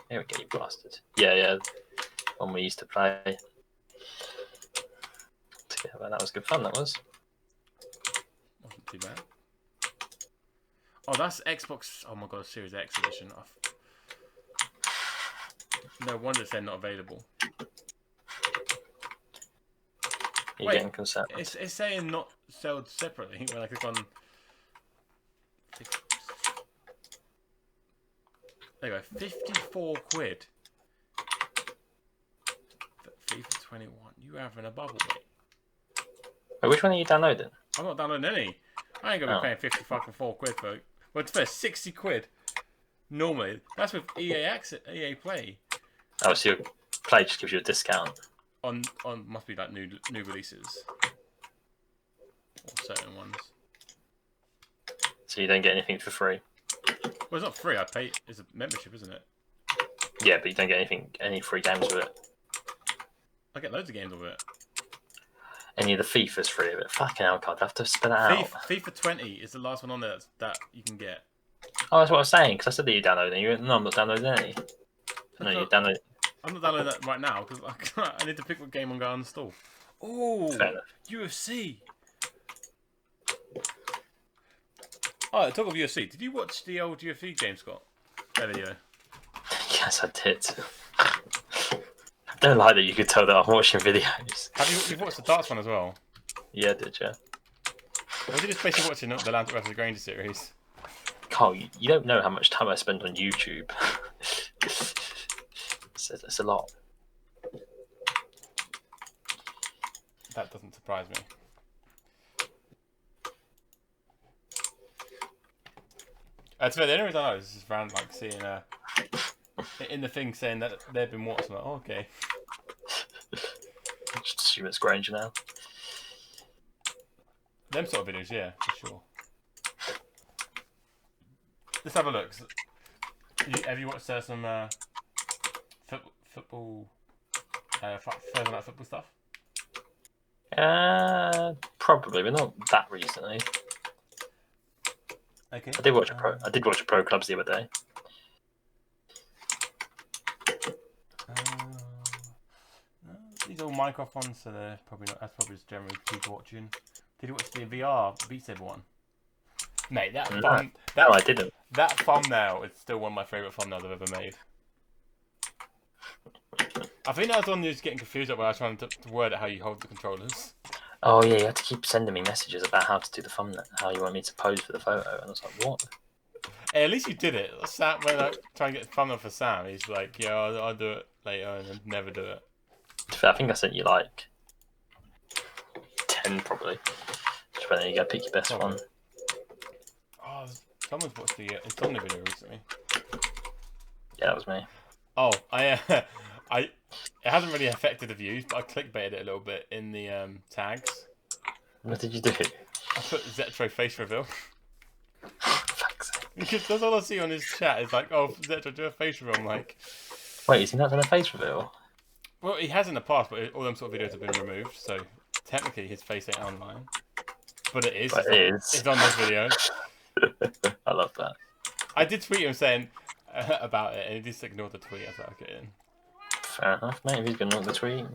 Here we go, you bastard. Yeah. One we used to play together. That was good fun, that was. Wasn't too bad. Oh, that's Xbox. Oh my god, Series X edition. No wonder they're not available. You're Wait, getting concerned. It's saying not sold separately when I click on. There you go, 54 quid. FIFA 21. You having a bubble, mate? Wait, which one are you downloading? I'm not downloading any. I ain't gonna be paying 50 fucking 4 quid for it. Well, it's fair, 60 quid. Normally, that's with EA Play. Oh, so your Play just gives you a discount. On must be like new releases. Or certain ones. So you don't get anything for free. Well, it's not free. I pay. It's a membership, isn't it? Yeah, but you don't get any free games with it. I get loads of games with it. Any of the FIFA's free of it. Fucking hell, God, I have to spell it out. FIFA 20 is the last one on there that you can get. Oh, that's what I was saying, because I said that you're downloading. No, I'm not downloading any. No, you're downloading. I'm not downloading that right now because I need to pick what game I'm going to install. Oh, UFC. Oh, talk of UFC. Did you watch the old UFC game, Scott? That video. Yes, I did. I don't like that you could tell that I'm watching videos. You've watched the darts one as well? Yeah, did you? Or was you just basically watching the Atlantic vs Granger series? Carl, you don't know how much time I spend on YouTube. It's a lot. That doesn't surprise me. To be the only reason I know is just around like seeing in the thing saying that they've been watching. Like, oh, okay. Just assume it's Granger now. Them sort of videos, yeah, for sure. Let's have a look. Have you watched some football, Thursday night football stuff? Probably, but not that recently. Okay. I did watch a pro clubs the other day. These are all Minecraft ones, so they're probably not. That's probably just generally people watching. Did you watch the VR Beat Saber one? Mate, No, I didn't. That thumbnail is still one of my favourite thumbnails I've ever made. I think that was one you was getting confused at when I was trying to word it how you hold the controllers. Oh yeah, you have to keep sending me messages about how to do the thumbnail, how you want me to pose for the photo, and I was like, what? Hey, at least you did it. Sam, when I try and get the thumbnail for Sam, he's like, yeah, I'll do it later, and then never do it. I think I sent you like 10 probably. Just when you go pick your best one. Oh, someone's watched the Insomnia video recently. Yeah, that was me. Oh, it hasn't really affected the views, but I clickbaited it a little bit in the tags. What did you do? I put Zetro face reveal. Fuck's sake. Because that's all I see on his chat is like, oh, Zetro, do a face reveal. I'm like... Wait, is he not done a face reveal? Well, he has in the past, but all them sort of videos have been removed, so technically his face ain't online. But it is. But it is. It's on this video. I love that. I did tweet him saying about it, and he just ignored the tweet. I thought I'd get in. Fair enough, mate. If he's going to the tweet.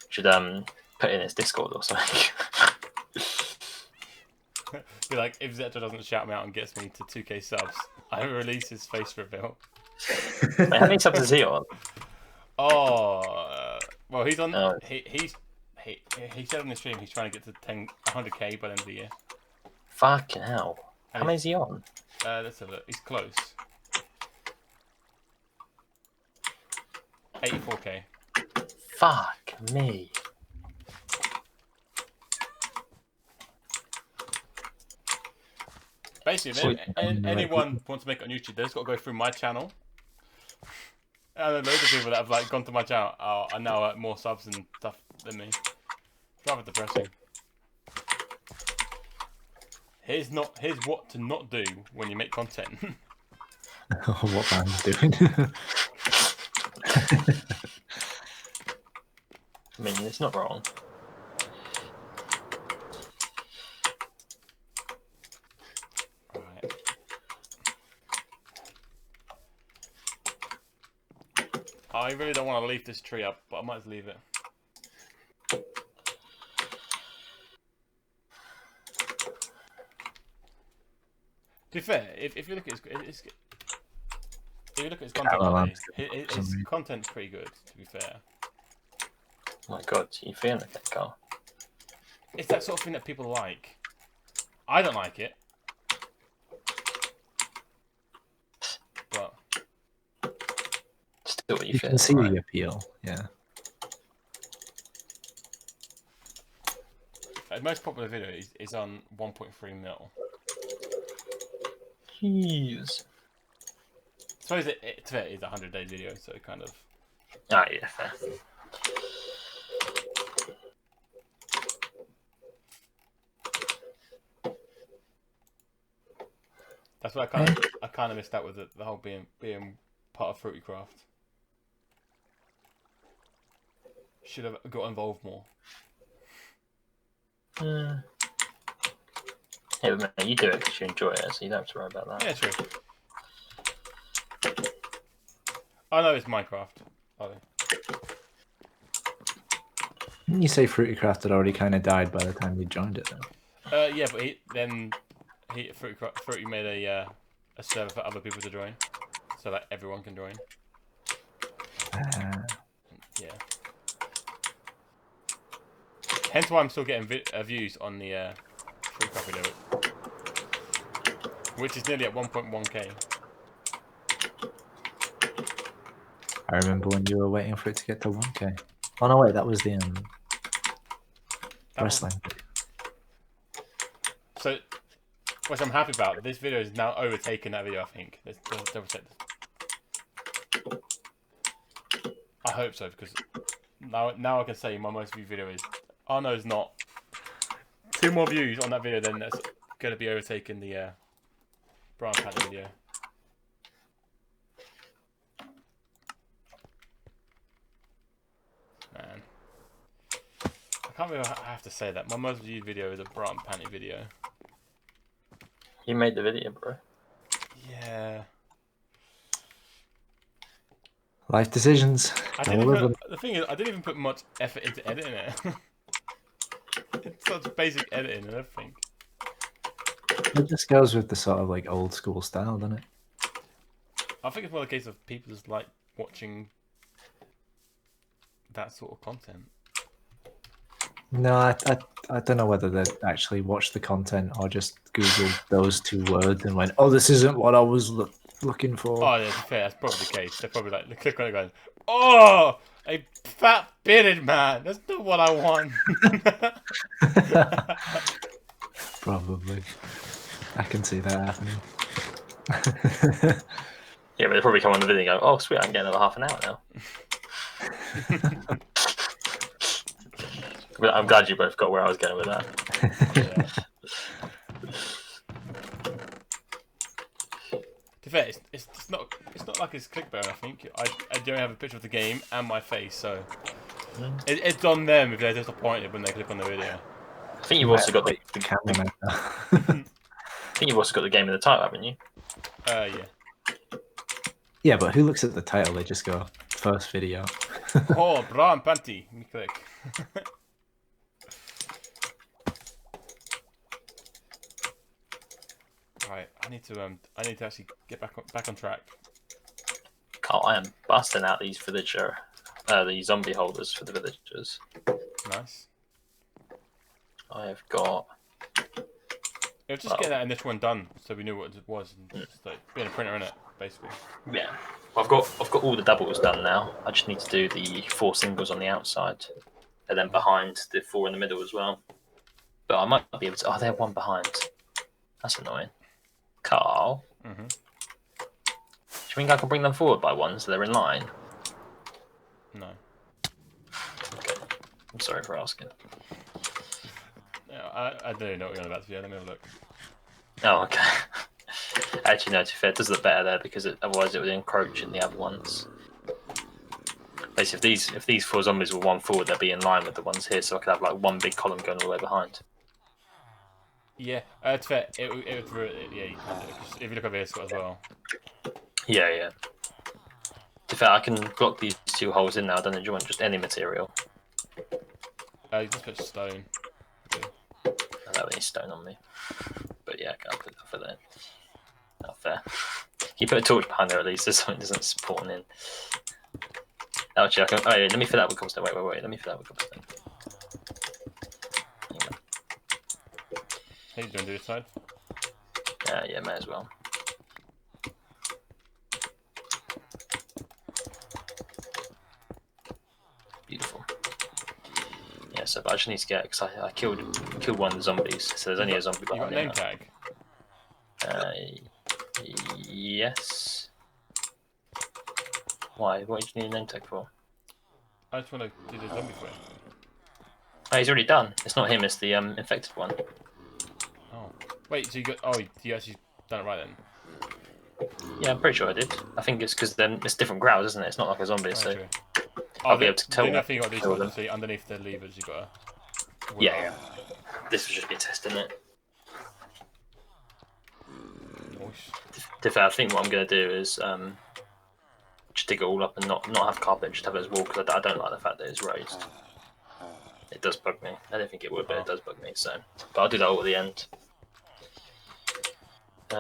Should put in his Discord or something. Be like, if Zetro doesn't shout me out and gets me to 2k subs, I release his face reveal. Wait, how many subs is he on? Oh, well, he's on. Oh. He said on the stream he's trying to get to 100k by the end of the year. Fucking hell. How many is he on? Let's have a look. He's close. 84k. Fuck me. Basically, if anyone wants to make it on YouTube, they've just got to go through my channel. And then loads of people that have like gone to my channel are now at more subs and stuff than me. It's rather depressing. Here's what to not do when you make content. What man's doing? I mean, it's not wrong. Right. I really don't want to leave this tree up, but I might as well leave it. To be fair, if you look at his content, his content's pretty good. To be fair, Oh my god, you feeling it, Carl? it's that sort of thing that people like. I don't like it, but Still, what you You feel? can see Right? the appeal, yeah. the most popular video is on 1.3 mil. Jeez. I suppose it is a 100-day video, so it kind of. Ah, yeah, fair. That's what I kind of missed out with the whole being part of FruityCraft. Should have got involved more. Yeah, but mate, you do it because you enjoy it, so you don't have to worry about that. Yeah, true. I know it's Minecraft. Didn't you say FruityCraft had already kind of died by the time you joined it, though? Yeah, but Fruity made a server for other people to join, so that everyone can join. Yeah. Hence why I'm still getting views on the FruitCraft video, which is nearly at 1.1k. I remember when you were waiting for it to get to 1k. Oh no, wait, that was the wrestling. So, which I'm happy about. This video is now overtaken that video. I think. Let's double check this. I hope so, because now I can say my most viewed video is. Oh no, it's not. 2 more views on that video, then that's going to be overtaking the Brian Paddy video. Man, I can't believe I have to say that. My most viewed video is a Brian Paddy video. You made the video, bro. Yeah. Life decisions. The thing is, I didn't even put much effort into editing it. It's such basic editing and everything. It just goes with the sort of like old school style, doesn't it? I think it's more the case of people just like watching that sort of content. No, I don't know whether they actually watched the content or just Googled those 2 words and went, "Oh, this isn't what I was looking for." Oh, yeah, to be fair, that's probably the case. They're probably like, they click on it going, "Oh, a fat bearded man. That's not what I want." Probably. I can see that happening. Yeah, but they probably come on the video and go, "Oh, sweet, I can get another half an hour now." But I'm glad you both got where I was going with that. Yeah. To be fair, it's not like it's clickbait. I think I don't have a picture of the game and my face, so it's on them if they're disappointed when they click on the video. I think you've also got the cameraman. I think you've also got the game in the title, haven't you? Yeah. Yeah, but who looks at the title? They just go first video. Oh, Brian Panty. Let me click. Right, I need to actually get back on track. Carl, I am busting out these villager, the zombie holders for the villagers. Nice. I have got. Let's just get that initial one done, so we knew what it was, and just like being a printer in it, basically. Yeah, I've got all the doubles done now. I just need to do the 4 singles on the outside, and then behind the 4 in the middle as well. But I might not be able to. Oh, they have 1 behind. That's annoying. Carl. Do you think I can bring them forward by 1 so they're in line? No. Okay. I'm sorry for asking. Yeah, I don't know what you're on about. Let me have a look. Oh, okay. Actually, no, to be fair, it does look better there because otherwise it would encroach in the other ones. Basically, if these 4 zombies were 1 forward, they'd be in line with the ones here, so I could have like 1 big column going all the way behind. Yeah, it's fair. It would, yeah, you can do it. If you look over here, Scott, as well. Yeah, yeah. To be fair, I can block these 2 holes in now. I don't know, do you want just any material? You just put stone. I don't have any stone on me. But yeah, I'll put that for there. Not fair. You put a torch behind there at least, so something doesn't spawn in. Oh, actually, I can. Oh, yeah, let me fill that with cobblestone. Wait. Let me fill that with cobblestone. Hey, do you want to do this side? Yeah, may as well. Beautiful. Yeah, so I just need to get because I killed 1 of the zombies, so there's only a zombie You got behind a me name now. tag? Yes. Why? What do you need a name tag for? I just want to do the zombie for him. Oh, he's already done. It's not him. It's the infected one. Oh, wait. So you got? Oh, you actually done it right then. Yeah, I'm pretty sure I did. I think it's because then it's different growls, isn't it? It's not like a zombie, so True. I'll be able to tell. Then I think you got these tell ones. them. See, underneath the levers, you got a. Yeah. This was just me testing it. Nice. To be fair, I think what I'm going to do is just dig it all up and not have carpet, just have it as wall because I don't like the fact that it's raised. It does bug me. I don't think it would, but it does bug me. So, but I'll do that all at the end. Which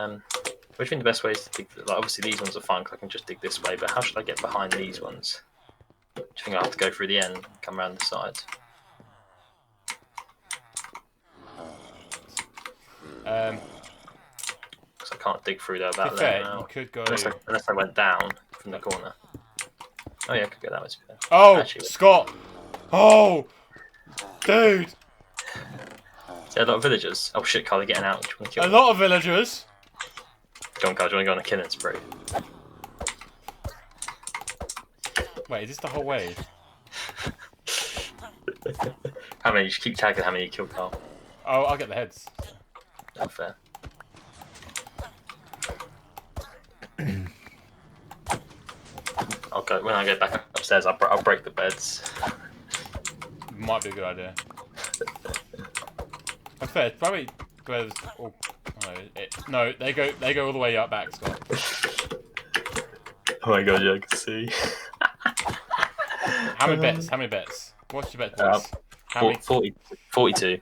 do you think the best way is to dig? Like, obviously these ones are fine because I can just dig this way. But how should I get behind these ones? Do you think I have to go through the end, and come around the sides? Because I can't dig through there about there now. You could go. Unless I went down from the corner. Oh yeah, I could go that way. Oh, Actually, Scott! Oh, dude! Is there a lot of villagers? Oh shit, Carl, they're getting out. A lot of villagers. Go on, Carl. Do you want to go on a killing spree? Wait, is this the whole way? How many? Just keep tagging how many you killed, Carl. Oh, I'll get the heads. Oh, fair. I'll go when I get back upstairs. I'll break the beds. Might be a good idea. That's fair. Probably where there's. Oh, no, they go all the way up back, Scott. Oh my god, yeah, I can see. How many bets? How many bets? What's your bet, boys? How many? 42.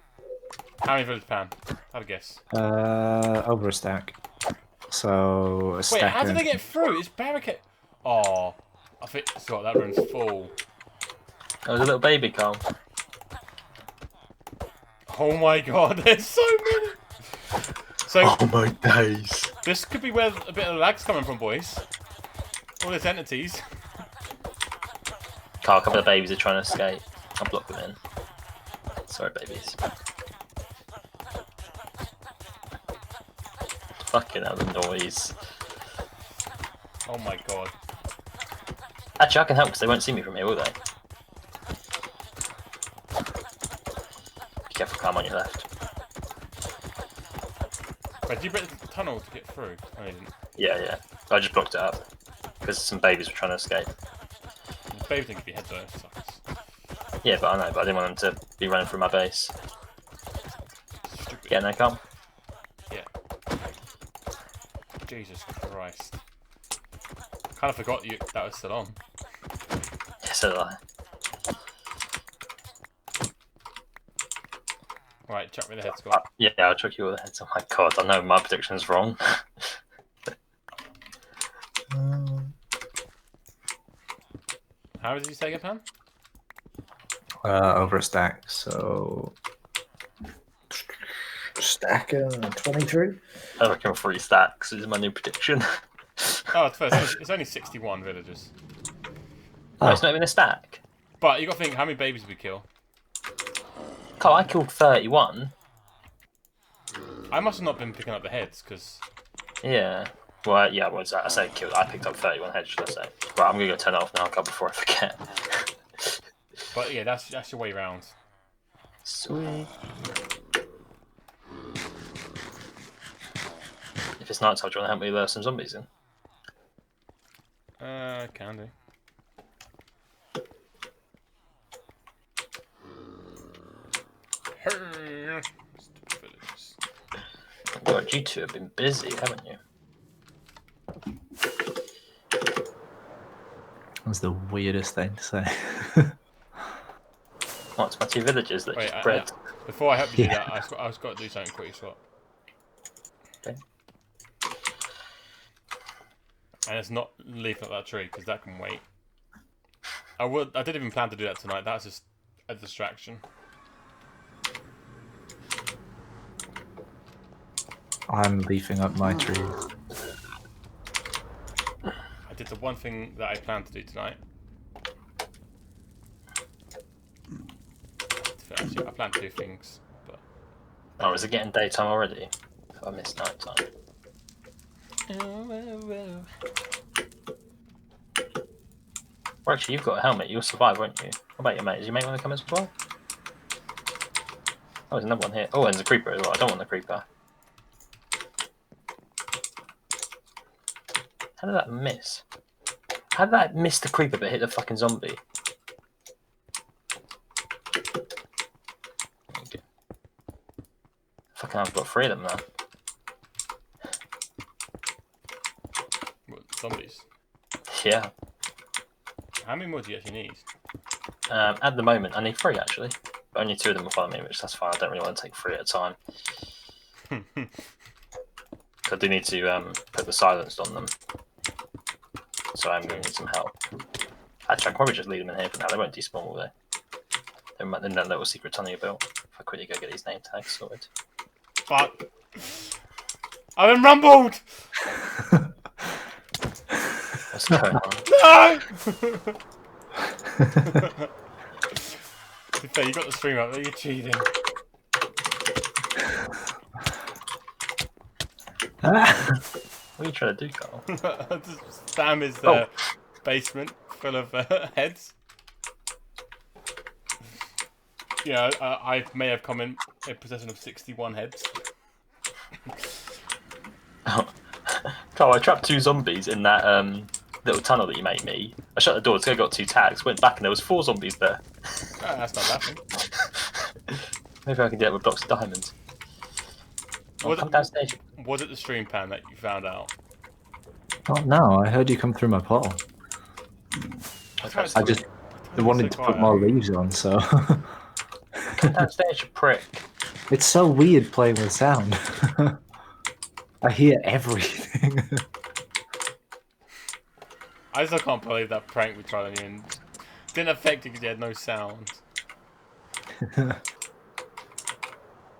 How many village pan? Have a guess. Over a stack. So a stack. Wait, how did they get through? It's barricade. Oh, I think Scott, that room's full. There was a little baby, Carl. Oh my god, there's so many. So, oh my days. This could be where a bit of lag's coming from, boys. All these entities. Carl, a couple of babies are trying to escape. I'll block them in. Sorry, babies. Fucking hell, the noise. Oh my god. Actually, I can help because they won't see me from here, will they? Be careful, Carl, on your left. Wait, did you break the tunnel to get through? No, you didn't. Yeah. I just blocked it up because some babies were trying to escape. The baby didn't give you head though, it sucks. Yeah, but I know, but I didn't want them to be running through my base. Stupid. Yeah, no, Carl. Yeah. Jesus Christ. Kind of forgot that was still on. Yeah, so did I. Right, chuck me the head, Scott. Yeah, I'll chuck you all the heads. Oh my god, I know my prediction's wrong. How did you say again, Pan? Over a stack. So stack 23. I reckon 3 stacks is my new prediction. Oh, it's first. It's only 61 villagers. Oh, it's not even a stack. But you got to think, how many babies did we kill? Carl, I killed 31. I must have not been picking up the heads, because... Yeah. Well, yeah, what was that? I say killed. I picked up 31 heads, should I say? Right, I'm going to go turn it off now, Carl, before I forget. But yeah, that's your way round. Sweet. If it's night time, do you want to help me lure some zombies in? Can do. God, you two have been busy, haven't you? That's the weirdest thing to say. What, it's my 2 villagers that Wait, just bred. before I help you do Yeah. that, I've got to do something quick, Scott. Okay. And it's not leafing up that tree, because that can wait. I didn't even plan to do that tonight, that's just a distraction. I'm leafing up my trees. I did the one thing that I planned to do tonight. Actually, I planned 2 things, but... Oh, is it getting daytime already? I missed night time. Well, actually, you've got a helmet. You'll survive, won't you? What about your mate? Does your mate want to come as well? Oh, there's another one here. Oh, and there's a creeper as well. I don't want the creeper. How did that miss? How did that miss the creeper but hit the fucking zombie? Okay. Fucking I've got 3 of them now. What, zombies? Yeah. How many more do you actually need? At the moment, I need 3 actually. But only 2 of them will follow me, which that's fine. I don't really want to take 3 at a time. I do need to put the silenced on them. So I'm going to need some help. Actually, I can probably just leave them in here for now. They won't despawn, will they? They're in that little secret tunnel you built. If I quickly go get these name tags sorted. Fuck. I've been rumbled! What's going on? No! To be fair, you got the stream up there, you're cheating. What are you trying to do, Carl? Just spam his basement full of heads. Yeah, I may have come in possession of 61 heads. Carl, I trapped 2 zombies in that little tunnel that you made me. I shut the door to go got 2 tags, went back and there was 4 zombies there. Oh, that's not happening. Maybe I can get it with blocks of diamonds. Come downstairs. Was it the stream pan that you found out? Oh no, I heard you come through my portal. I just wanted to put more leaves on, so... Come downstairs, you prick. It's so weird playing with sound. I hear everything. I still can't believe that prank we tried on you and didn't affect you because you had no sound.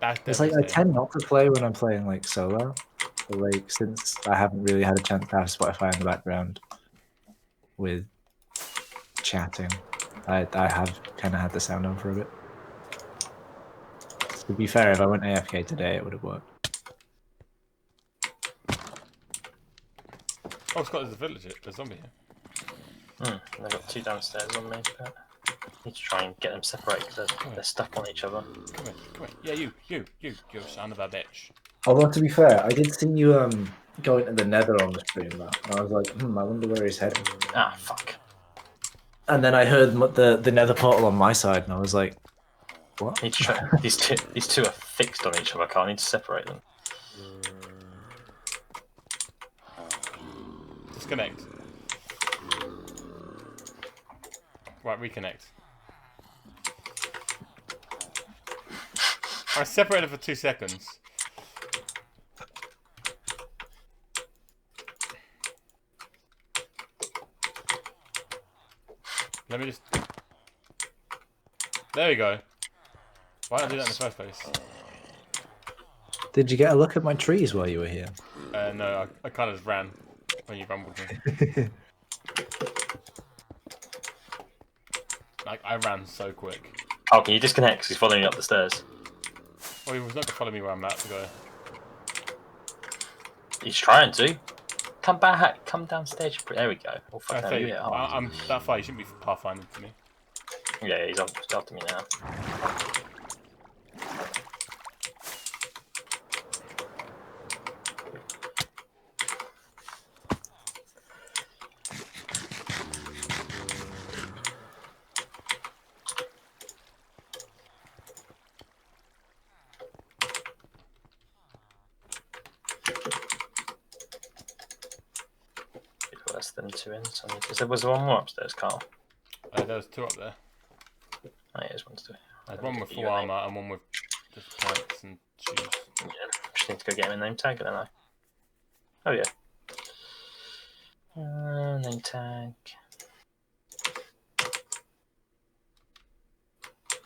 It's like I tend not to play when I'm playing like solo, but like since I haven't really had a chance to have Spotify in the background with chatting, I have kind of had the sound on for a bit. To be fair, if I went AFK today, it would have worked. Oh, Scott, there's a villager, a zombie here. I've got 2 downstairs on me, but I need to try and get them separated because they're stuck on each other. Come here. Yeah, you son of a bitch. Although to be fair, I did see you go into the Nether on the stream, though, and I was like, I wonder where he's heading. Ah, fuck. And then I heard the Nether portal on my side, and I was like, what? Need to try. these two are fixed on each other. I can't need to separate them. Disconnect. Right, reconnect. I separated for 2 seconds. Let me just... There we go. Why didn't I do that in the first place? Did you get a look at my trees while you were here? No, I kind of just ran when you rumbled me. Like, I ran so quick. Oh, can you disconnect? Because he's following you up the stairs. Well, he was not going to follow me where I'm about to go. He's trying to. Come back. Come downstairs. There we go. Oh, fuck, no, you, I'm that far. You shouldn't be pathfinding to me. Yeah, he's after me now. Less than 2 in. So was there one more upstairs, Carl? There was 2 up there. Oh, yeah, there's 1 to do. There's one with full armor and one with just pants and shoes. Yeah, just need to go get him a name tag, don't I? Oh yeah. Name tag.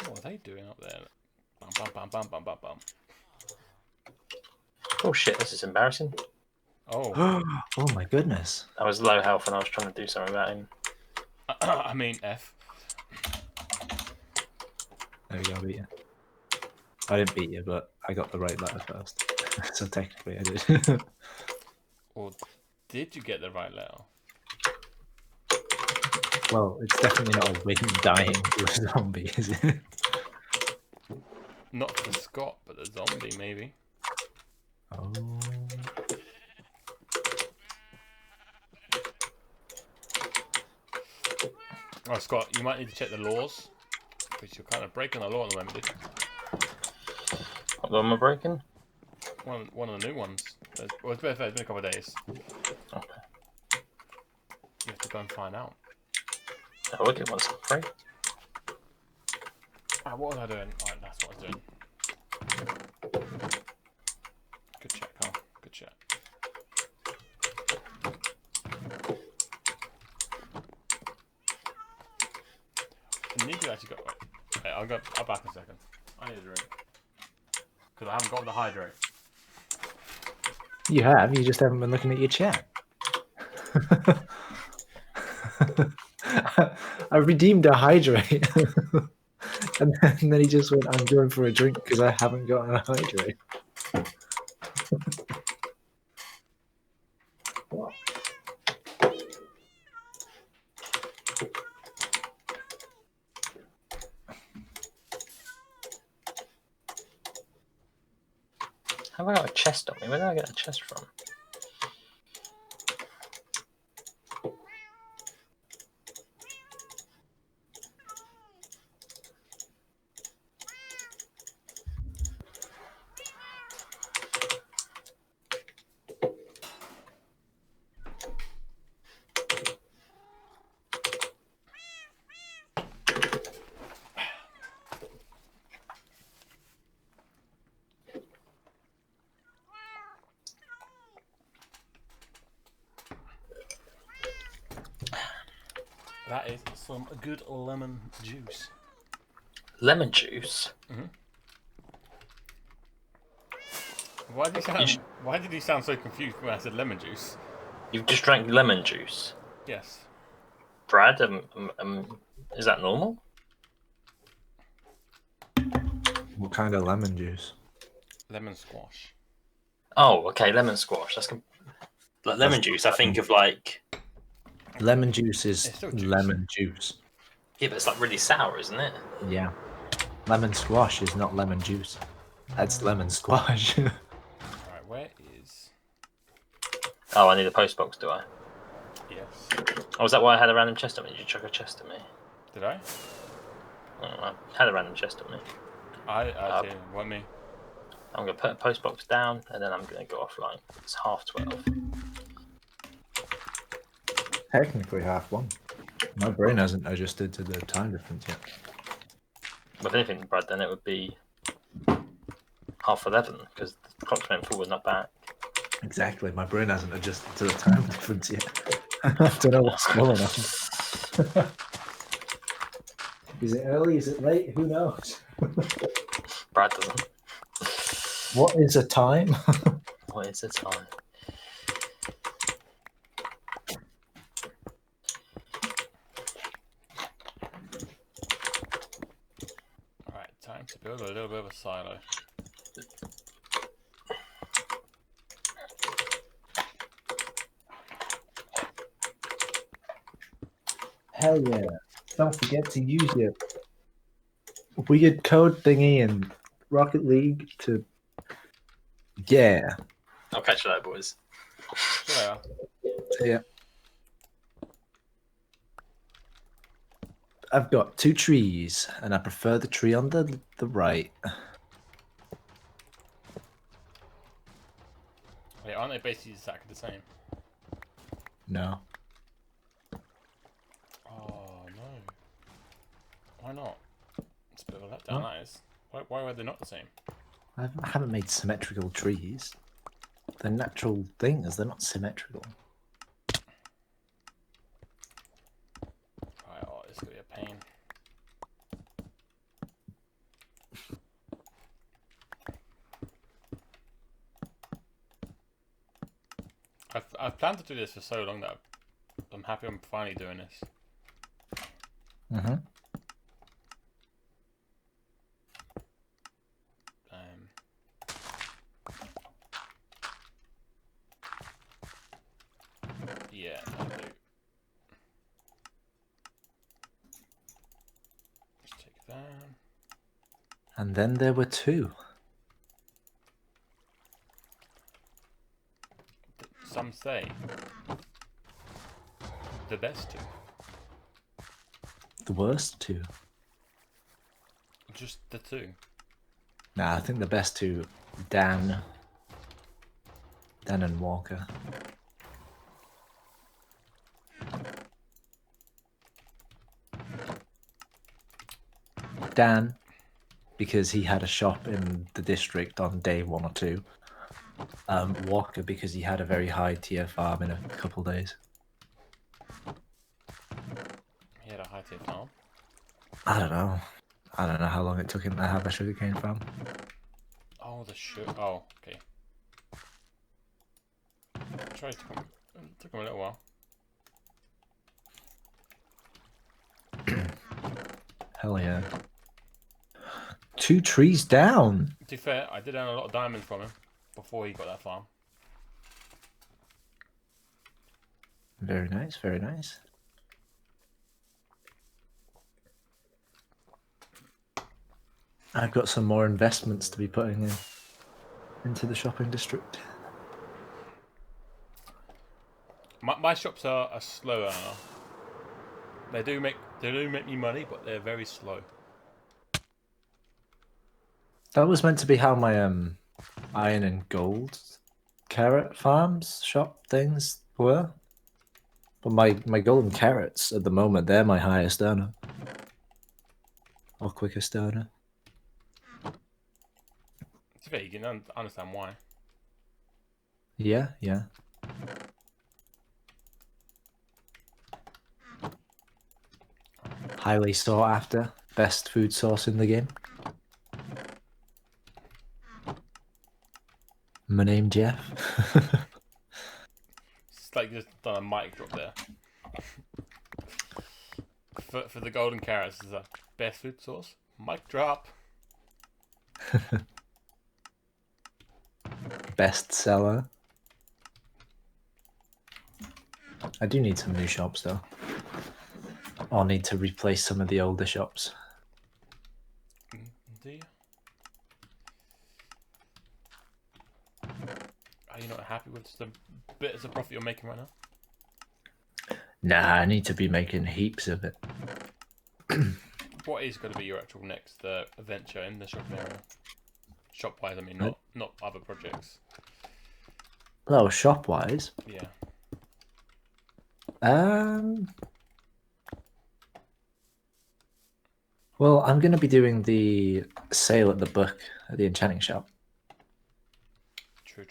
What are they doing up there? Bum bum bum bum bum bum bum. Oh shit, this is embarrassing. Oh. Oh my goodness. I was low health and I was trying to do something about him. I mean, F. There we go, I beat you. I didn't beat you, but I got the right letter first. So technically I did. Or did you get the right letter? Well, it's definitely not a win dying to a zombie, is it? Not for Scott, but the zombie, maybe. Oh. Oh, Scott, you might need to check the laws. Because you're kind of breaking the law at the moment, dude. What am I breaking? One of the new ones. Well, it's been a couple of days. Okay. You have to go and find out. I will get one free. What was I doing? Right, that's what I was doing. Good check, Carl. Good check. I need to actually go. Wait, I'll back in a second. I need a drink because I haven't got the hydrate. You have. You just haven't been looking at your chat. I redeemed a hydrate. And then he just went, I'm going for a drink because I haven't got a hydrate. Have I got a chest on me? Where did I get a chest from? That is some good lemon juice. Lemon juice? Why did you sound so confused when I said lemon juice? You've just drank lemon juice? Yes. Brad, is that normal? What kind of lemon juice? Lemon squash. Oh, okay, lemon squash. Like lemon juice. I think of like. Lemon juice is It's still juice. lemon juice. Yeah, but it's like really sour, isn't it? Yeah. Lemon squash is not lemon juice. That's lemon squash. Alright, where is... Oh, I need a post box, do I? Yes. Oh, is that why I had a random chest on me? Did you chuck a chest at me? Did I? Oh, I had a random chest on me. I did. What me? I'm going to put a post box down, and then I'm going to go offline. It's 12:30. Technically half one. My brain hasn't adjusted to the time difference yet. With anything, Brad, then it would be 11:30, because the clock's going forward, not back. Exactly. My brain hasn't adjusted to the time difference yet. I don't know what's going on. Is it early? Is it late? Who knows? Brad doesn't. What is a time? What is the time? Alright, time to build a little bit of a silo. Hell yeah. Don't forget to use your weird code thingy in Rocket League to... Yeah. I'll catch you later, boys. Yeah. Yeah. I've got 2 trees, and I prefer the tree on the right. Wait, aren't they basically exactly the same? No. Oh no. Why not? It's a bit of a letdown, that is. Why were they not the same? I haven't made symmetrical trees. They're natural things, they're not symmetrical. Alright, oh, this is gonna be a pain. I've planned to do this for so long that I'm happy I'm finally doing this. Mm-hmm. Yeah, that'll do. Just take that. And then there were 2. Some say the best 2. The worst 2. Just the 2. Nah, I think the best 2, Dan and Walker. Dan because he had a shop in the district on day 1 or 2. Walker because he had a very high tier farm in a couple days. He had a high tier farm. I don't know. I don't know how long it took him to have a sugarcane farm. Oh, the sugar. Oh, okay. It took him a little while. Hell yeah. 2 trees down. To be fair, I did earn a lot of diamonds from him before he got that farm. Very nice, very nice. I've got some more investments to be putting into the shopping district. My shops are slower now. They do make me money, but they're very slow. That was meant to be how my iron and gold carrot farms shop things were. But my golden carrots at the moment, they're my highest earner. Or quickest earner. To be fair, you can understand why. Yeah, yeah. Highly sought after. Best food source in the game. My name Jeff. It's like just done a mic drop there. For the golden carrots is the best food source. Mic drop. Best seller. I do need some new shops though. I'll need to replace some of the older shops. Do you? Are you not happy with the bits of profit you're making right now? Nah, I need to be making heaps of it. What is going to be your actual next adventure in the shopping area? Shop-wise, I mean, not other projects. Oh, shop-wise? Yeah. Well, I'm going to be doing the sale at the book at the enchanting shop. True.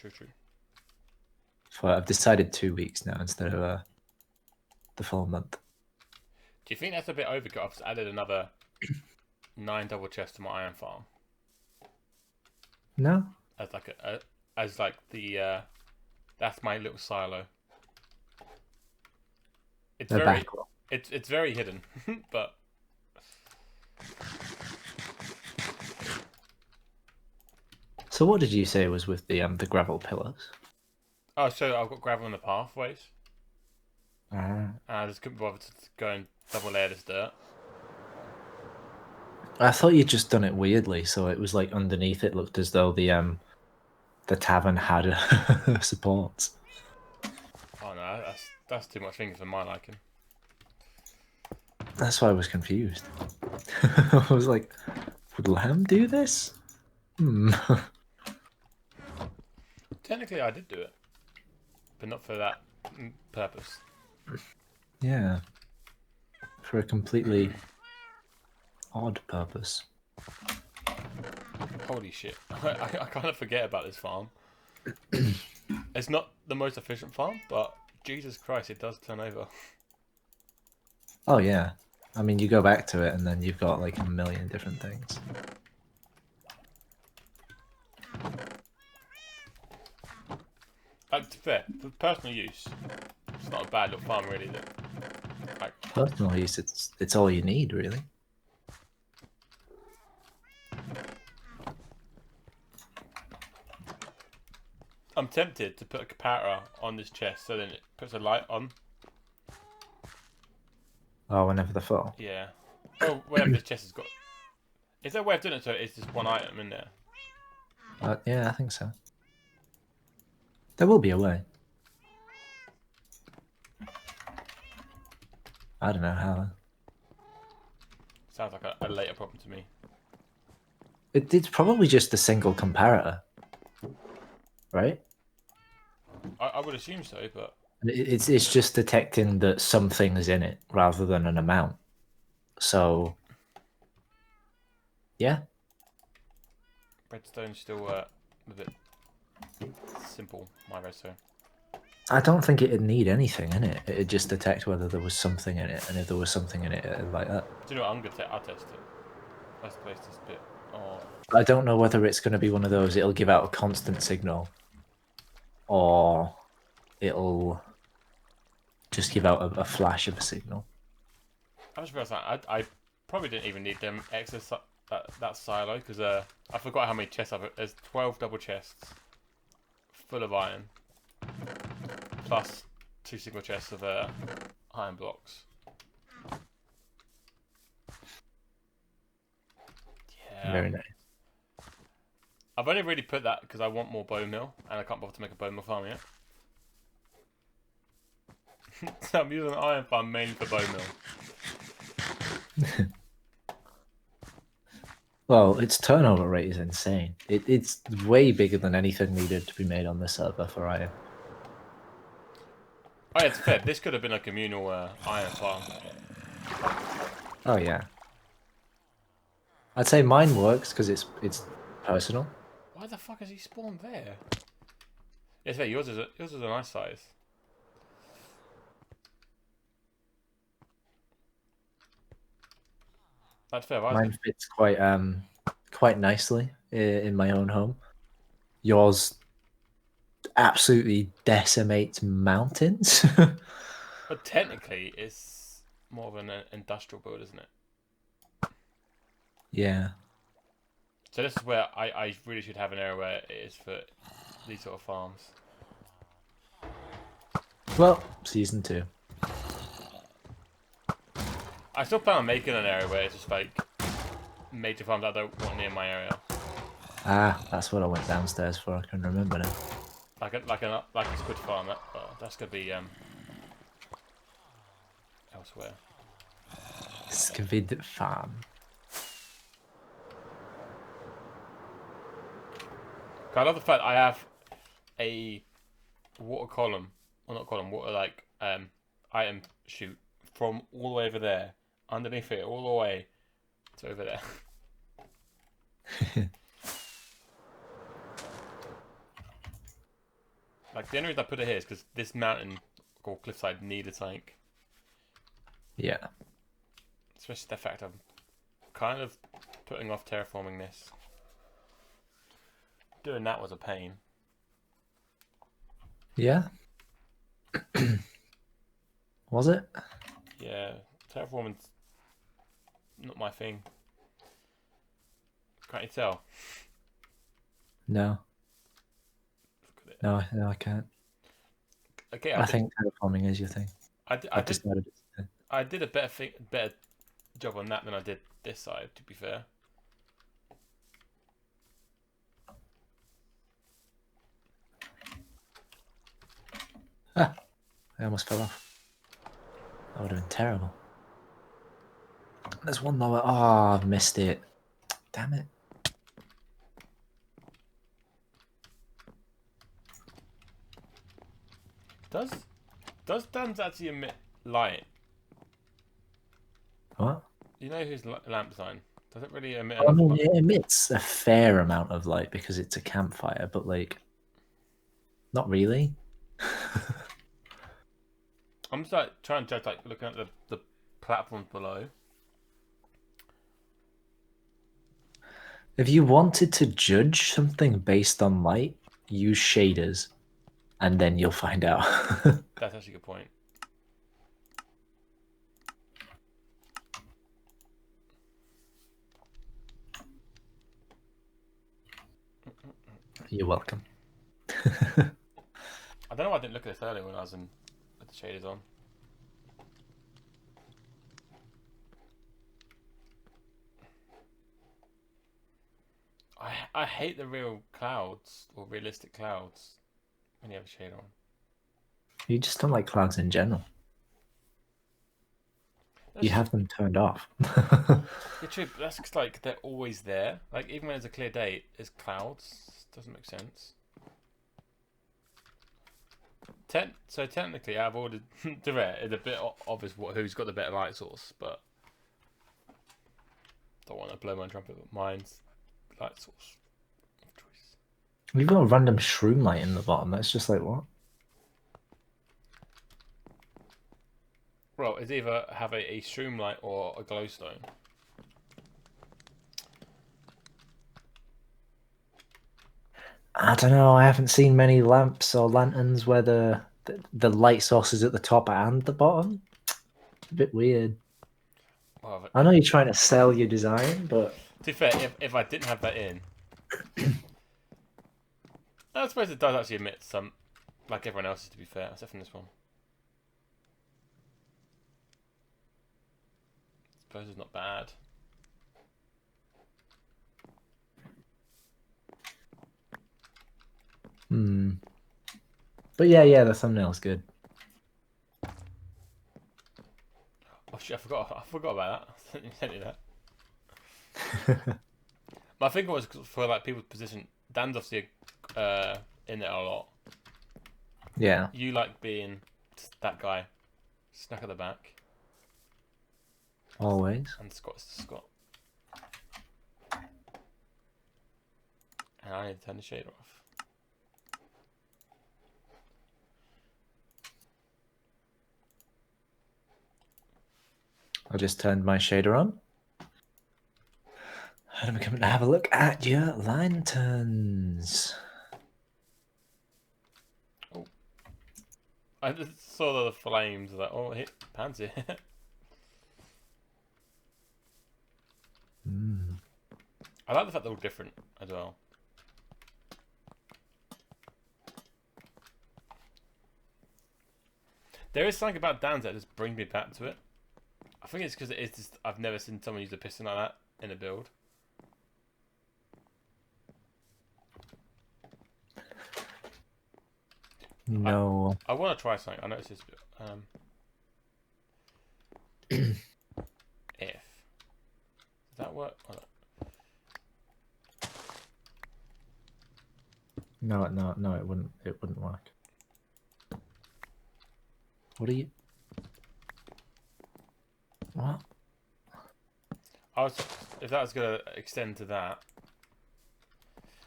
I've decided 2 weeks now instead of the full month. Do you think that's a bit overkill? I've just added another 9 double chests to my iron farm. No? As like the that's my little silo. It's it's very hidden, but So what did you say was with the gravel pillars? oh, so I've got gravel in the pathways. Ah. I just couldn't bother to go and double layer this dirt. I thought you'd just done it weirdly, so it was like underneath it looked as though the tavern had supports. Oh no, that's too much things for my liking. That's why I was confused. I was like, would Lamb do this? Technically, I did do it, but not for that purpose. Yeah. For a completely odd purpose. Holy shit. I kind of forget about this farm. It's not the most efficient farm, but Jesus Christ, it does turn over. Oh, yeah. I mean, you go back to it and then you've got like a million different things. Like, to be fair, for personal use, it's not a bad little farm, really. Personal use, it's all you need, really. I'm tempted to put a comparator on this chest so then it puts a light on. Oh, whenever they're full. Yeah. Oh, whatever this chest has got. Is there a way of doing it so it's just one item in there? Yeah, I think so. There will be a way. I don't know how. Sounds like a later problem to me. It's probably just a single comparator, right? I would assume so, but It's just detecting that something is in it rather than an amount. So, yeah. Redstone's still a bit simple. My redstone. I don't think it'd need anything in it. It'd just detect whether there was something in it, and if there was something in it, it'd light up. Do you know what? I'm gonna I'll test it. Let's place this bit. Oh, I don't know whether it's going to be one of those. It'll give out a constant signal, or it'll just give out a flash of a signal. I just realised that I probably didn't even need them extra that silo because I forgot how many chests I've. There's 12 double chests full of iron, plus 2 single chests of iron blocks. Yeah. Very nice. I've only really put that because I want more bone meal, and I can't bother to make a bone meal farm yet. So I'm using an iron farm mainly for bone meal. Well, its turnover rate is insane. It's way bigger than anything needed to be made on the server for iron. Oh yeah, it's fair. This could have been a communal iron farm. Oh yeah. I'd say mine works because it's personal. Why the fuck has he spawned there? It's fair. Yours is a nice size. That's fair. Mine fits quite nicely in my own home. Yours absolutely decimates mountains. But technically, it's more of an industrial build, isn't it? Yeah. So this is where I really should have an area where it is for these sort of farms. Well, season 2. I still plan on making an area where it's just like major farms I don't want near my area. Ah, that's what I went downstairs for. I can remember now. Like a squid farm. That's gonna be elsewhere. Squid farm. I love the fact I have a water column, or not column, water like item chute from all the way over there, underneath it, all the way to over there. Like the only reason I put it here is because this mountain called cliffside need a tank. Yeah. Especially the fact I'm kind of putting off terraforming this. Doing that was a pain. Yeah. Was it? Yeah, terraforming's not my thing. Can't you tell? No. Look at it. No, I can't. Okay, I think terraforming is your thing. I decided I did a better job on that than I did this side, to be fair. Ah, I almost fell off. That would have been terrible. There's one lower. Oh, I've missed it. Damn it. Does Dan's actually emit light? What? You know his lamp sign? Does it really emit? I mean, it emits a fair amount of light because it's a campfire, but like, not really. I'm just like trying to judge, like looking at the platforms below. If you wanted to judge something based on light, use shaders, and then you'll find out. That's actually a good point. You're welcome. I don't know why I didn't look at this earlier when I was with the shaders on. I hate the real clouds or realistic clouds when you have a shade on. You just don't like clouds in general. That's You have them turned off. Yeah, true, but that's 'cause, like they're always there. Like even when it's a clear day, there's clouds. Doesn't make sense. So technically, I've ordered direct. It's a bit obvious who's got the better light source, but don't want to blow my trumpet. But mine's light source We've got a random shroom light in the bottom. That's just like what? Well, it's either have a shroom light or a glowstone. I don't know. I haven't seen many lamps or lanterns where the light source is at the top and the bottom. A bit weird. Well, I know you're trying to sell your design, but to be fair, if I didn't have that in, I suppose it does actually emit some, like everyone else's. To be fair, except from this one. I suppose it's not bad. but yeah, the thumbnail's good. Oh shit! I forgot about that. You sent me that. My thinking was for like people's position. Dan's obviously in it a lot. Yeah. You like being that guy, stuck at the back, Always. and Scott's Scott. And I need to turn the shader off. I just turned my shader on. And I'm coming to have a look at your lanterns. Oh. I just saw the flames, like, oh, hit Pansy. I like the fact they're all different as well. There is something about Dan's that just brings me back to it. I think it's because it's just, I've never seen someone use a piston like that in a build. No. I want to try something. I noticed this. If does that work? Oh, No, it wouldn't. It wouldn't work. What are you? What? if that was gonna extend to that.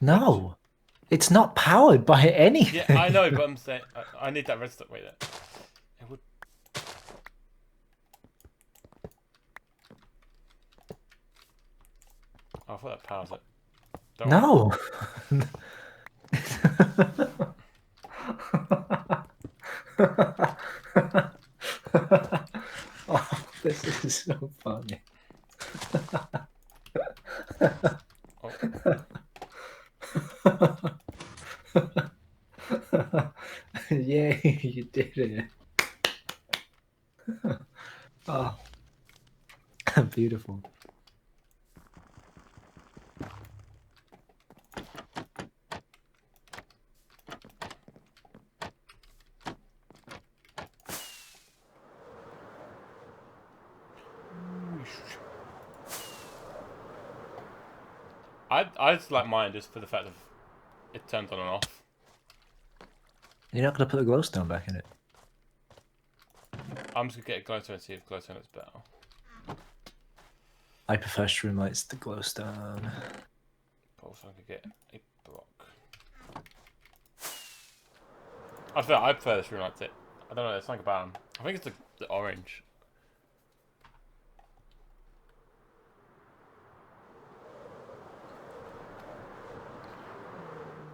No, it's not powered by anything. Yeah, I know, but I'm saying I need that redstone. Wait, there. It would. Oh, I thought that powers it. Don't No. Oh, this is so funny. Yay, you did it. Oh, beautiful. I just like mine just for the fact of it turns on and off. You're not gonna put the glowstone back in it. I'm just gonna get a glowstone and see if glowstone is better. I prefer shroom lights to glowstone. But also I could get a block. I prefer the shroom lights. I don't know. There's something about them. I think it's the orange.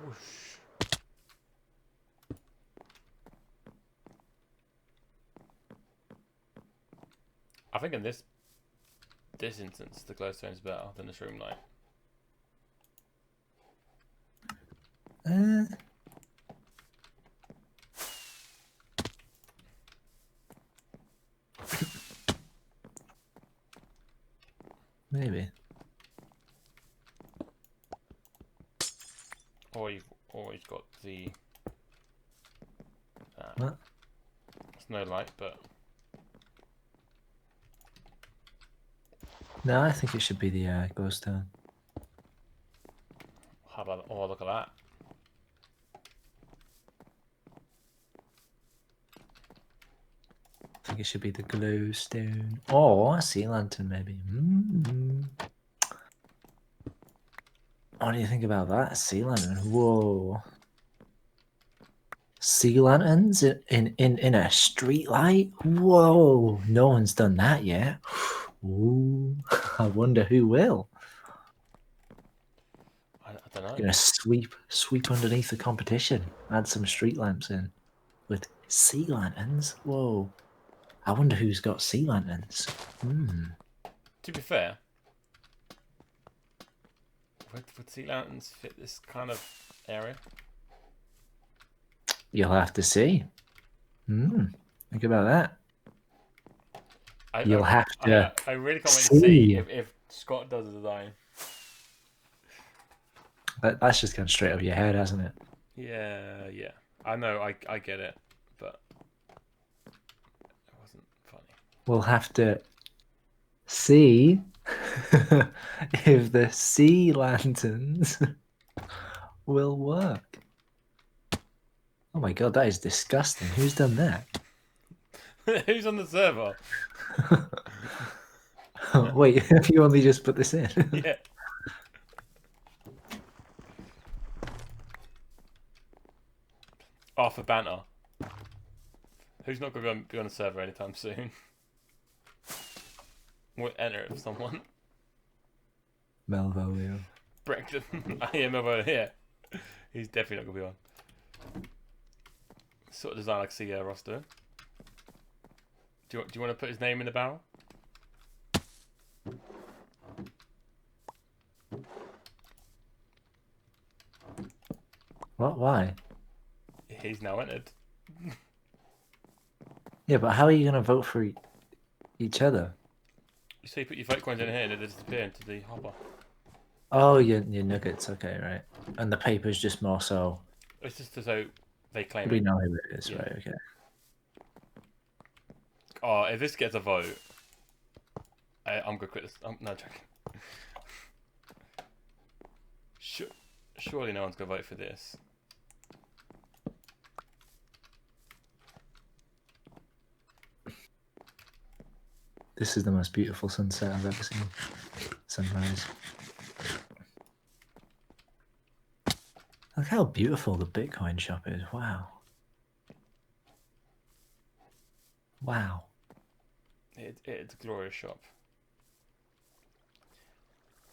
Whoosh. I think in this instance, the glowstone is better than the shroom light. Maybe. Or you've always got the. What? It's no light, but. No, I think it should be the glowstone. How about? Oh, look at that. I think it should be the glowstone. Or a sea lantern, maybe. What do you think about that? Sea lantern. Whoa. Sea lanterns in a street light? Whoa. No one's done that yet. Ooh. I wonder who will. I don't know. Gonna sweep underneath the competition. Add some street lamps in with sea lanterns. Whoa. I wonder who's got sea lanterns. To be fair, would sea lanterns fit this kind of area? You'll have to see. Think about that. You'll have to I really can't wait to see if Scott does a design. That's just gone straight over your head, hasn't it? Yeah. I know, I get it, but it wasn't funny. We'll have to see if the sea lanterns will work. Oh my god, that is disgusting. Who's done that? Who's on the server? Wait, have you only just put this in? Yeah. Oh, for banter. Who's not going to be on the server anytime soon? We'll enter it with someone. Melvo, yeah. Brecton. I hear Melvo here. He's definitely not going to be on. Sort of design I can see Ross doing. Do you want to put his name in the barrel? What? Why? He's now entered. Yeah, but how are you going to vote for each other? So you put your vote coins in here and they disappear into the hopper. Oh, your nuggets. Okay, right. And the paper's just more so. It's just so they claim We it. know who it is, Yeah. right? Okay. Oh, if this gets a vote, I'm gonna quit this. No joking. Surely no one's gonna vote for this. This is the most beautiful sunset I've ever seen. Sunrise. Look how beautiful the Bitcoin shop is. Wow. Wow. It's a glorious shop.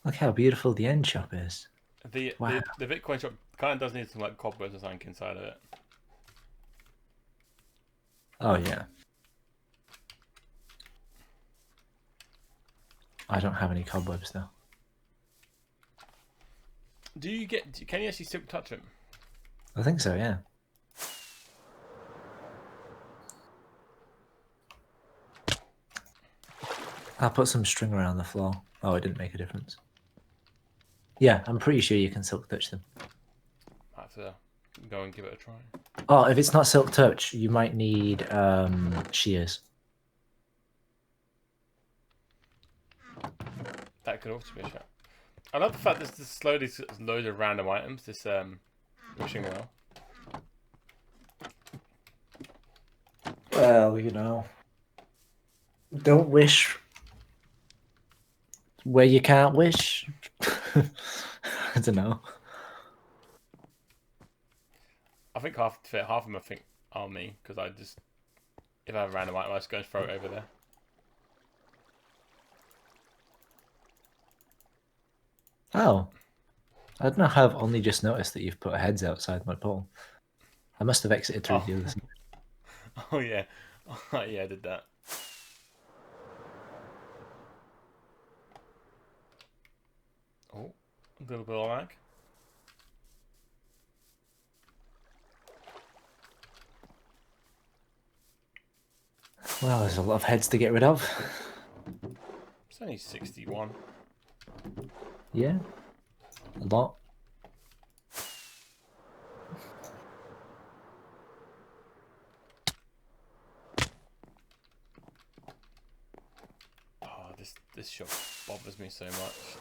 Look how beautiful the end shop is. Wow. The Bitcoin shop kind of does need some like cobwebs or something inside of it. Oh, yeah. I don't have any cobwebs, though. Can you actually silk touch them? I think so, yeah. I'll put some string around the floor. Oh, it didn't make a difference. Yeah, I'm pretty sure you can silk touch them. I have to go and give it a try. Oh, if it's not silk touch, you might need shears. That could also be a shot. I love the fact there's just slowly loads of random items. This wishing well. Well, you know, don't wish where you can't wish. I don't know. I think half of them I think are me because if I have a random item I just go and throw it over there. Oh, I don't know how I've only just noticed that you've put heads outside my pole. I must have exited through the other side. Oh yeah, yeah, I did that. Oh, a little bit of lag. Well, there's a lot of heads to get rid of. It's only 61. Yeah, a lot. Oh, this shop bothers me so much.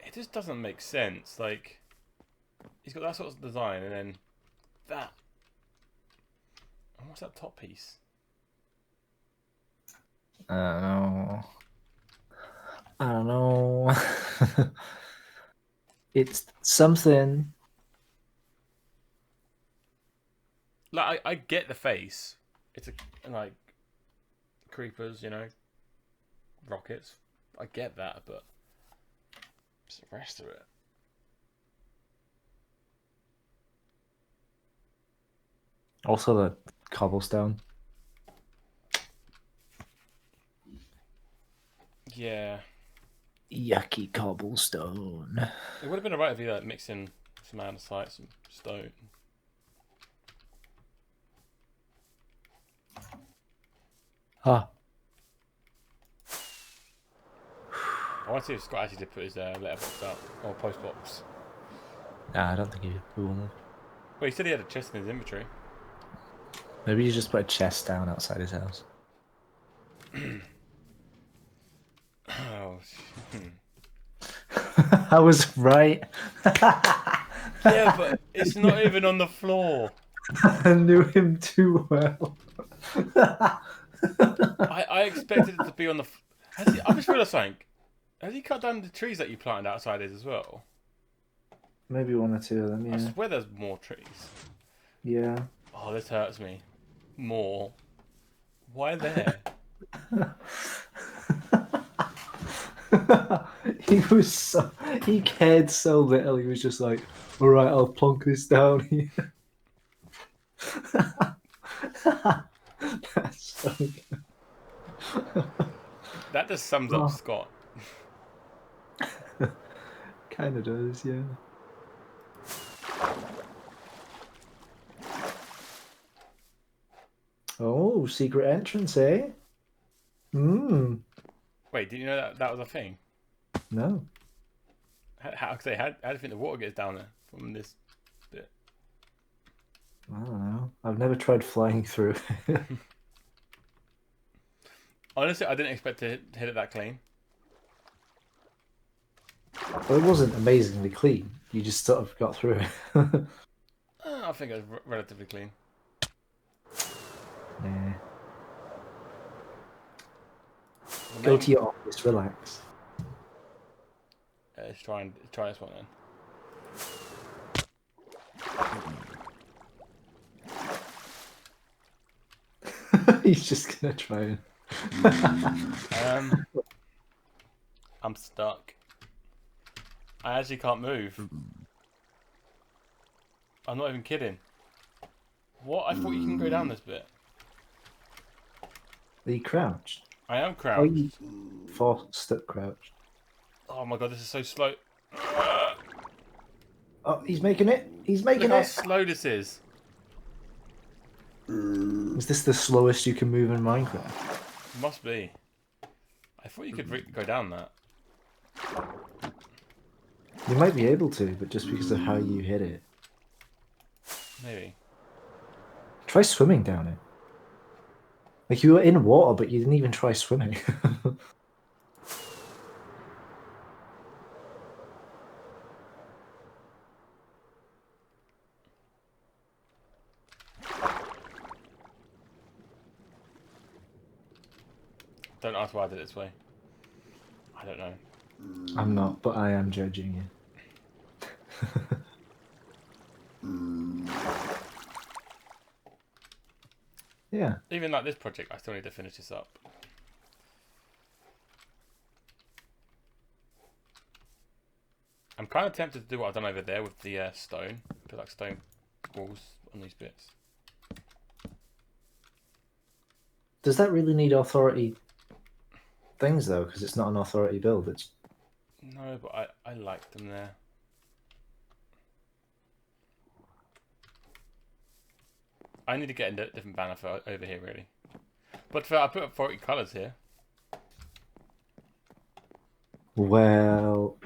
It just doesn't make sense. Like, he's got that sort of design, and then that. And what's that top piece? I don't know. I don't know. It's something. Like I get the face. It's like creepers, you know, rockets. I get that, but it's the rest of it. Also the cobblestone. Yeah, Yucky cobblestone. it would have been alright if you like mixed in some andesite, some stone. Huh. I want to see if Scott actually did put his letterbox up or postbox. Nah, I don't think he will. Well, he said he had a chest in his inventory. Maybe you just put a chest down outside his house. Oh, I was right. yeah, but it's not even on the floor. I knew him too well. I expected it to be on the. Has he, I just realised something. Has he cut down the trees that you planted outside his as well? Maybe one or two of them, I yeah. swear there's more trees. Yeah. Oh, this hurts me. More. Why there? He cared so little. He was just like, all right, I'll plonk this down here. That's so good. That just sums up Scott. Kind of does, yeah. Oh, secret entrance, eh? Hmm. Wait, did you know that was a thing? No. How do you think the water gets down there from this bit? I don't know. I've never tried flying through. Honestly, I didn't expect to hit it that clean. Well, it wasn't amazingly clean. You just sort of got through it. I think it was relatively clean. Yeah. Go to your office, relax. Let's try this one then. He's just gonna try and. I'm stuck. I actually can't move. I'm not even kidding. What? I thought you can go down this bit. Are you crouched? I am Oh, crouched. you stuck crouched. Oh my god, this is so slow. Oh, he's making it. He's making Look how it. slow this is. Is this the slowest you can move in Minecraft? Must be. I thought you could go down that. You might be able to, but just because of how you hit it. Maybe. Try swimming down it. Like you were in water, but you didn't even try swimming. Don't ask why I did it this way. I don't know. I'm not, but I am judging you. Yeah. Even like this project, I still need to finish this up. I'm kind of tempted to do what I've done over there with the stone. Put like stone walls on these bits. Does that really need authority things though? Because it's not an authority build. It's No, but I like them there. I need to get a different banner for over here, really. But I put up 40 colours here. well,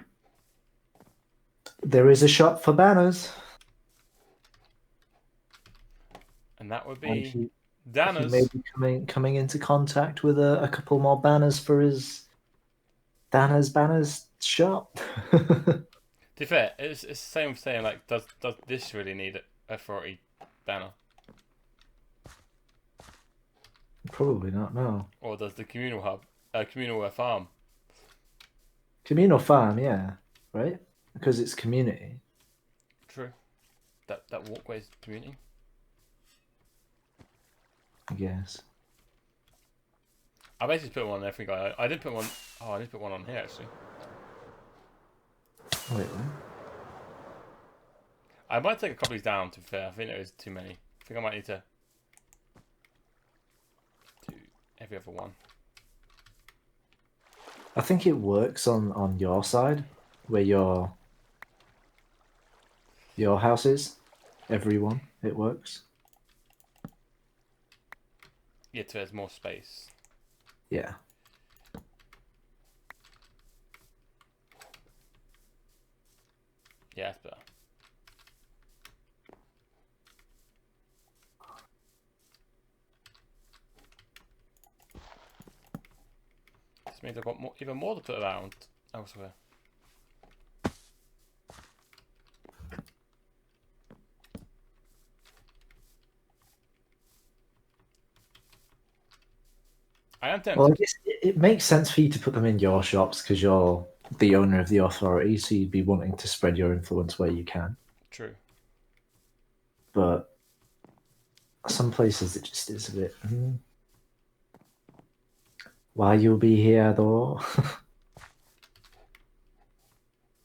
there is a shop for banners. And that would And be he Dana's. may be coming into contact with a couple more banners for his Dana's Banners shop. To be fair, it's the same saying, like, does this really need a 40 banner? Probably not, no. Or does the communal hub, communal farm? Communal farm, yeah, right? Because it's community. True. That walkway's community. I guess. I basically put one on every guy. I did put one. Oh, I did put one on here actually. Wait, what? I might take a couple of these down. To be fair, I think there is too many. I think I might need to do every other one. I think it works on your side, where your house is. Everyone, it works. Yeah, so there's more space. Yeah. Yeah, that's better. This means I've got more, even more to put around elsewhere. I am tempted. Well, I guess it makes sense for you to put them in your shops because you're the owner of the authority, so you'd be wanting to spread your influence where you can. True. But some places it just is a bit. Why you'll be here though?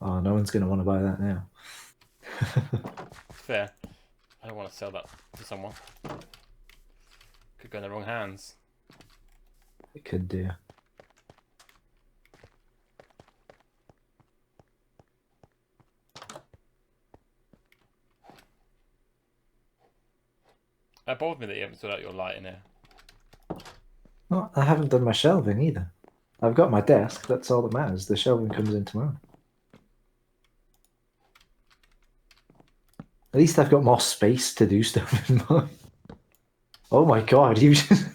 Oh, no one's gonna want to buy that now. Fair. I don't want to sell that to someone. Could go in the wrong hands. It could do. It bothers me that you haven't sorted out your light in here. Well, I haven't done my shelving either. I've got my desk. That's all that matters. The shelving comes in tomorrow. At least I've got more space to do stuff in mine. Oh my god, you just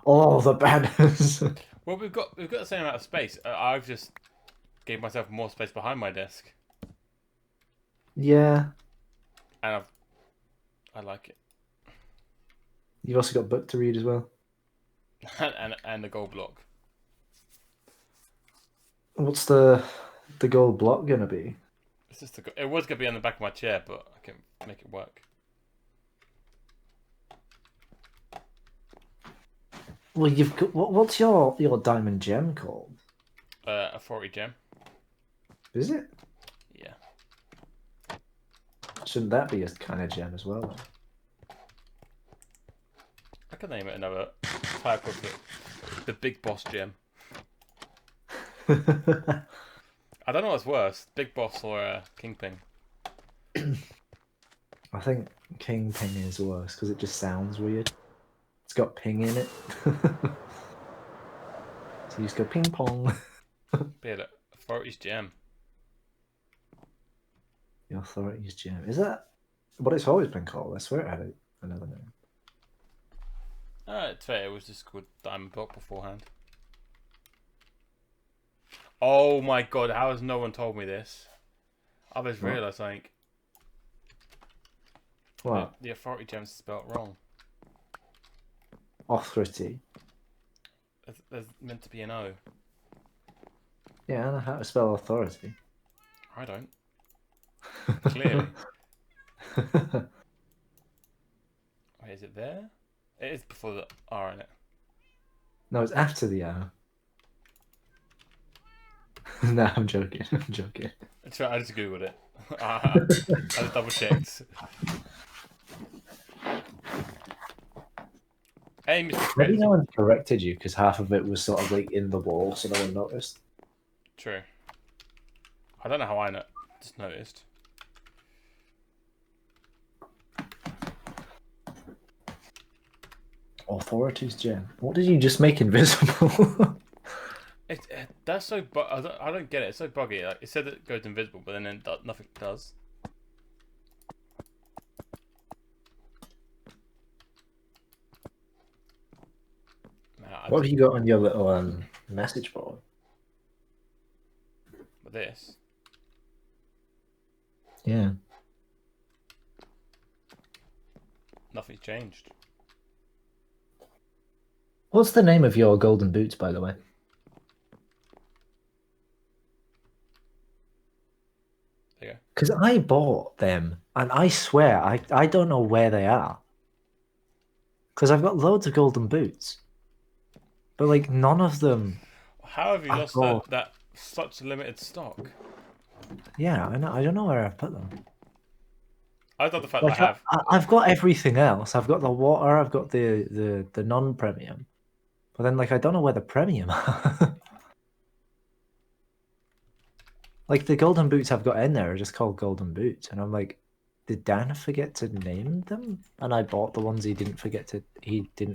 all the banners. Well, we've got the same amount of space. I've just gave myself more space behind my desk, Yeah. and I like it. You've also got book to read as well. and the gold block. What's the gold block gonna be? It's just it was gonna be on the back of my chair, but I can make it work. Well, you've got what's your diamond gem called? Authority gem. Is it? Yeah. Shouldn't that be a kind of gem as well? I could name it another type of the big boss gem. I don't know what's worse, big boss or kingpin. I think kingpin is worse because it just sounds weird. It's got ping in it. So you just go ping pong. Be it authority's gem. The authority's gem. Is that what it's always been called? I swear it had another name. It's fair. It was just called diamond block beforehand. Oh my god! How has no one told me this? I've just realised something. What? The authority gem's spelt wrong. Authority. There's meant to be an O. Yeah, I know how to spell authority. I don't. Clearly. Wait, is it there? It is before the R in it. No, it's after the R. Nah, I'm joking. I'm joking. It's right, I just googled it. I just double checked. Hey, Mr. Maybe Credit. no one corrected you because half of it was sort of like in the wall, so no one noticed. True. I don't know how I just noticed. Authority's gem. What did you just make invisible? That's so I don't get it. It's so buggy. Like, it said it goes invisible, but then nothing does. Nah, What have you got on your little message board? With this? Yeah. Nothing's changed. What's the name of your golden boots, by the way? Because I bought them, and I swear I don't know where they are. Because I've got loads of golden boots, but like none of them How have you are lost gold. that such limited stock? Yeah, I know. I don't know where I put them. I love the fact that I Like have. I've got everything else. I've got the water. I've got the non-premium. But then like I don't know where the premium are. Like the golden boots I've got in there are just called golden boots, and I'm like, did Dan forget to name them? And I bought the ones he didn't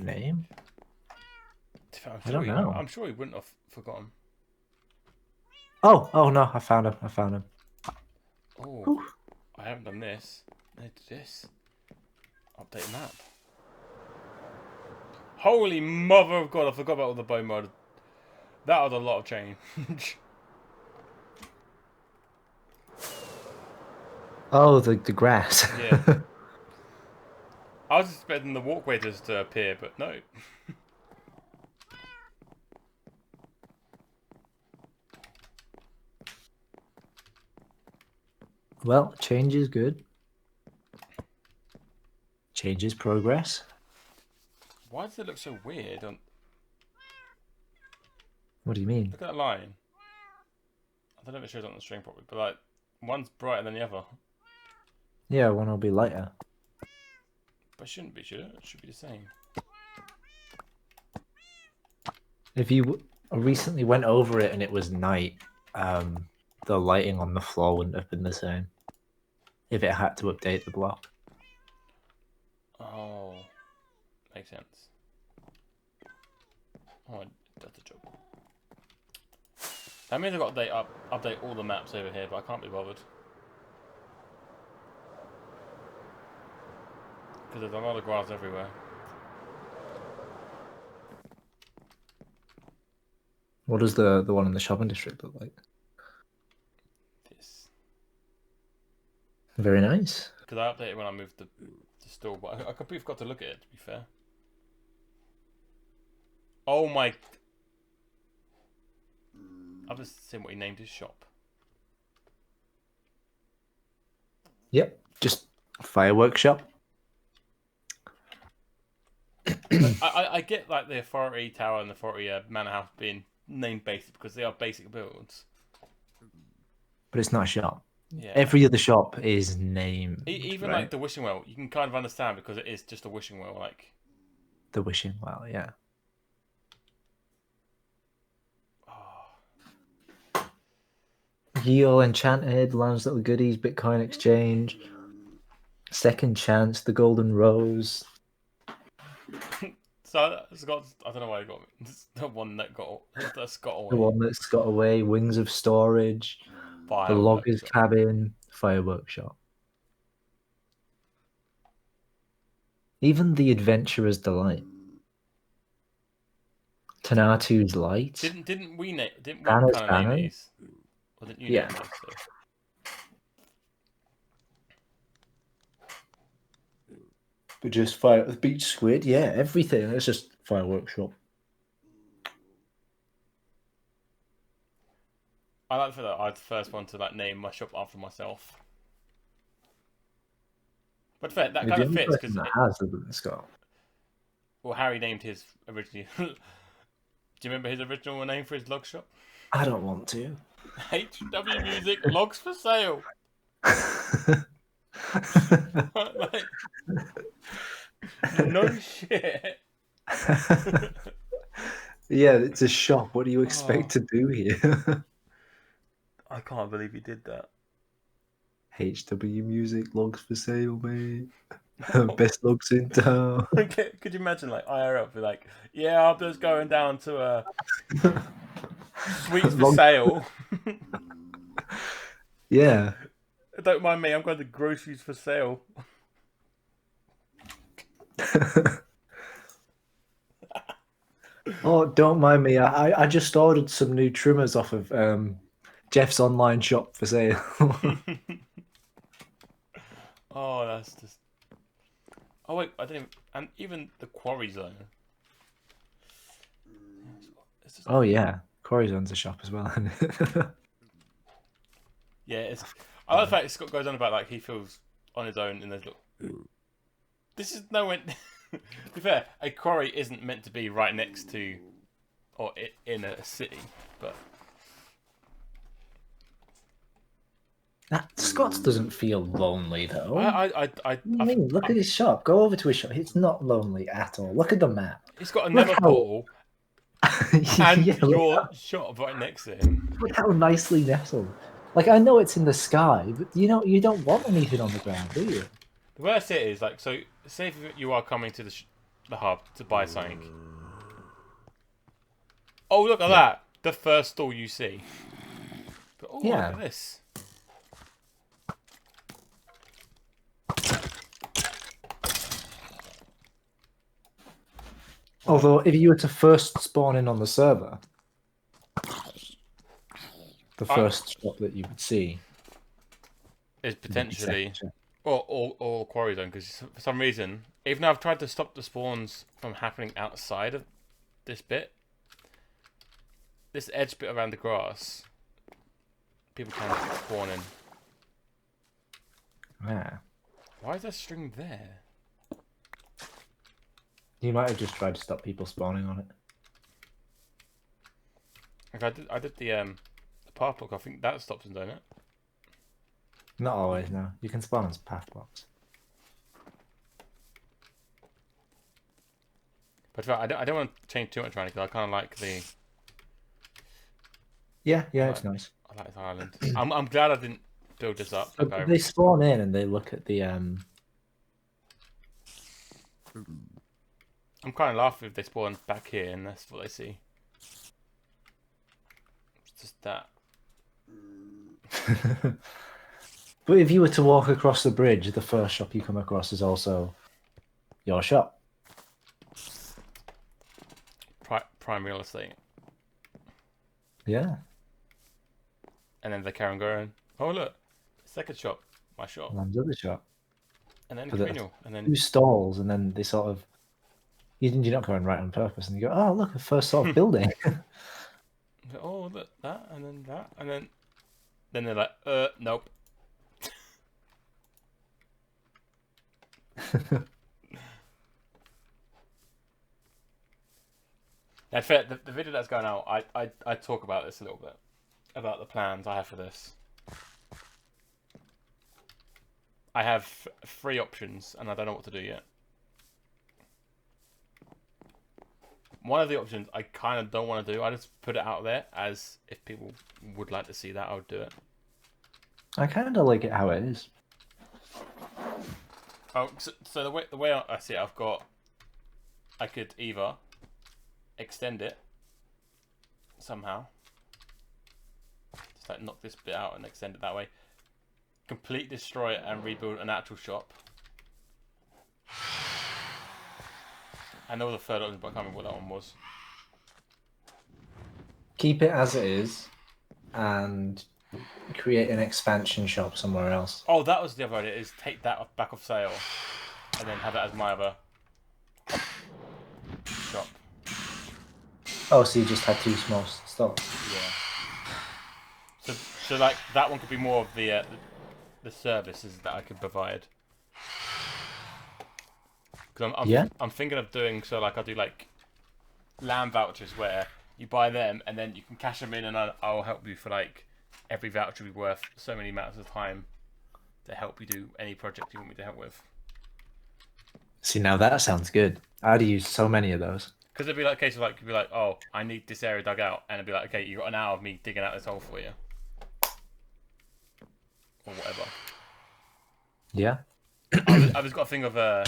name. I don't know. I'm sure he wouldn't have forgotten. Oh no, I found him. I found him. Oh, Whew. I haven't done this. I need to do this. Update map. Holy mother of God! I forgot about all the bone mode. That was a lot of change. Oh, the grass. Yeah. I was expecting the walkway just to appear, but no. Well, change is good. Change is progress. Why does it look so weird? What do you mean? Look at that line. I don't know if it shows on the string properly, but like one's brighter than the other. Yeah, one will be lighter. But it shouldn't be, should it? It should be the same. If you recently went over it and it was night, the lighting on the floor wouldn't have been the same. If it had to update the block. Oh, makes sense. Oh, that's a joke. That means I've got to update all the maps over here, but I can't be bothered. Because there's a lot of grass everywhere. What does the one in the shopping district look like? This. Very nice. Because I updated when I moved the store, but I completely forgot to look at it, to be fair. Oh my... I've just seen what he named his shop. Yep, just a fireworks shop. I get like the authority tower and the authority manor house being named basic because they are basic builds. But it's not a shop. Yeah. Every other shop is named. Even right? like the wishing well, you can kind of understand because it is just a wishing well. Like The wishing well, yeah. Heal Enchanted, Land's Little Goodies, Bitcoin Exchange, Second Chance, The Golden Rose. So it's got. I don't know why I got it's the one that that's got away. The one that's got away, Wings of Storage, The Logger's Cabin, Fireworks Shop. Even The Adventurer's Delight. Tanatu's Light. Didn't we name? Didn't we Banner's kind of name Banner. these? Or didn't you Yeah. name these? So? But just fire Beach Squid, yeah, everything. It's just Fireworks Shop. I like the fact that I was the first one to like name my shop after myself. But fair, that kind of fits because has the Scott. well, Harry named his originally. Do you remember his original name for his log shop? I don't want to. HW Music Logs for Sale. Like, no shit. Yeah, it's a shop. What do you expect to do here? I can't believe he did that. HW Music Logs for Sale, mate. Best logs in town. Could you imagine, like, IRL be like, yeah, I'm just going down to Sweets for Sale. Yeah. Don't mind me, I'm going to Groceries for Sale. Oh, don't mind me. I just ordered some new trimmers off of Jeff's online shop for sale. Oh, that's just... Oh, wait, I didn't even... And even the Quarry Zone. It's just... Oh, yeah. Quarry Zone's a shop as well. Yeah, it's... I love the fact Scott goes on about like he feels on his own in those. This is no one. To be fair, a quarry isn't meant to be right next to, or in a city, but. Scott's doesn't feel lonely though. I mean, look at his shop. Go over to his shop. It's not lonely at all. Look at the map. He's got a nether portal and your shop right next to him. Look how nicely nestled. Like I know it's in the sky, but you don't want anything on the ground, do you? The way I see it is like, so say if you are coming to the hub to buy something. Oh, look at that! The first stall you see. But, oh, look at this. Although, if you were to first spawn in on the server, the first shop that you would see is potentially or quarry zone, because for some reason, even though I've tried to stop the spawns from happening outside of this bit, this edge bit around the grass, people can spawn in. Yeah. Why is there string there? You might have just tried to stop people spawning on it. Like I did the path block. I think that stops them, don't it? Not always, no. You can spawn as path blocks. But I don't want to change too much around it, because I kind of like the. Yeah, it's nice. I like this island. I'm glad I didn't build this up. But they spawn in and they look at the I'm kind of laughing if they spawn back here and that's what they see. It's just that. But if you were to walk across the bridge, the first shop you come across is also your shop. Prime real estate. Yeah. And then they carry on going. Oh look, second shop, my shop. And the other shop. And then communal, and then 2 stalls, and then they sort of you're not going right on purpose, and you go, oh look, a first sort of building. Oh look that, and then they're like, nope. In fact, the video that's going out, I talk about this a little bit, about the plans I have for this. I have 3 options, and I don't know what to do yet. One of the options I kind of don't want to do. I just put it out there as if people would like to see that, I would do it. I kind of like it how it is. Oh, so the way I see it, I could either extend it somehow, just like knock this bit out and extend it that way, complete destroy it and rebuild an actual shop. I know the third option, but I can't remember what that one was. Keep it as it is, and create an expansion shop somewhere else. Oh, that was the other idea, is take that back off sale and then have it as my other shop. Oh, so you just had 2 small stalls. Yeah. So like that one could be more of the services that I could provide. Because I'm thinking of doing, so like I'll do like land vouchers where you buy them and then you can cash them in, and I'll help you for like every voucher will be worth so many amounts of time to help you do any project you want me to help with. See, now that sounds good. I'd use so many of those. Because it'd be like a case of like, you'd be like, oh, I need this area dug out, and it'd be like, okay, you got an hour of me digging out this hole for you, or whatever. Yeah. I've just got to think of an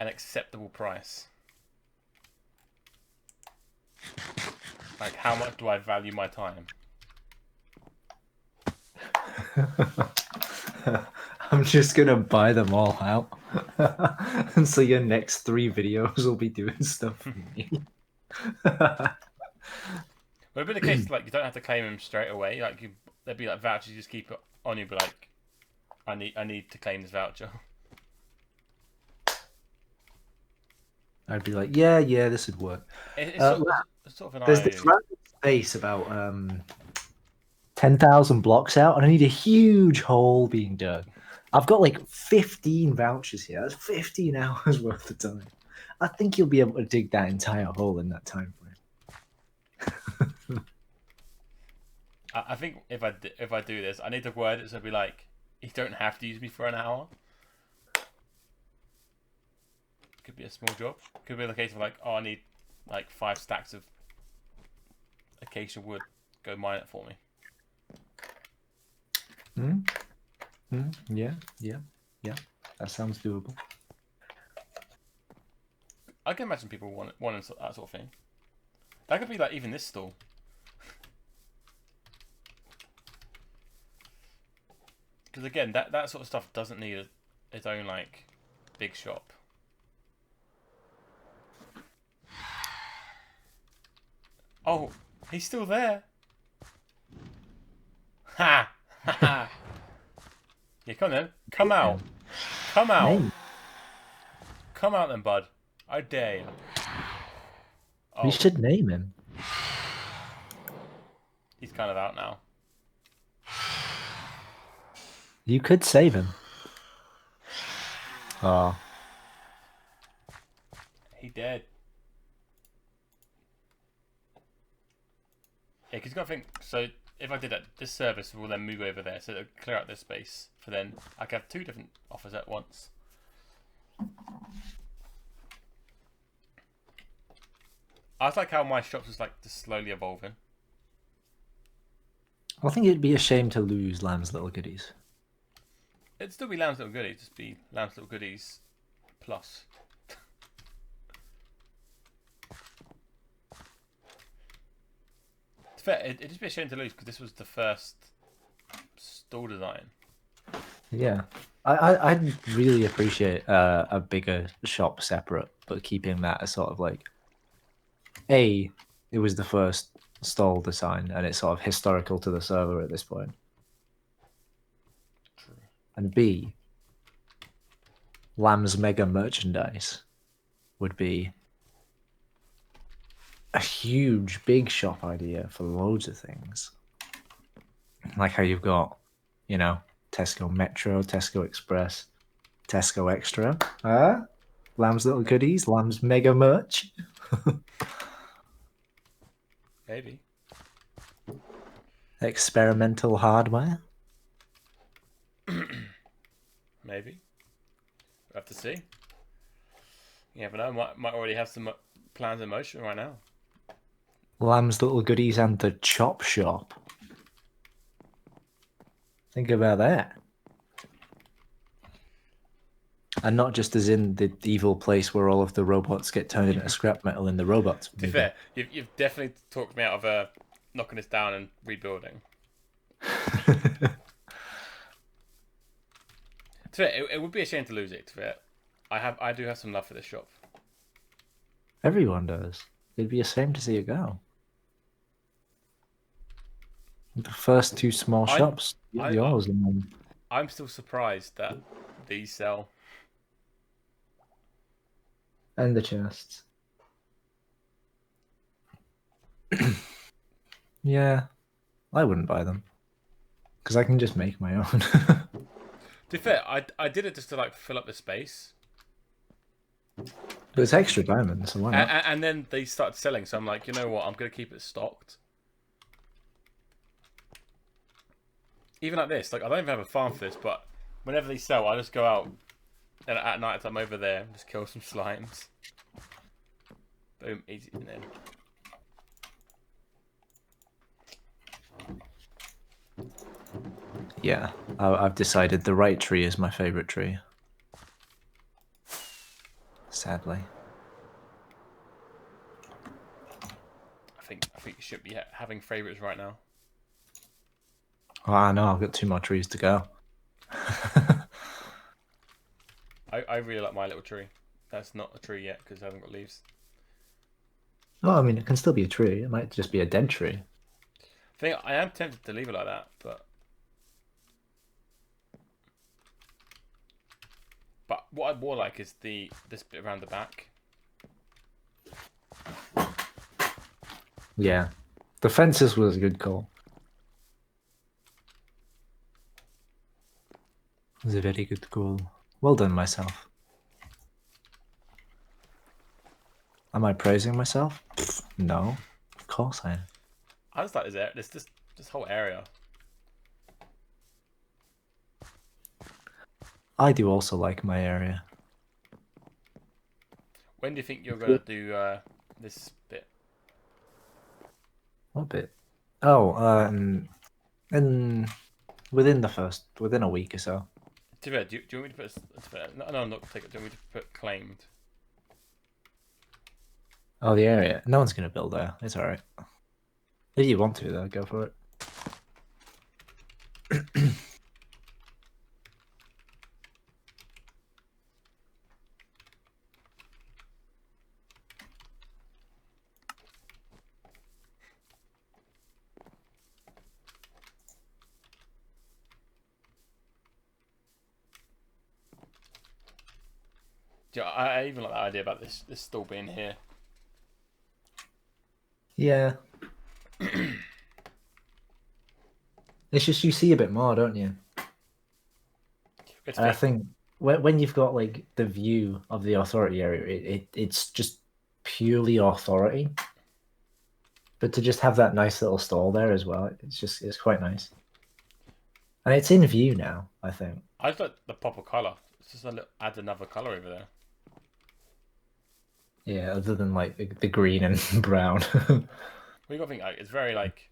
acceptable price. Like, how much do I value my time? I'm just gonna buy them all out. And so your next 3 videos will be doing stuff for me. Well, it'd be the case like you don't have to claim them straight away. Like there'd be like vouchers you just keep it on you, but like I need to claim this voucher. I'd be like, yeah, this would work. It's sort of an there's this random space about 10,000 blocks out, and I need a huge hole being dug. I've got like 15 vouchers here. That's 15 hours worth of time. I think you'll be able to dig that entire hole in that time frame. I think if I do this, I need to word it so it'll be like, you don't have to use me for an hour. Could be a small job. Could be the case of like, oh, I need like 5 stacks of acacia wood. Go mine it for me. Yeah. That sounds doable. I can imagine people wanting that sort of thing. That could be like even this stall. Because again, that sort of stuff doesn't need its own like big shop. Oh, he's still there. Ha! Ha ha! Yeah, come then. Come out. Come out. Name. Come out then, bud. I dare you. Oh, You should name him. he's kind of out now. You could save him. Oh. He dead. Yeah, because you got to think. So if I did that, this service will then move over there, so it'll clear out this space. For then I can have 2 different offers at once. I like how my shops is like just slowly evolving. I think it'd be a shame to lose Lamb's Little Goodies. It'd still be Lamb's Little Goodies, just be Lamb's Little Goodies plus. It's fair, it'd just be a shame to lose because this was the first stall design. Yeah. I'd really appreciate a bigger shop separate, but keeping that as sort of like, it was the first stall design and it's sort of historical to the server at this point. True. And B, Lamb's Mega merchandise would be a huge, big shop idea for loads of things. Like how you've got, Tesco Metro, Tesco Express, Tesco Extra. Lamb's Little Goodies, Lamb's Mega merch. Maybe. Experimental hardware. Maybe. We'll have to see. You never know. Might already have some plans in motion right now. Lamb's Little Goodies and the Chop Shop. Think about that. And not just as in the evil place where all of the robots get turned into scrap metal in the robots. To be fair, you've definitely talked me out of knocking this down and rebuilding. To be fair, it would be a shame to lose it. To be fair, I do have some love for this shop. Everyone does. It'd be a shame to see it go. The first 2 small shops, yours, and then... I'm still surprised that these sell. And the chests. Yeah, I wouldn't buy them because I can just make my own. To be fair, I did it just to like fill up the space. But it's extra diamonds, so why not? And then they started selling, so I'm like, you know what? I'm gonna keep it stocked. Even like this, like I don't even have a farm for this, but whenever they sell, I just go out and at night I'm over there and just kill some slimes. Boom, easy, and then. Yeah, I've decided the right tree is my favorite tree. Sadly. I think you should be having favorites right now. Oh, I know, I've got 2 more trees to go. I really like my little tree. That's not a tree yet because it hasn't got leaves. Oh, I mean, it can still be a tree. It might just be a dead tree. I am tempted to leave it like that, but what I more like is this bit around the back. Yeah, the fences was a good call. was a very good goal. Well done, myself. Am I praising myself? No, of course I am. I just like this whole area. I do also like my area. When do you think you're gonna do this bit? What bit? Oh, within a week or so. Do you want me to put? No, not take it. Do you want me to put claimed? Oh, the area. No one's gonna build there. It's all right. If you want to, though, go for it. I even like the idea about this still being here. Yeah. It's just you see a bit more, don't you? And I think when you've got like the view of the authority area, it's just purely authority. But to just have that nice little stall there as well, it's quite nice. And it's in view now, I think. I just like the pop of colour. It's just add another colour over there. Yeah, other than like the green and brown. Well, you got to think like it's very like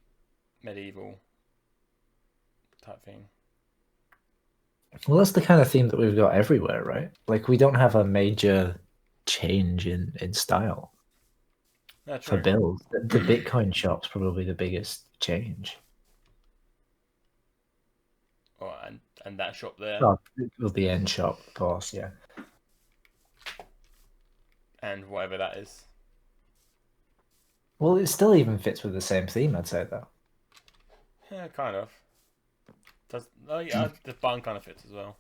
medieval type thing. Well, that's the kind of theme that we've got everywhere, right? Like we don't have a major change in style No, for true. builds. The Bitcoin shop's probably the biggest change. Oh, and that shop there. Oh, well, the end shop, of course, yeah. And whatever that is. Well, it still even fits with the same theme, I'd say, though. Yeah, kind of. Oh yeah, the barn kind of fits as well.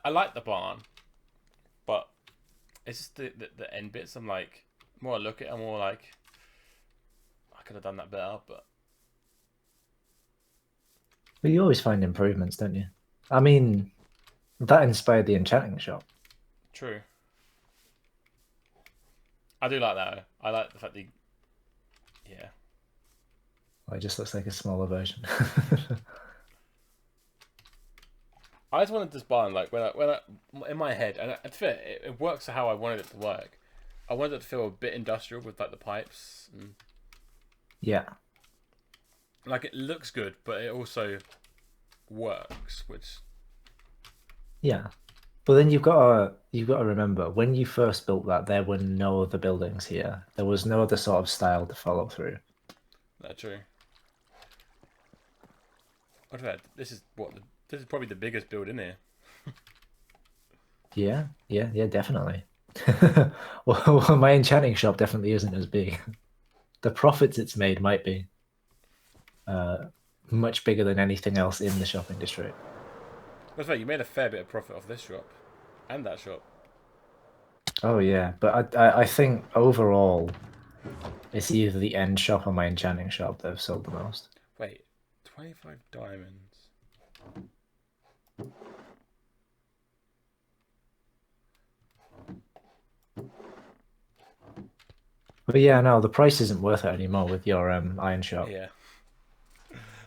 I like the barn, but it's just the end bits. I'm like, more I look at it, I'm more like, I could have done that better, but. But you always find improvements, don't you? I mean, that inspired the enchanting shop. True. I do like that. I like the fact that. Yeah. Well, it just looks like a smaller version. I just wanted this barn like when I in my head, and it works how I wanted it to work. I wanted it to feel a bit industrial with like the pipes and Yeah. like it looks good, but it also works, which Yeah. But then you've got to remember when you first built that, there were no other buildings here. There was no other sort of style to follow through. that's true. This is probably the biggest build in here. Yeah, definitely. Well, my enchanting shop definitely isn't as big. The profits it's made might be much bigger than anything else in the shopping district. That's right. You made a fair bit of profit off this shop, and that shop. Oh yeah, but I think overall, it's either the end shop or my enchanting shop that have sold the most. Wait, 25 diamonds. But yeah, no, the price isn't worth it anymore with your iron shop. Yeah.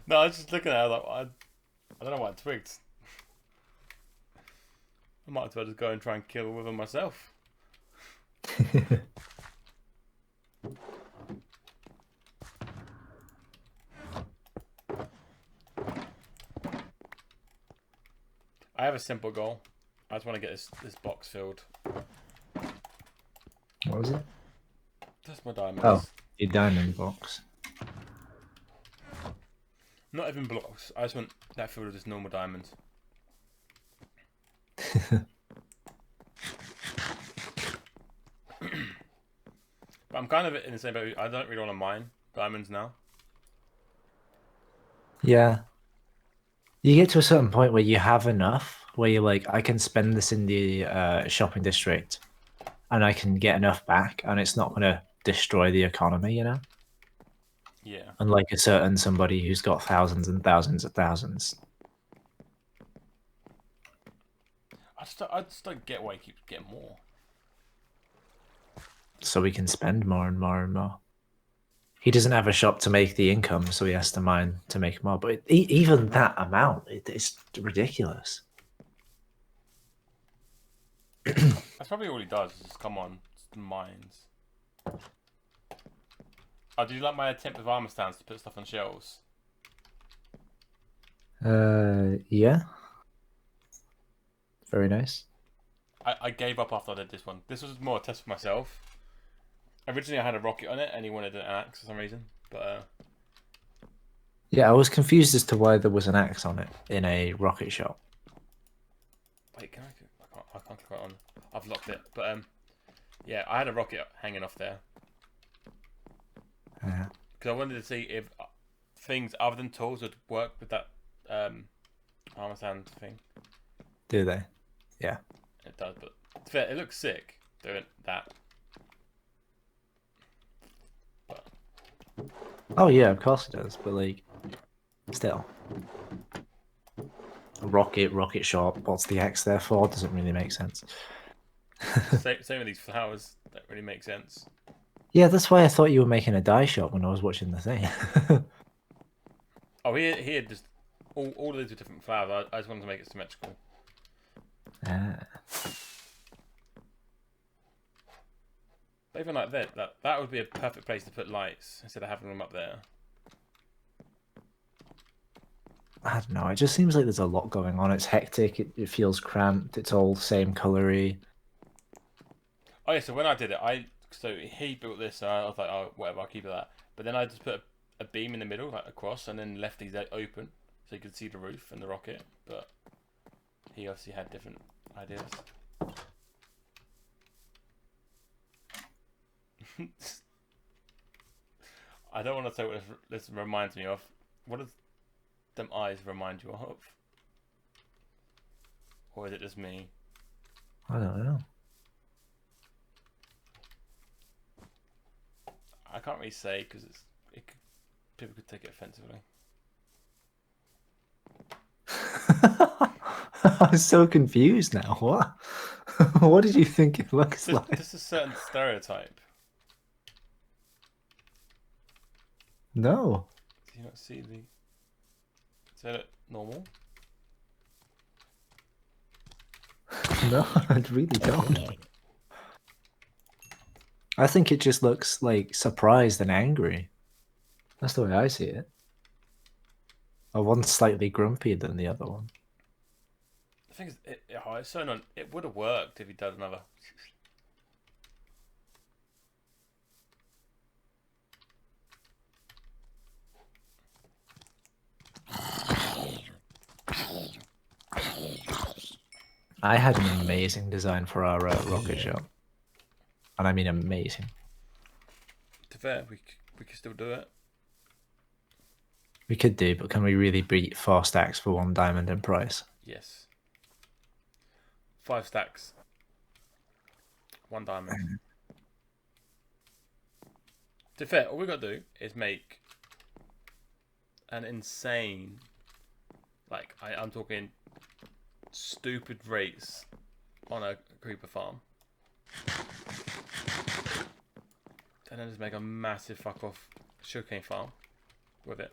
No, I was just looking at it like I don't know why I twigged. I might as well just go and try and kill with them myself. I have a simple goal. I just want to get this box filled. What was it? That's my diamonds. Oh, your diamond box. Not even blocks. I just want that filled with just normal diamonds. But I'm kind of in the same boat. I don't really want to mine diamonds now. Yeah. You get to a certain point where you have enough, where you're like, I can spend this in the shopping district, and I can get enough back, and it's not going to destroy the economy, you know? Yeah. Unlike a certain somebody who's got thousands and thousands of thousands. I just don't get why you keep getting more. So we can spend more and more and more. He doesn't have a shop to make the income, so he has to mine to make more. But even that amount, it's ridiculous. That's probably all he does. Is just come on, just mines. Oh, did you like my attempt with armor stands to put stuff on shelves? Yeah. Very nice. I gave up after I did this one. This was more a test for myself. Originally, I had a rocket on it, and he wanted an axe for some reason. But Yeah, I was confused as to why there was an axe on it in a rocket shop. wait, can I can't click it on. I've locked it. But yeah, I had a rocket hanging off there Yeah. because I wanted to see if things other than tools would work with that armor stand thing. Do they? Yeah. It does, but it's fair, it looks sick doing that. But Oh yeah, of course it does. But like, still, a rocket shop. What's the axe there for? Doesn't really make sense. same with these flowers. That really makes sense. Yeah, that's why I thought you were making a dye shop when I was watching the thing. Oh, he had just all of these are different flowers. I just wanted to make it symmetrical. Ah. But even like that would be a perfect place to put lights instead of having them up there. I don't know. It just seems like there's a lot going on. It's hectic. It feels cramped. It's all same colory. Oh yeah, so when I did it, so he built this. I was like, oh whatever, I'll keep it that. But then I just put a beam in the middle, like across, and then left these open so you could see the roof and the rocket. But he obviously had different ideas. I don't want to say what this reminds me of. What does them eyes remind you of? Or is it just me? I don't know. I can't really say because people could take it offensively. I'm so confused now. What? What did you think it looks like? Just a certain stereotype. No. Do you not see the? Is that normal? No, I really don't. I think it just looks like surprised and angry. That's the way I see it. One's slightly grumpier than the other one. The thing is, it's so non. It would have worked if he did another. I had an amazing design for our rocket shop. And I mean amazing. To be fair, we could still do it. We could do, but can we really beat 4 stacks for 1 diamond in price? Yes. 5 stacks. 1 diamond. To be fair, all we got to do is make an insane, like I'm talking stupid rates on a creeper farm. And then just make a massive fuck off sugarcane farm with it.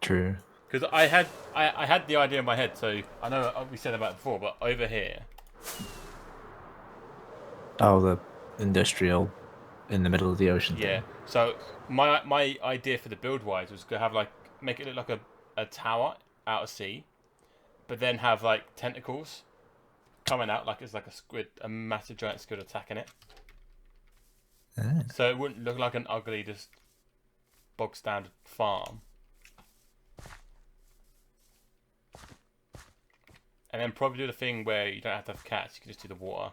True. Because I had the idea in my head, so I know we said about it before, but over here. Oh, the industrial in the middle of the ocean. Yeah. Thing. So my idea for the build wise was to have like make it look like a tower out of sea, but then have like tentacles coming out like it's like a squid, a massive giant squid attacking it. Ah. So it wouldn't look like an ugly just bog standard farm. And then probably do the thing where you don't have to have cats, you can just do the water.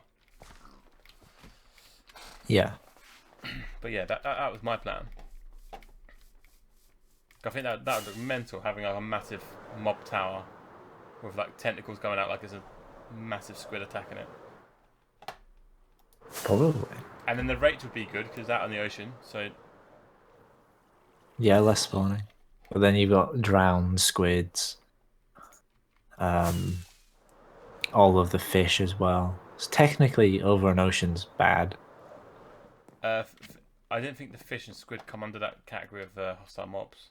Yeah. But yeah, that was my plan. I think that would look mental, having like a massive mob tower with like tentacles coming out like there's a massive squid attacking it. Probably. And then the rates would be good because it's out on the ocean, so Yeah, less spawning. But then you've got drowned squids, all of the fish as well. So technically, over an ocean's bad. I didn't think the fish and squid come under that category of hostile mobs.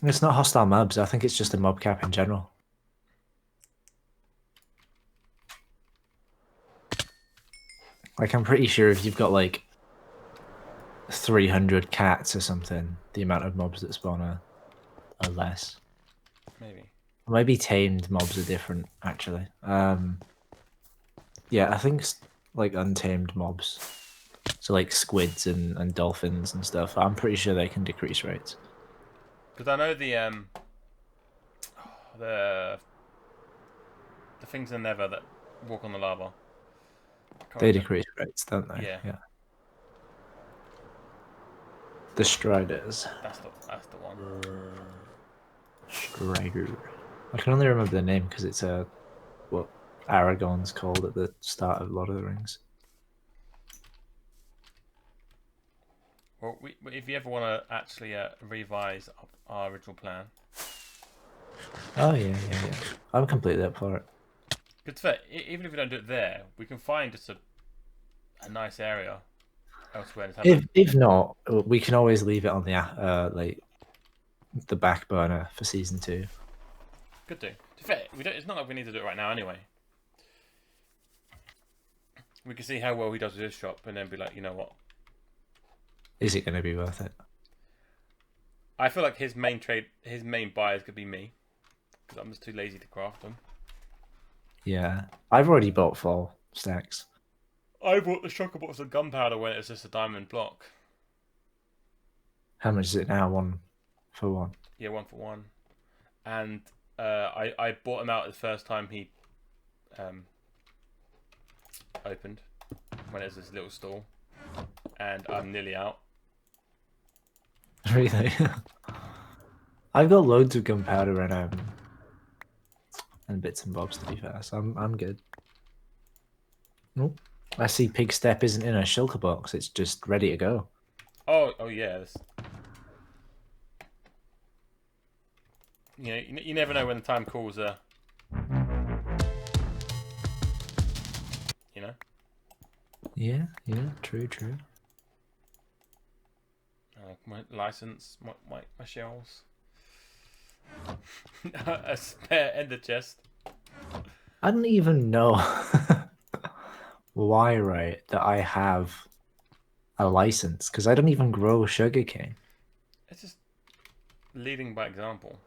It's not hostile mobs. I think it's just a mob cap in general. Like, I'm pretty sure if you've got like 300 cats or something, the amount of mobs that spawn are less. Maybe. Maybe tamed mobs are different, actually. Yeah, I think like untamed mobs, so like squids and dolphins and stuff, I'm pretty sure they can decrease rates. Because I know the the things in Nether that walk on the lava. Can't They remember. decrease rates, don't they? Yeah. Yeah. The Striders. That's the one. Strider. I can only remember the name because it's what Aragorn's called at the start of Lord of the Rings. Well, if you ever want to actually revise our original plan, Oh yeah. I'm completely up for it. because fair, even if we don't do it there, we can find just a nice area elsewhere. And have If not, we can always leave it on the like the back burner for season 2. Good do. To be fair, we don't. It's not like we need to do it right now anyway. We can see how well he does with his shop, and then be like, you know what? Is it going to be worth it? I feel like his main buyers could be me, because I'm just too lazy to craft them. Yeah, I've already bought 4 stacks. I bought the shocker box of gunpowder when it was just a diamond block. How much is it now? 1 for 1. Yeah, 1 for 1. And I bought him out the first time he opened, when it was this little stall, and I'm nearly out. Really? I've got loads of gunpowder and bits and bobs to be fair, so I'm good. Nope. I see Pig Step isn't in a shulker box; it's just ready to go. Oh yeah. You never know when the time calls. You know. Yeah, true. My license, my shells. A spare ender chest. I don't even know why, right, that I have a license because I don't even grow sugarcane. It's just leading by example.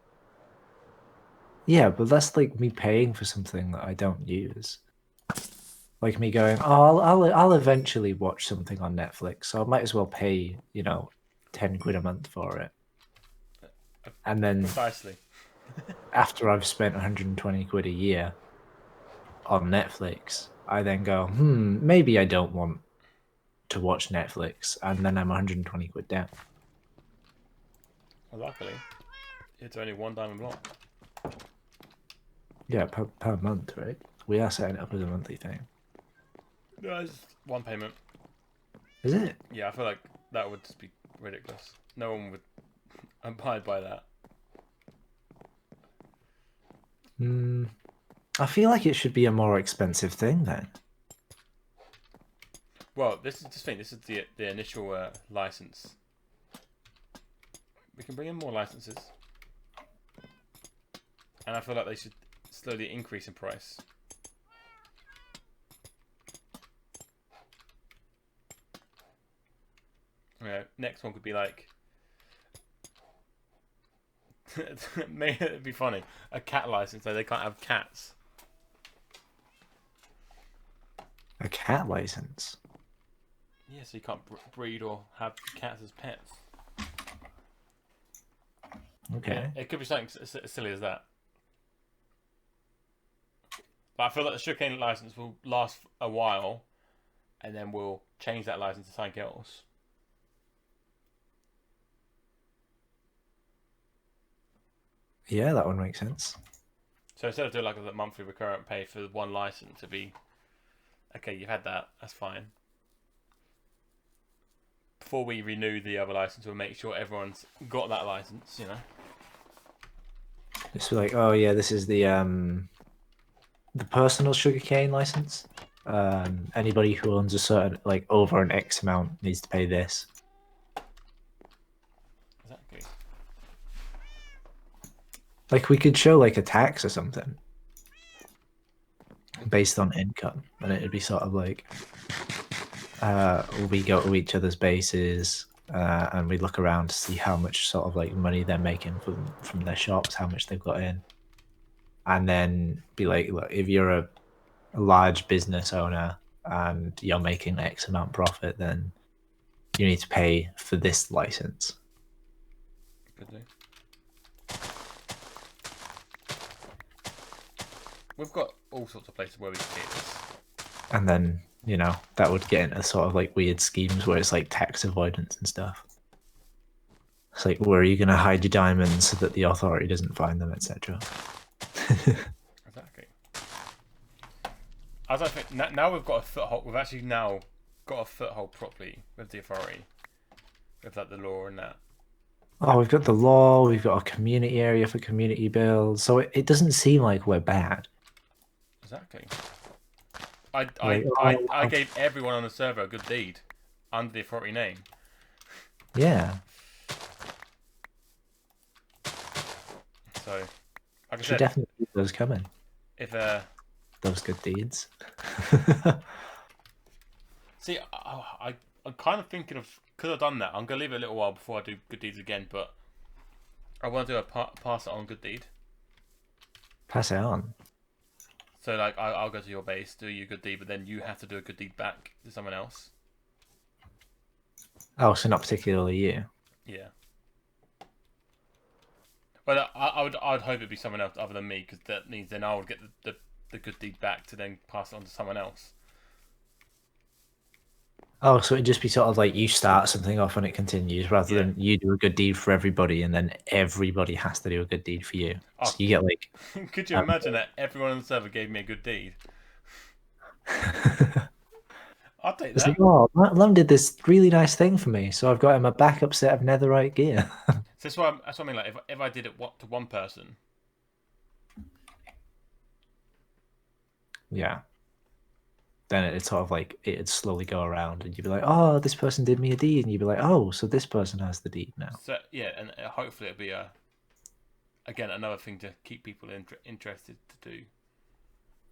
Yeah, but that's like me paying for something that I don't use. Like me going, oh, I'll eventually watch something on Netflix, so I might as well pay, 10 quid a month for it. And then Precisely. after I've spent 120 quid a year on Netflix, I then go, maybe I don't want to watch Netflix, and then I'm 120 quid down. Well, luckily, it's only 1 diamond block. Yeah, per month, right? We are setting it up as a monthly thing. No, it's 1 payment. Is it? Yeah, I feel like that would just be ridiculous. No one would abide by that. I feel like it should be a more expensive thing then. Well, this is the initial license. We can bring in more licenses, and I feel like they should slowly increase in price. Yeah, next one could be like, maybe it'd be funny, a cat license, so they can't have cats. A cat license? Yeah, so you can't breed or have cats as pets. Okay. Yeah, it could be something as silly as that. But I feel like the sugarcane license will last a while, and then we'll change that license to something else. Yeah, that one makes sense. So instead of doing like a monthly recurrent pay for one license, it'd be okay. You've had that. That's fine. before we renew the other license, we'll make sure everyone's got that license. You know. It's like, oh yeah, this is the personal sugarcane license. Anybody who owns a certain, like, over an X amount needs to pay this. Exactly. Like, we could show like a tax or something based on income, and it'd be sort of like, we go to each other's bases, and we look around to see how much sort of like money they're making from their shops, how much they've got in, and then be like, look, if you're a large business owner and you're making X amount profit, then you need to pay for this license. Good day. We've got all sorts of places where we can get this. And then, you know, that would get into sort of like weird schemes where it's like tax avoidance and stuff. It's like, where are you going to hide your diamonds so that the authority doesn't find them, etc. Exactly. As I think now we've got a foothold. We've actually now got a foothold properly with the authority, with like the law and that. Oh, we've got the law, we've got a community area for community builds, so it doesn't seem like we're bad. Exactly. Like, I gave everyone on the server a good deed under the authority name. Yeah. So, like I Should said, definitely keep those coming. if Those good deeds. see, I'm kind of thinking of could have done that. I'm gonna leave it a little while before I do good deeds again, but I want to do a pass it on good deed. Pass it on. So like I'll go to your base, do you a good deed, but then you have to do a good deed back to someone else. Oh, so not particularly you. Yeah. But I'd hope it'd be someone else other than me, because that means then I would get the good deed back to then pass it on to someone else. Oh, so it'd just be sort of like you start something off and it continues, rather than you do a good deed for everybody and then everybody has to do a good deed for you. Oh, So you get like... could you imagine that everyone on the server gave me a good deed? I'll take It's that. like, oh, Lum did this really nice thing for me, so I've got him a backup set of netherite gear. So that's what I mean. Like if I did it to one person, Yeah. Then it'd sort of like, it'd slowly go around and you'd be like, oh, this person did me a deed. And you'd be like, oh, so this person has the deed now. so yeah, and hopefully it'll be again another thing to keep people interested to do.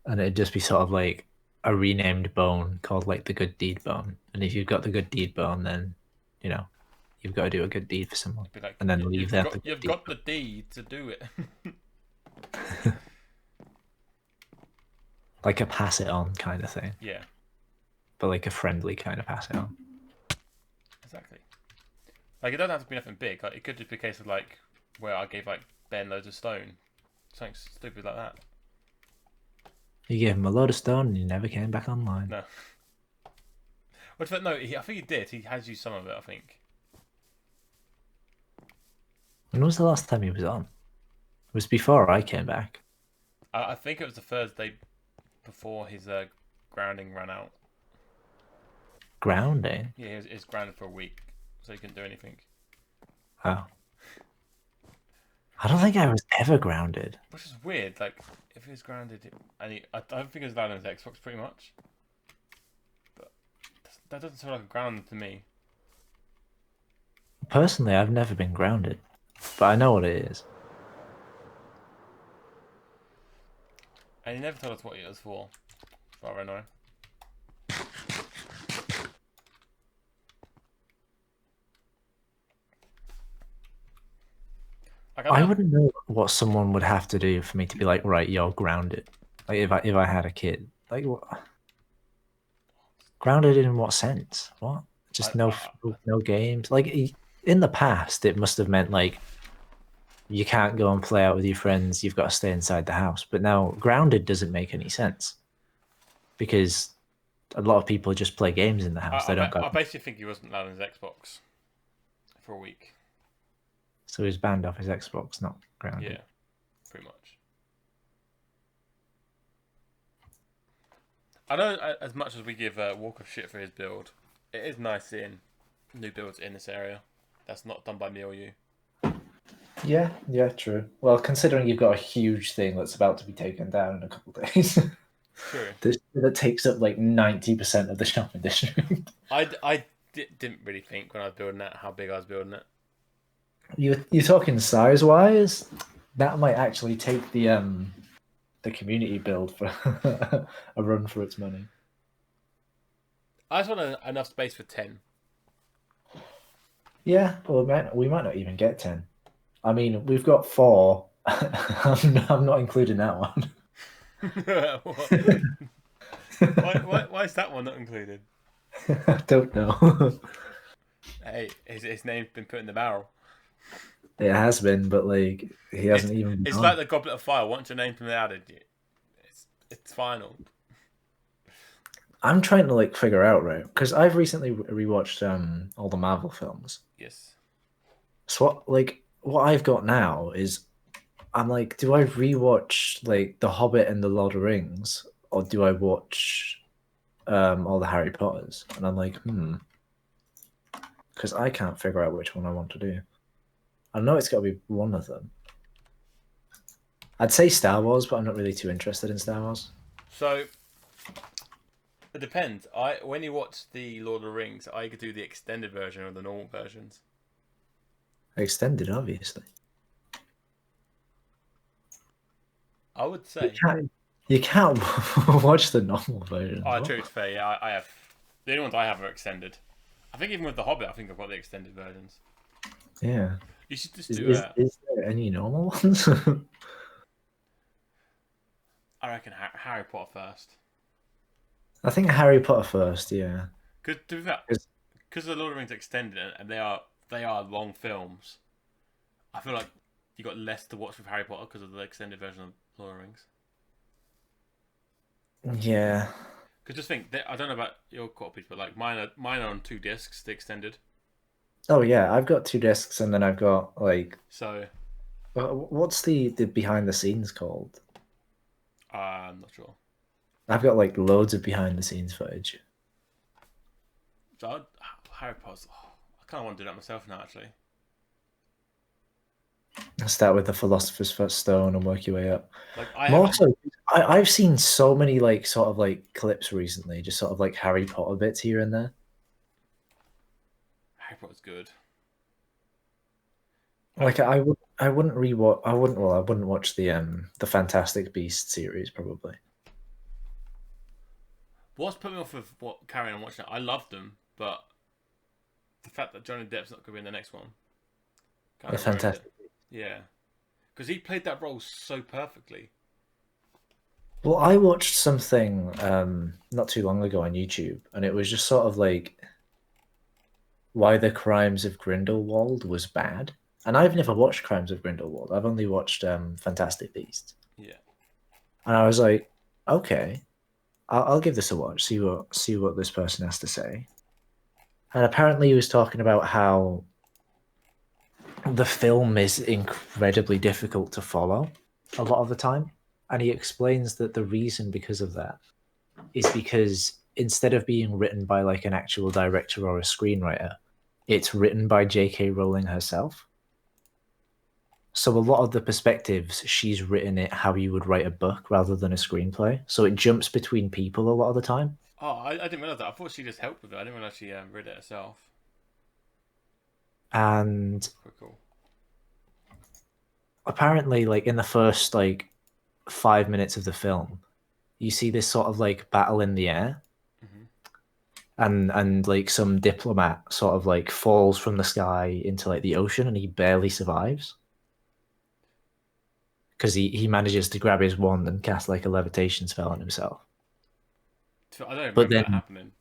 And it'd just be sort of like a renamed bone called like the good deed bone. And if you've got the good deed bone, then, you know, you've got to do a good deed for someone. Be like, And then leave them. You've got the deed to do it. Like a pass it on kind of thing. Yeah. But like a friendly kind of pass it on. Exactly. Like it doesn't have to be nothing big. Like it could just be a case of like where I gave like Ben loads of stone, something stupid like that. You gave him a load of stone and he never came back online. No. Which, but no, I think he did. He has used some of it. I think. When was the last time he was on? It was before I came back. I think it was the Thursday before his grounding ran out. Grounding? Yeah, he was grounded for a week, so he couldn't do anything. Oh. I don't think I was ever grounded. Which is weird. Like, if he was grounded, and I don't think it was allowed on his Xbox, pretty much. But that doesn't sound like a ground to me. Personally, I've never been grounded, but I know what it is. And he never told us what it was for, as far as I know. Like, I wouldn't know what someone would have to do for me to be like, right, you're grounded. Like if I had a kid, like what? Grounded in what sense? What? Just no games. Like in the past, it must have meant like you can't go and play out with your friends. You've got to stay inside the house. But now grounded doesn't make any sense because a lot of people just play games in the house. They don't go. I basically think he wasn't allowed on his Xbox for a week. So he's banned off his Xbox, not grounded. Yeah, pretty much. I know as much as we give Walker shit for his build, it is nice seeing new builds in this area. That's not done by me or you. Yeah, yeah, true. Well, considering you've got a huge thing that's about to be taken down in a couple of days, True. that takes up like 90% of the shopping district. Didn't really think when I was building that how big I was building it. You're talking size wise, that might actually take the community build for a run for its money. I just want enough space for 10. Yeah, well, we might not even get 10. I mean, we've got 4. I'm not including that one. Why is that one not included? I don't know. Hey, his name's been put in the barrel. It has been, but like he hasn't even. It's like the Goblet of Fire. Once your name's been added, it's final. I'm trying to like figure out, right? Because I've recently rewatched all the Marvel films. Yes. So what I've got now is I'm like, do I rewatch like The Hobbit and The Lord of the Rings, or do I watch all the Harry Potters? And I'm like, because I can't figure out which one I want to do. I know it's got to be one of them. I'd say Star Wars, but I'm not really too interested in Star Wars. So it depends. When you watch the Lord of the Rings, I could do the extended version or the normal versions. Extended, obviously. I would say you can't watch the normal version. Oh, true, it's fair. Yeah, I have the only ones I have are extended. I think even with the Hobbit, I think I've got the extended versions. Yeah. You should just Is there any normal ones? I reckon Harry Potter first. I think Harry Potter first, yeah. Because the Lord of the Rings extended and they are long films. I feel like you got less to watch with Harry Potter because of the extended version of Lord of the Rings. Yeah. Because just think, I don't know about your copies, but like mine are on 2 discs, the extended. Oh yeah, I've got 2 discs, and then I've got like. So. What's the behind the scenes called? I'm not sure. I've got like loads of behind the scenes footage. So Harry Potter. I kind of want to do that myself now, actually. I'll start with the Philosopher's Stone and work your way up. Like I've seen so many like sort of like clips recently, just sort of like Harry Potter bits here and there. Harry Potter's good. Like I wouldn't watch the Fantastic Beasts series probably. What's put me off of carrying on watching it? I loved them, but the fact that Johnny Depp's not going to be in the next one. The Fantastic. Yeah, because he played that role so perfectly. Well, I watched something not too long ago on YouTube, and it was just sort of like why the Crimes of Grindelwald was bad. And I've never watched Crimes of Grindelwald. I've only watched Fantastic Beasts. Yeah. And I was like, okay, I'll give this a watch. See what this person has to say. And apparently, he was talking about how the film is incredibly difficult to follow a lot of the time, and he explains that the reason because of that is because instead of being written by like an actual director or a screenwriter, it's written by J.K. Rowling herself. So a lot of the perspectives, she's written it how you would write a book rather than a screenplay. So it jumps between people a lot of the time. Oh, I didn't realize that. I thought she just helped with it. I didn't realize she read it herself. And cool. Apparently, like in the first like 5 minutes of the film, you see this sort of like battle in the air, and like some diplomat sort of like falls from the sky into like the ocean, and he barely survives because he manages to grab his wand and cast like a levitation spell on himself. I don't remember that happening.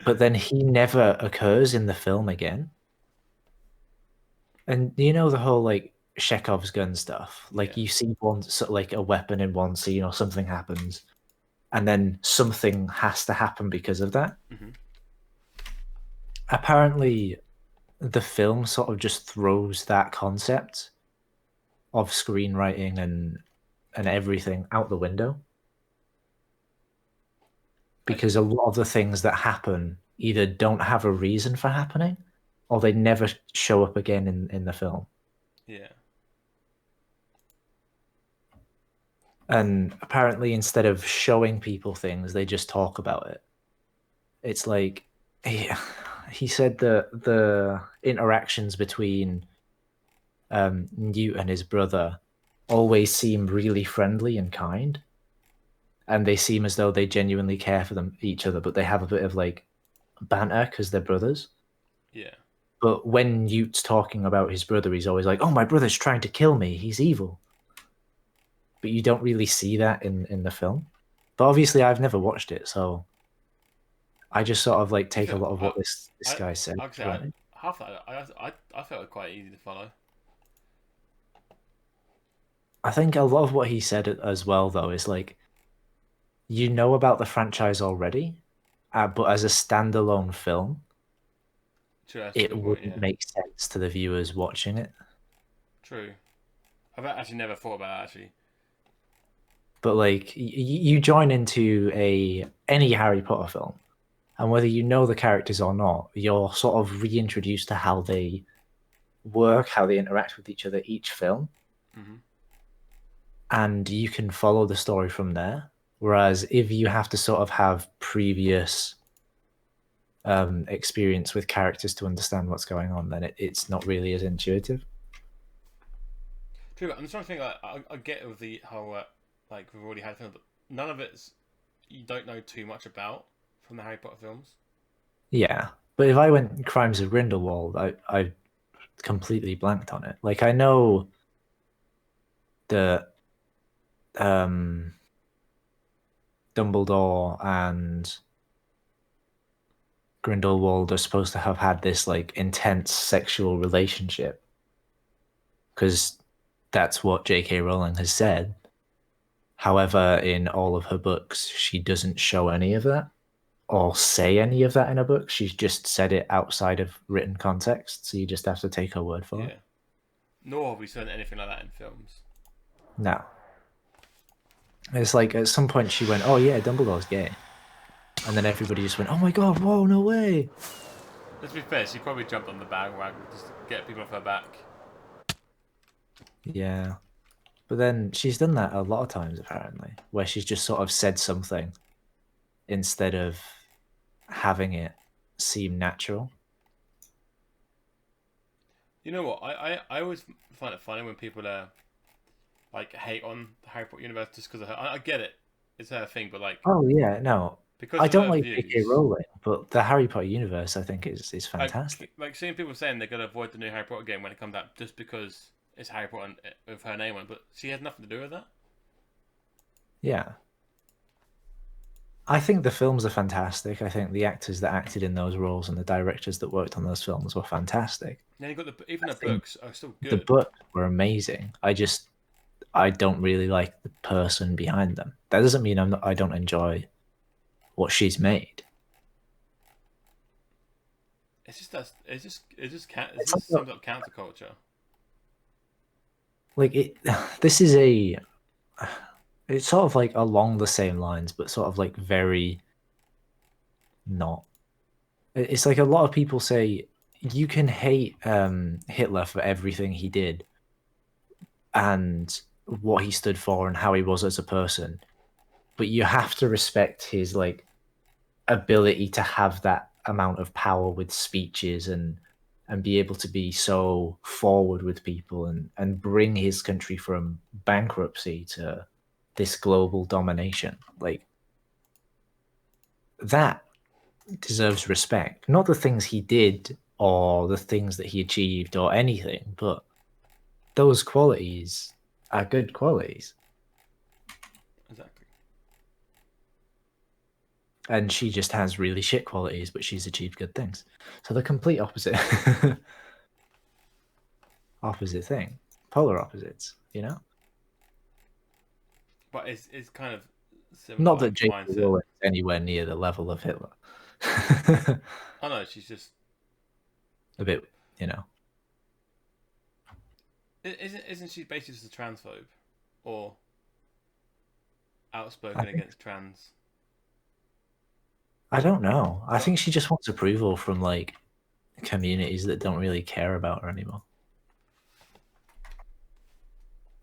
But then he never occurs in the film again. And you know the whole like Chekhov's gun stuff. Like you see one sort of like a weapon in one scene or something happens, and then something has to happen because of that. Apparently, the film sort of just throws that concept of screenwriting and everything out the window. Because a lot of the things that happen either don't have a reason for happening, or they never show up again in the film. Yeah. And apparently, instead of showing people things, they just talk about it. It's like he said that the interactions between Newt and his brother always seem really friendly and kind, and they seem as though they genuinely care for each other, but they have a bit of like banter because they're brothers. Yeah. But when Newt's talking about his brother, he's always like, "Oh, my brother's trying to kill me. He's evil." But you don't really see that in the film. But obviously, I've never watched it, so I just sort of like take a lot of what this guy said. Like I say, half that I felt it quite easy to follow. I think a lot of what he said as well, though, is like, you know about the franchise already, but as a standalone film, True, that's a it good point. wouldn't Yeah. make sense to the viewers watching it. True. I've actually never thought about that actually. But like, you join into any Harry Potter film, and whether you know the characters or not, you're sort of reintroduced to how they work, how they interact with each other each film, Hmm. and you can follow the story from there. Whereas if you have to sort of have previous experience with characters to understand what's going on, then it's not really as intuitive. True, but I'm just trying to think. Like, I get with the whole like we've already had films, but none of it's you don't know too much about from the Harry Potter films. Yeah, but if I went Crimes of Grindelwald, I completely blanked on it. Like I know that um, Dumbledore and Grindelwald are supposed to have had this like intense sexual relationship because that's what J.K. Rowling has said. However, in all of her books, she doesn't show any of that or say any of that in a book. She's just said it outside of written context, so you just have to take her word for it. Yeah. Nor have we seen anything like that in films. No. It's like at some point she went, "Oh yeah, Dumbledore's gay," and then everybody just went, "Oh my god, whoa, no way!" Let's be fair, she probably jumped on the bandwagon just to get people off her back. Yeah, but then she's done that a lot of times apparently, where she's just sort of said something instead of having it seem natural. You know what? I always find it funny when people like hate on the Harry Potter universe just because of her. I get it, it's her thing, but like Oh yeah, no, because I of don't her like J.K. views, Rowling, but the Harry Potter universe I think is fantastic. like seeing people saying they're gonna avoid the new Harry Potter game when it comes out just because it's Harry Potter and, with her name on it, but she has nothing to do with that. Yeah. I think the films are fantastic. I think the actors that acted in those roles and the directors that worked on those films were fantastic. Then you got even I the think books are still the good. books were amazing. I don't really like the person behind them. That doesn't mean I don't enjoy what she's made. It's just that it It's just like, sums up counterculture. like it this is it's sort of like along the same lines, but sort of like very not. It's like a lot of people say you can hate Hitler for everything he did and what he stood for and how he was as a person, but you have to respect his like ability to have that amount of power with speeches and be able to be so forward with people and bring his country from bankruptcy to this global domination. Like that deserves respect. Not the things he did or the things that he achieved or anything, but those qualities are good qualities. Exactly. And she just has really shit qualities, but she's achieved good things. So the complete opposite. Opposite thing. Polar opposites, you know? But it's kind of similar Not that like J.K. mindset. Rowling is anywhere near the level of Hitler. Oh no, she's just A bit, you know. isn't she basically just a transphobe or I outspoken think against trans? I don't know. I think she just wants approval from like communities that don't really care about her anymore.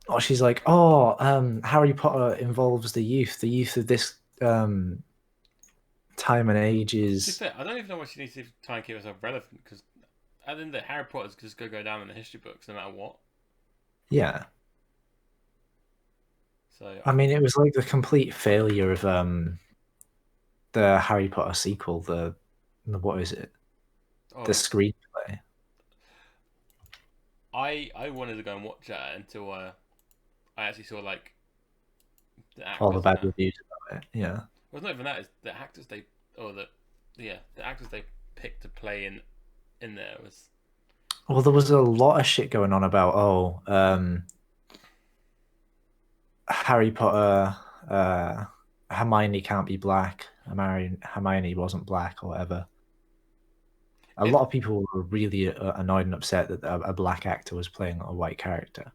Or she's like, oh, Harry Potter involves the youth of this time and age To be is. fair, I don't even know why she needs to try and keep herself relevant, because at the end of the Harry Potter's just going to go down in the history books no matter what. Yeah. So I mean, it was like the complete failure of the Harry Potter sequel, the what is it? The oh, screenplay. I wanted to go and watch that until I actually saw like the All the actors and bad that. reviews about it. Yeah. Well, it's not even that. It's the actors they or the actors they picked to play in there was. Well, there was a lot of shit going on about Harry Potter, Hermione can't be black. Hermione wasn't black or whatever. A It, lot of people were really annoyed and upset that a black actor was playing a white character.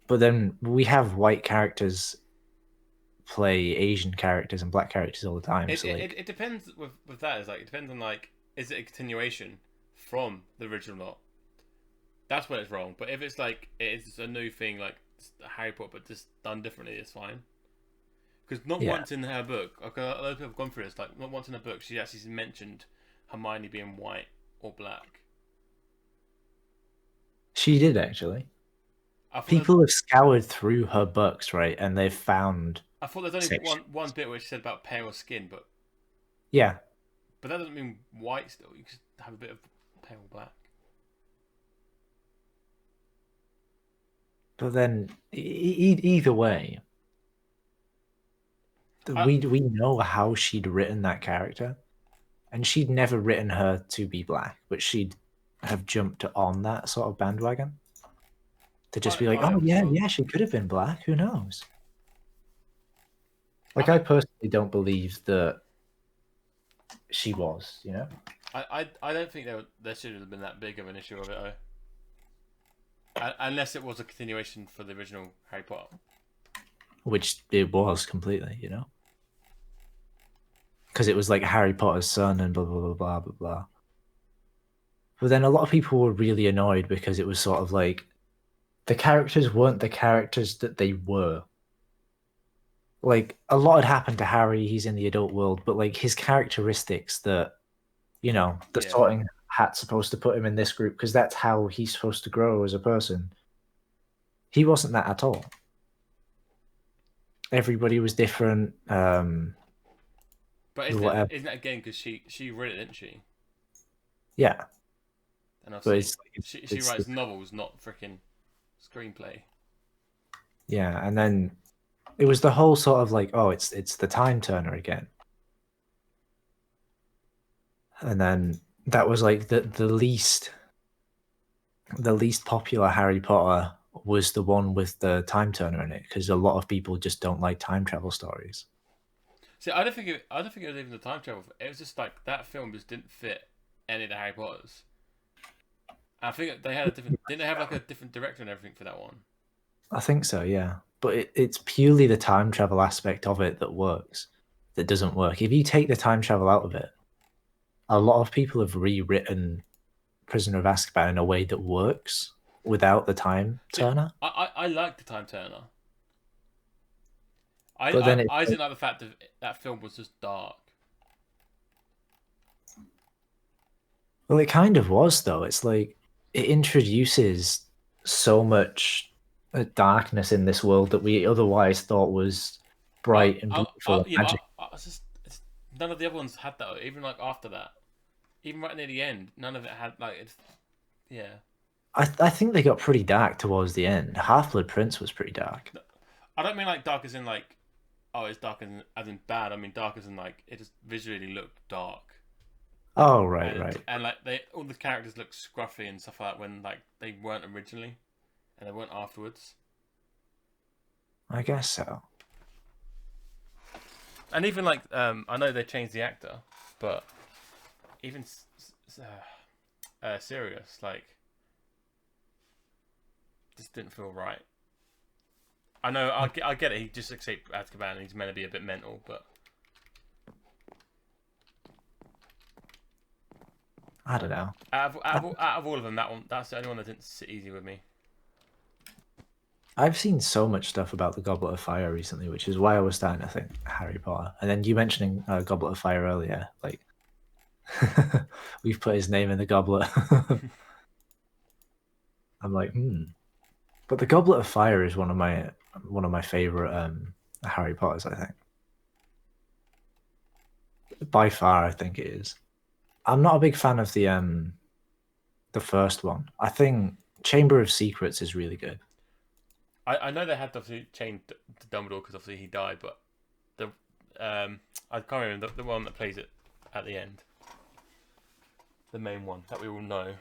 But then we have white characters play Asian characters and black characters all the time. it, So it, like, it depends with that. Is like it depends on like is it a continuation from the original or not? That's when it's wrong. But if it's like it's a new thing like Harry Potter but just done differently, it's fine. Because not yeah, once in her book, okay, a lot of people have gone through this. Like not once in her book, she actually mentioned Hermione being white or black. she did actually. I thought there's, People have scoured through her books, right, and they've found I thought there's only sections. one bit where she said about pale skin, Yeah, but that doesn't mean white. Still, you could have a bit of pale black. but then either way, I, we know how she'd written that character, and she'd never written her to be black, but she'd have jumped on that sort of bandwagon to just be like, I oh never yeah, saw. yeah, she could have been black. Who knows? I Like, I think personally don't believe that she was, I don't think there should have been that big of an issue of it, unless it was a continuation for the original Harry Potter. which it was completely, because it was like Harry Potter's son and blah blah blah blah blah blah. But then a lot of people were really annoyed because it was sort of like the characters weren't the characters that they were. Like, a lot had happened to Harry, he's in the adult world, but like his characteristics that, the Yeah, sorting hat's supposed to put him in this group because that's how he's supposed to grow as a person. He wasn't that at all. Everybody was different. but Whatever. isn't that again because she wrote it, didn't she? Yeah, And but obviously she it's writes novels, not freaking screenplay. yeah, and then it was the whole sort of like, oh, it's the time turner again, and then that was like the least popular Harry Potter was the one with the time turner in it because a lot of people just don't like time travel stories. See, I don't think it was even the time travel. It was just like that film just didn't fit any of the Harry Potters. I think they had a different. Didn't they have like a different director and everything for that one? I think so, yeah. But it's purely the time travel aspect of it that works, that doesn't work. If you take the time travel out of it, a lot of people have rewritten Prisoner of Azkaban in a way that works without the time See, turner. I like the time turner. I But I, then it's I like, didn't like the fact that that film was just dark. well, it kind of was though. It's like it introduces so much darkness in this world that we otherwise thought was bright and beautiful and Yeah, magic. none of the other ones had that. Even like after that, even right near the end, none of it had like it's. Yeah, I think they got pretty dark towards the end. Half Blood Prince was pretty dark. I don't mean like dark as in like, oh, it's dark as in bad. I mean dark as in like it just visually looked dark. Oh, right. And like all the characters look scruffy and stuff like that when like they weren't originally, and they weren't afterwards. I guess so. And even like I know they changed the actor, but even Sirius like just didn't feel right. I know I get it. He just escaped Azkaban and he's meant to be a bit mental, but I don't know. Out of all of them, that's the only one that didn't sit easy with me. I've seen so much stuff about the Goblet of Fire recently, which is why I was starting to think Harry Potter. And then you mentioning Goblet of Fire earlier, like we've put his name in the goblet. I'm like, But the Goblet of Fire is one of my favorite Harry Potters. I think by far, I think it is. I'm not a big fan of the first one. I think Chamber of Secrets is really good. I know they had to obviously change Dumbledore because obviously he died, but the I can't remember the one that plays it at the end. The main one that we all know.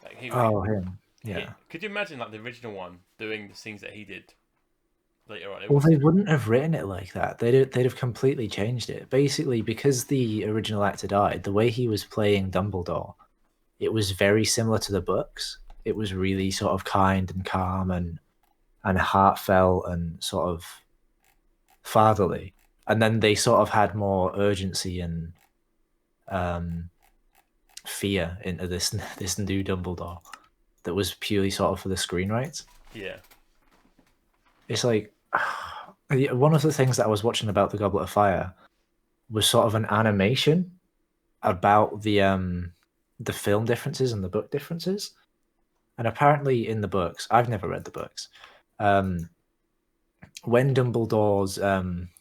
Like Him. Yeah. Could you imagine like the original one doing the scenes that he did later on? Well, they wouldn't have written it like that. They'd have completely changed it. Basically, because the original actor died, the way he was playing Dumbledore, it was very similar to the books. It was really sort of kind and calm and heartfelt and sort of fatherly. And then they sort of had more urgency and fear into this new Dumbledore that was purely sort of for the screen rights. Yeah. It's like one of the things that I was watching about the Goblet of Fire was sort of an animation about the film differences and the book differences. And apparently in the books, I've never read the books, when Dumbledore's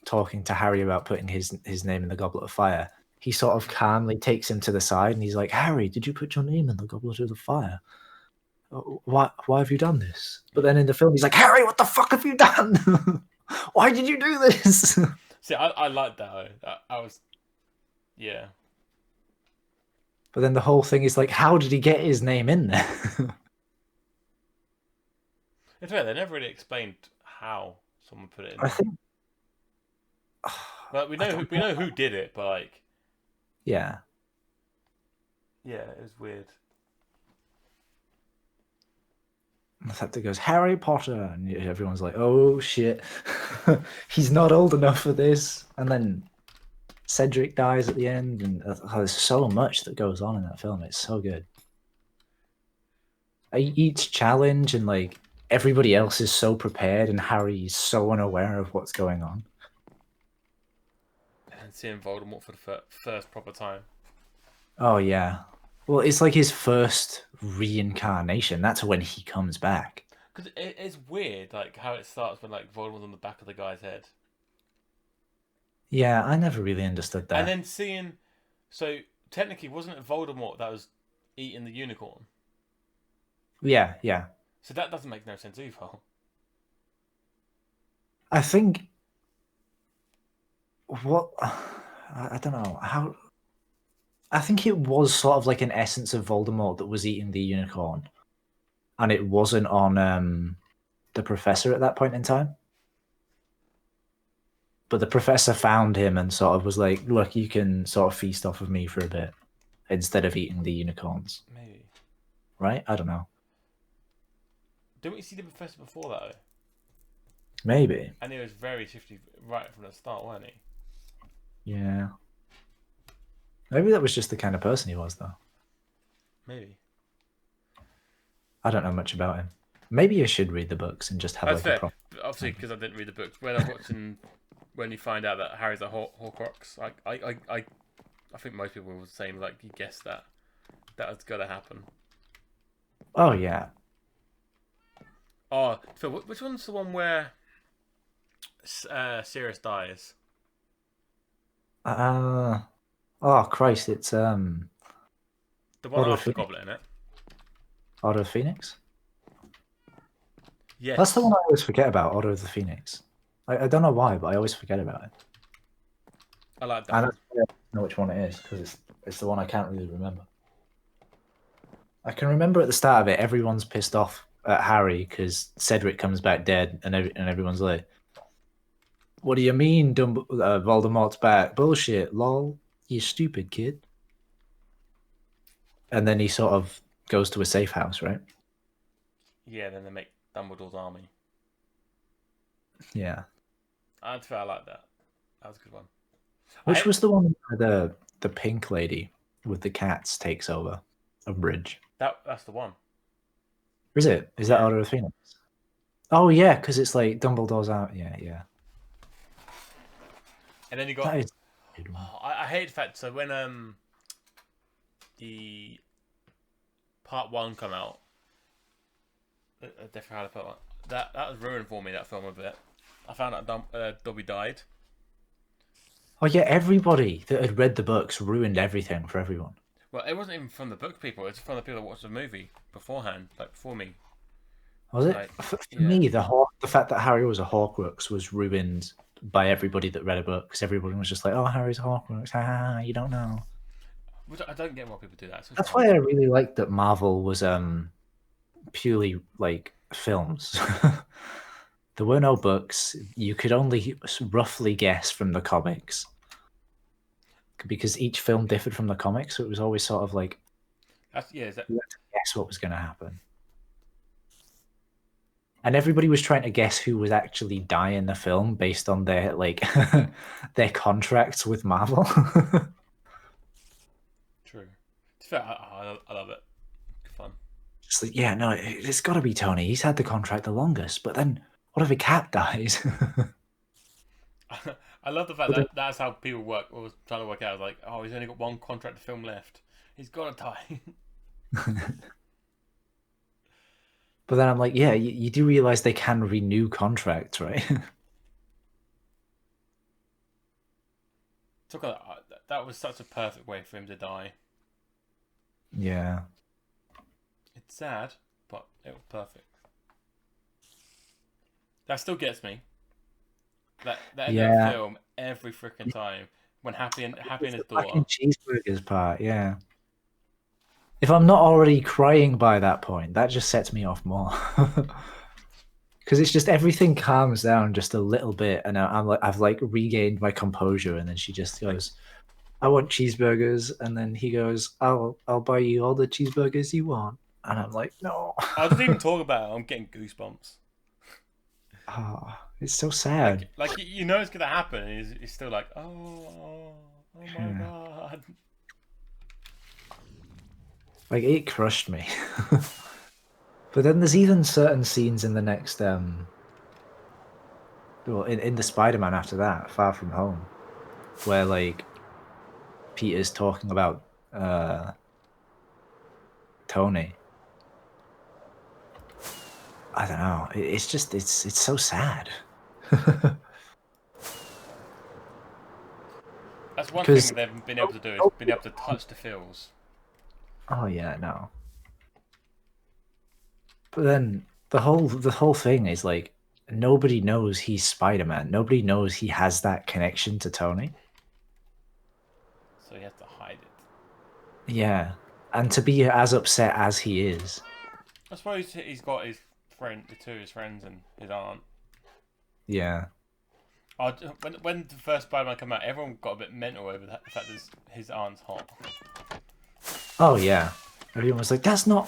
talking to Harry about putting his name in the Goblet of Fire, he sort of calmly takes him to the side and he's like, Harry, did you put your name in the Goblet of the Fire? Why have you done this? But then in the film, he's like, Harry, what the fuck have you done? Why did you do this? See, I like that. I was, yeah. But then the whole thing is like, how did he get his name in there? It's fair. They never really explained how someone put it in. I think. But we know who did it, but like, yeah, it was weird. the fact that goes Harry Potter, and everyone's like, "Oh shit, he's not old enough for this." And then Cedric dies at the end, and there's so much that goes on in that film. It's so good. Each challenge and like everybody else is so prepared, and Harry is so unaware of what's going on. And seeing Voldemort for the first proper time. Oh yeah. Well, it's like his first reincarnation. That's when he comes back. Because it's weird, like how it starts when like Voldemort's on the back of the guy's head. Yeah, I never really understood that. And then seeing, so technically, wasn't it Voldemort that was eating the unicorn? Yeah, yeah. So that doesn't make no sense either. I think what I don't know how. I think it was sort of like an essence of Voldemort that was eating the unicorn, and it wasn't on the professor at that point in time. But the professor found him and sort of was like, "Look, you can sort of feast off of me for a bit instead of eating the unicorns." Maybe. Right? I don't know. Didn't we see the professor before that though? Maybe. And he was very shifty right from the start, wasn't he? Yeah. Maybe that was just the kind of person he was, though. Maybe. I don't know much about him. Maybe I should read the books and just have That's like fair. a proper. Obviously, because I didn't read the books. When I'm watching, when you find out that Harry's a Horcrux, I think most people were saying like you guessed that was gonna happen. Oh yeah. Oh, Phil, which one's the one where Sirius dies? Oh Christ! It's The one Order of after the Phoenix. Goblet, innit? Order of Phoenix. Yes. That's the one I always forget about. Order of the Phoenix. I don't know why, but I always forget about it. I like that. And I one. don't know which one it is because it's the one I can't really remember. I can remember at the start of it, everyone's pissed off at Harry because Cedric comes back dead, and everyone's like, "What do you mean, Voldemort's back? Bullshit, lol, you stupid kid." And then he sort of goes to a safe house, right? Yeah, then they make Dumbledore's army. Yeah. I'd say I like that. That was a good one. Which was the one where the pink lady with the cats takes over? Umbridge. That's the one. Is it? Is that Yeah. Order of Phoenix? Oh yeah, because it's like Dumbledore's out. Yeah, yeah. And then you got. That is a good one. I hate the fact. So when the part 1 come out, Deathly Hallows Part 1, that was ruined for me. That film a bit. I found out Dobby died. Oh yeah, everybody that had read the books ruined everything for everyone. Well, it wasn't even from the book people. It's from the people that watched the movie beforehand, like before me. Was it? Like, For yeah. me, the fact that Harry was a Horcrux was ruined by everybody that read a book, because everybody was just like, "Oh, Harry's a Horcrux. Ha, you don't know." Which I don't get why people do that. So That's why I really liked that Marvel was purely like films. There were no books. You could only roughly guess from the comics, because each film differed from the comics, so it was always sort of like you had to guess what was going to happen. And everybody was trying to guess who would actually die in the film based on their like their contracts with Marvel. True. It's fair. I love it. Good fun. Just like, yeah, no, it's got to be Tony. He's had the contract the longest. But then, what if a cat dies? I love the fact that that's how people work. Or was trying to work out. Like, oh, he's only got one contract to film left. He's got to die. But then I'm like, yeah, you do realize they can renew contracts, right? That was such a perfect way for him to die. Yeah. It's sad, but it was perfect. That still gets me. That end of the film every freaking time when Happy and his daughter. Fucking cheeseburgers part, yeah. If I'm not already crying by that point, that just sets me off more. Because it's just everything calms down just a little bit, and I've like regained my composure, and then she just goes, "I want cheeseburgers," and then he goes, "I'll buy you all the cheeseburgers you want," and I'm like, "No." I didn't even talk about it. I'm getting goosebumps. Oh, it's so sad. Like you know it's gonna happen, and he's still like, oh my god. Like, it crushed me. But then there's even certain scenes in the next well, in the Spider-Man after that, Far From Home, where like Peter's talking about Tony. I don't know. It's just it's so sad. That's one thing they've been able to do, is been able to touch the feels. Oh yeah, no. But then the whole thing is like, nobody knows he's Spider-Man. Nobody knows he has that connection to Tony. So he has to hide it. Yeah, and to be as upset as he is. I suppose he's got his two of his friends and his aunt. Yeah. When the first Spider-Man came out, everyone got a bit mental over the fact that his aunt's hot. Oh yeah. Everyone was like, that's not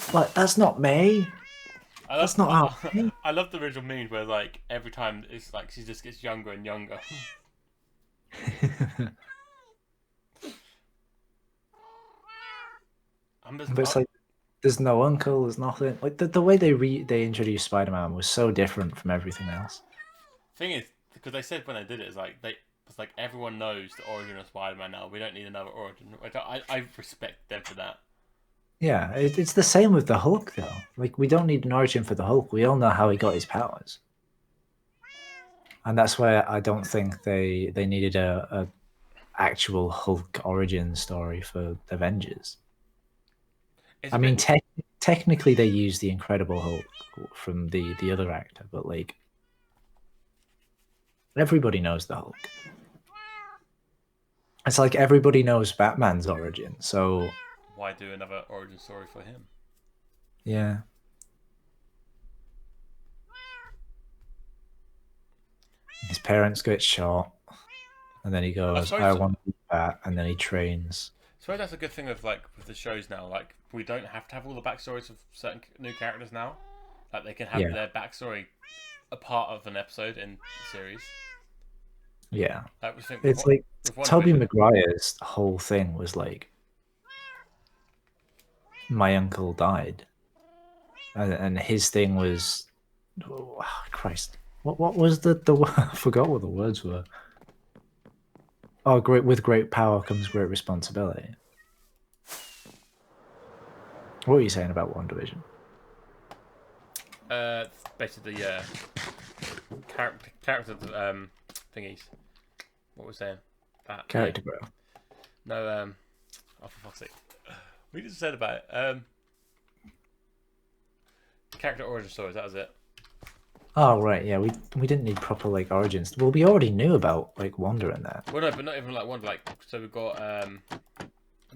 May. That's not how May. I love the original memes where like every time it's like she just gets younger and younger. But it's like, there's no uncle, there's nothing. Like the way they introduced Spider-Man was so different from everything else. Thing is, because they said when they did it, it's like everyone knows the origin of Spider-Man now. We don't need another origin. Which I respect them for that. Yeah, it's the same with the Hulk though. Like, we don't need an origin for the Hulk. We all know how he got his powers, and that's why I don't think they needed a actual Hulk origin story for Avengers. I mean, technically they used the Incredible Hulk from the other actor, but like, everybody knows the Hulk. It's like everybody knows Batman's origin, so why do another origin story for him? Yeah. His parents get shot, and then he goes, "I want to be Bat," and then he trains. I suppose that's a good thing with the shows now. Like, we don't have to have all the backstories of certain new characters now. Like, they can have their backstory a part of an episode in the series. Yeah. It's like Tobey Maguire's whole thing was like, my uncle died, and his thing was, oh, Christ, what was the I forgot what the words were. Oh, with great power comes great responsibility. What were you saying about One Division? Basically, character thingies. What was saying? That Character growth. No, oh for fuck's sake, we just said about it. Character origin stories. That was it. Oh right, yeah, we didn't need proper like origins. Well, we already knew about like Wanda in that. Well, no, but not even like one. Like, so we've got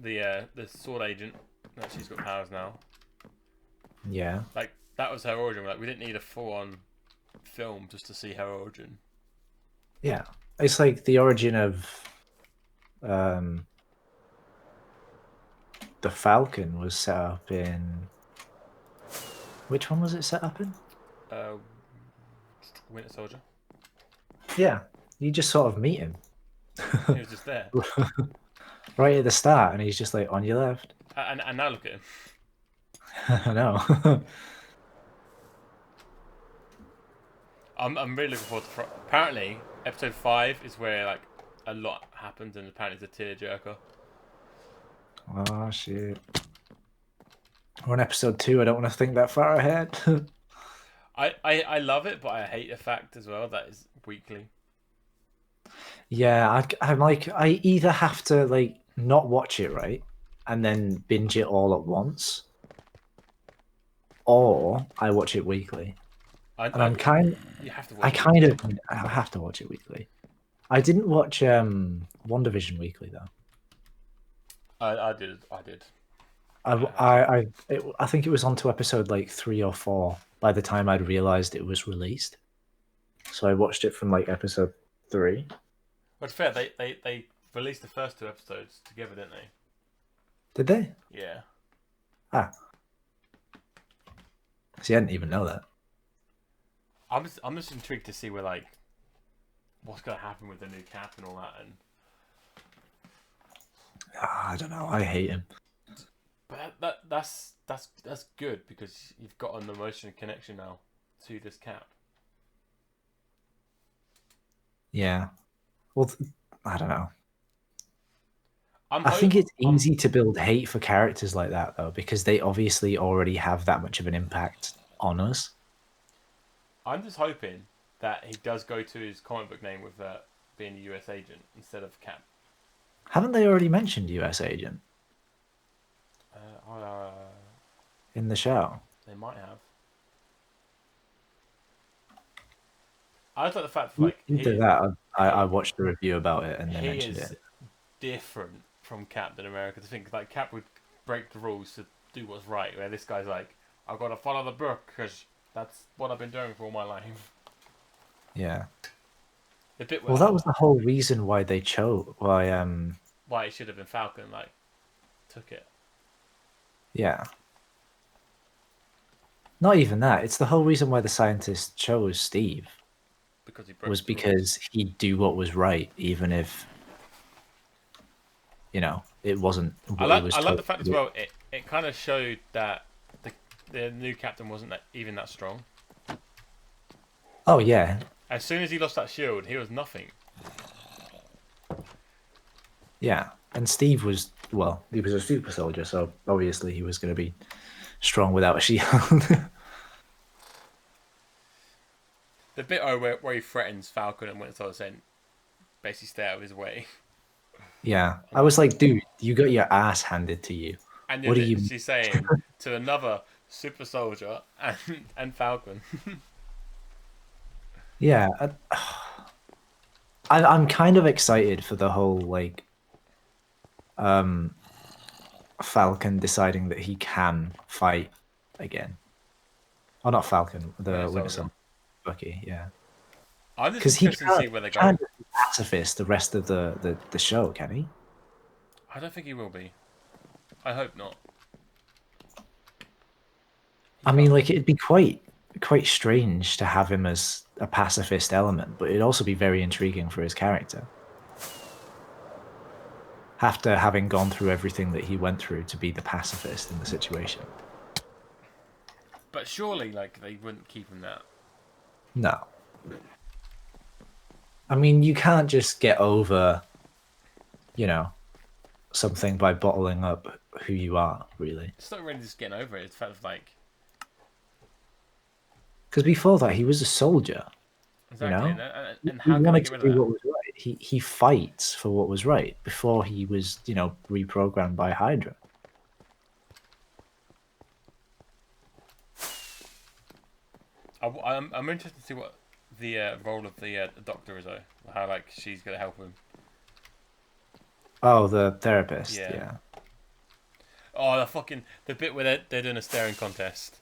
the sword agent. That she's got powers now. Yeah. Like that was her origin. Like we didn't need a full-on film just to see her origin. Yeah, it's like the origin of the Falcon was set up in. Which one was it set up in? Winter Soldier. Yeah, you just sort of meet him He was just there. right at the start, and he's just like on your left. And now look at him. I know. I'm really looking forward to. Apparently, episode 5 is where like a lot happens, and apparently it's a tearjerker. Oh shit. We're on episode 2. I don't want to think that far ahead. I love it, but I hate the fact as well that it's weekly. Yeah, I'm like, I either have to like not watch it, right, and then binge it all at once, or I watch it weekly. And I'm kind. You have to watch I have to watch it weekly. I didn't watch WandaVision weekly though. I did. I think it was on to episode like 3 or 4 by the time I'd realized it was released. So I watched it from like episode 3. But it's fair, they released the first 2 episodes together, didn't they? Did they? Yeah. Ah. See, I didn't even know that. I'm just intrigued to see where like what's gonna happen with the new Cap and all that, and I don't know. I hate him. but that's good because you've got an emotional connection now to this Cap. Yeah. Well, I don't know. I think it's easy to build hate for characters like that, though, because they obviously already have that much of an impact on us. I'm just hoping that he does go to his comic book name with being a US agent instead of Cap. Haven't they already mentioned US agent in the show? They might have. I just like the fact that like I watched the review about it and they he mentioned is it. different from Captain America. To think like Cap would break the rules to do what's right, where this guy's like, I've got to follow the book because that's what I've been doing for all my life. Yeah. The bit Well, that was the whole reason why they chose why it should have been Falcon. Like, took it. Yeah. Not even that. It's the whole reason why the scientist chose Steve. Because he broke was the rules. because he'd do what was right, even if it wasn't. I like the fact as well. It kind of showed that the new captain wasn't even that strong. Oh yeah. As soon as he lost that shield, he was nothing. Yeah, and Steve was he was a super soldier, so obviously he was going to be strong without a shield. The bit where he threatens Falcon and Winter Soldier saying, basically stay out of his way. Yeah, I was like, dude, you got your ass handed to you. And what are you? She's saying to another super soldier and Falcon. Yeah, I'm kind of excited for the whole like Falcon deciding that he can fight again. Oh, not Falcon, the Winter Soldier. Bucky, yeah. I'm just interested to see where they go. Can't be pacifist the rest of the show, can he? I don't think he will be. I hope not. I mean, like, it'd be quite strange to have him as a pacifist element, but it'd also be very intriguing for his character. after having gone through everything that he went through to be the pacifist in the situation. But surely, like, they wouldn't keep him that. No. I mean, you can't just get over, something by bottling up who you are, really. It's not really just getting over it. It's the fact of, like... Because before that, he was a soldier. Exactly. You know? And He how can I wanted get to rid do of that? what was right. He fights for what was right before he was, reprogrammed by Hydra. I'm interested to see what the role of the doctor is, though. How, like, she's going to help him. Oh, the therapist, Yeah. yeah. Oh, the bit where they're doing a staring contest.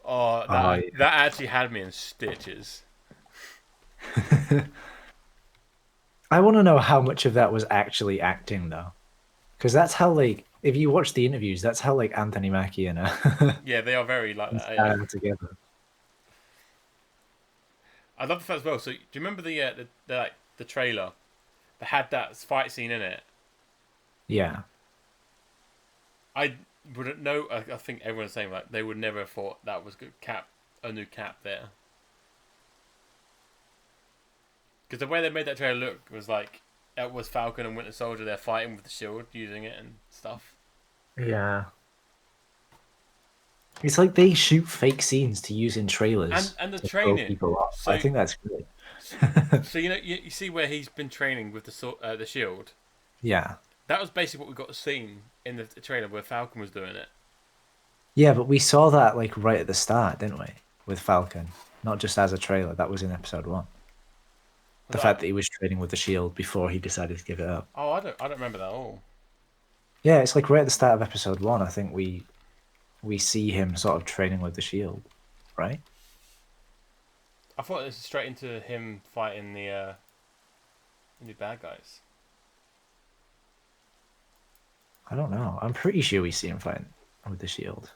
Oh, Oh, yeah. that actually had me in stitches. I want to know how much of that was actually acting, though. Because that's how, like, if you watch the interviews, that's how, like, Anthony Mackie and Yeah, they are very like that. Yeah. stand together. I love the fact as well. So, do you remember the trailer that had that fight scene in it? Yeah. I wouldn't know. I think everyone's saying like they would never have thought that was a new Cap there. Because the way they made that trailer look was like it was Falcon and Winter Soldier there fighting with the shield, using it and stuff. Yeah. It's like they shoot fake scenes to use in trailers And the to throw training. people off. So I think that's great. so you see where he's been training with the shield. Yeah. That was basically what we got seen in the trailer where Falcon was doing it. Yeah, but we saw that like right at the start, didn't we? With Falcon. Not just as a trailer. That was in episode 1. The fact that he was training with the shield before he decided to give it up. Oh, I don't remember that at all. Yeah, it's like right at the start of episode 1, I think we see him sort of training with the shield, right? I thought this was straight into him fighting the bad guys. I don't know. I'm pretty sure we see him fighting with the shield.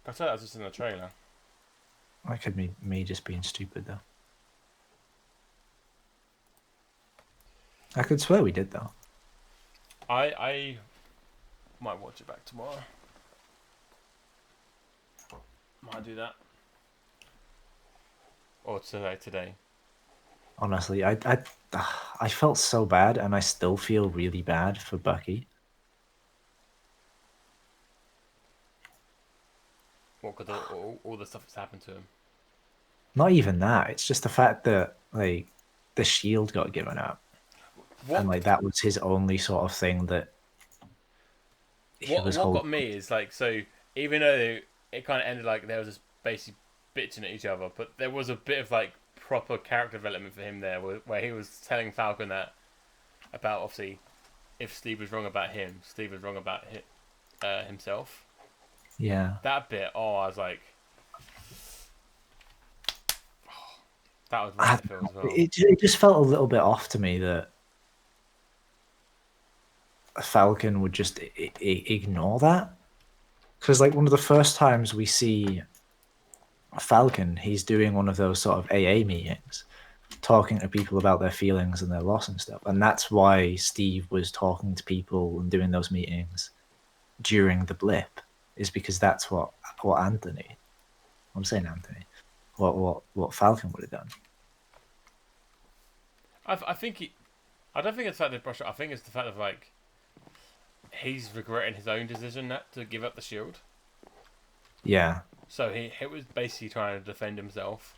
I thought that was just in the trailer. I could be me just being stupid though. I could swear we did though. I might watch it back tomorrow. Might do that. Or today. Honestly, I felt so bad, and I still feel really bad for Bucky. What, because all the stuff that's happened to him. Not even that. It's just the fact that like the shield got given up, What and like that was his only sort of thing that he was what got holding. me is like, so even though it kind of ended like there was this basically bitching at each other, but there was a bit of like proper character development for him there, where he was telling Falcon that about obviously if Steve was wrong about him, Steve was wrong about himself. Yeah. That bit, I was like, that was right to feel as well. It just felt a little bit off to me that Falcon would just ignore that. Because like one of the first times we see Falcon, he's doing one of those sort of AA meetings, talking to people about their feelings and their loss and stuff. And that's why Steve was talking to people and doing those meetings during the blip, is because that's what Anthony, I'm saying Anthony, what Falcon would have done. I think I don't think it's the fact that brush it. I think it's the fact of like he's regretting his own decision to give up the shield. Yeah. So he was basically trying to defend himself.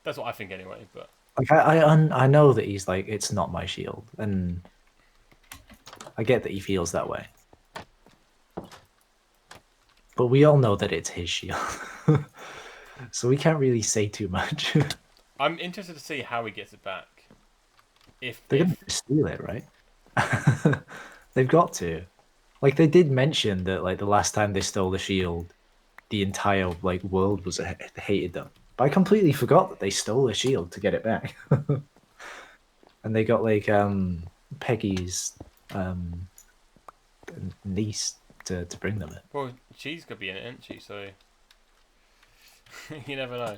That's what I think anyway. But like I know that he's like, it's not my shield, and I get that he feels that way. But we all know that it's his shield. So we can't really say too much. I'm interested to see how he gets it back. They're going to steal it, right? They've got to. Like, they did mention that, like, the last time they stole the shield, the entire, like, world was hated them. But I completely forgot that they stole the shield to get it back. And they got, like, Peggy's niece to bring them it. Well, she's gonna be in it, isn't she? So you never know.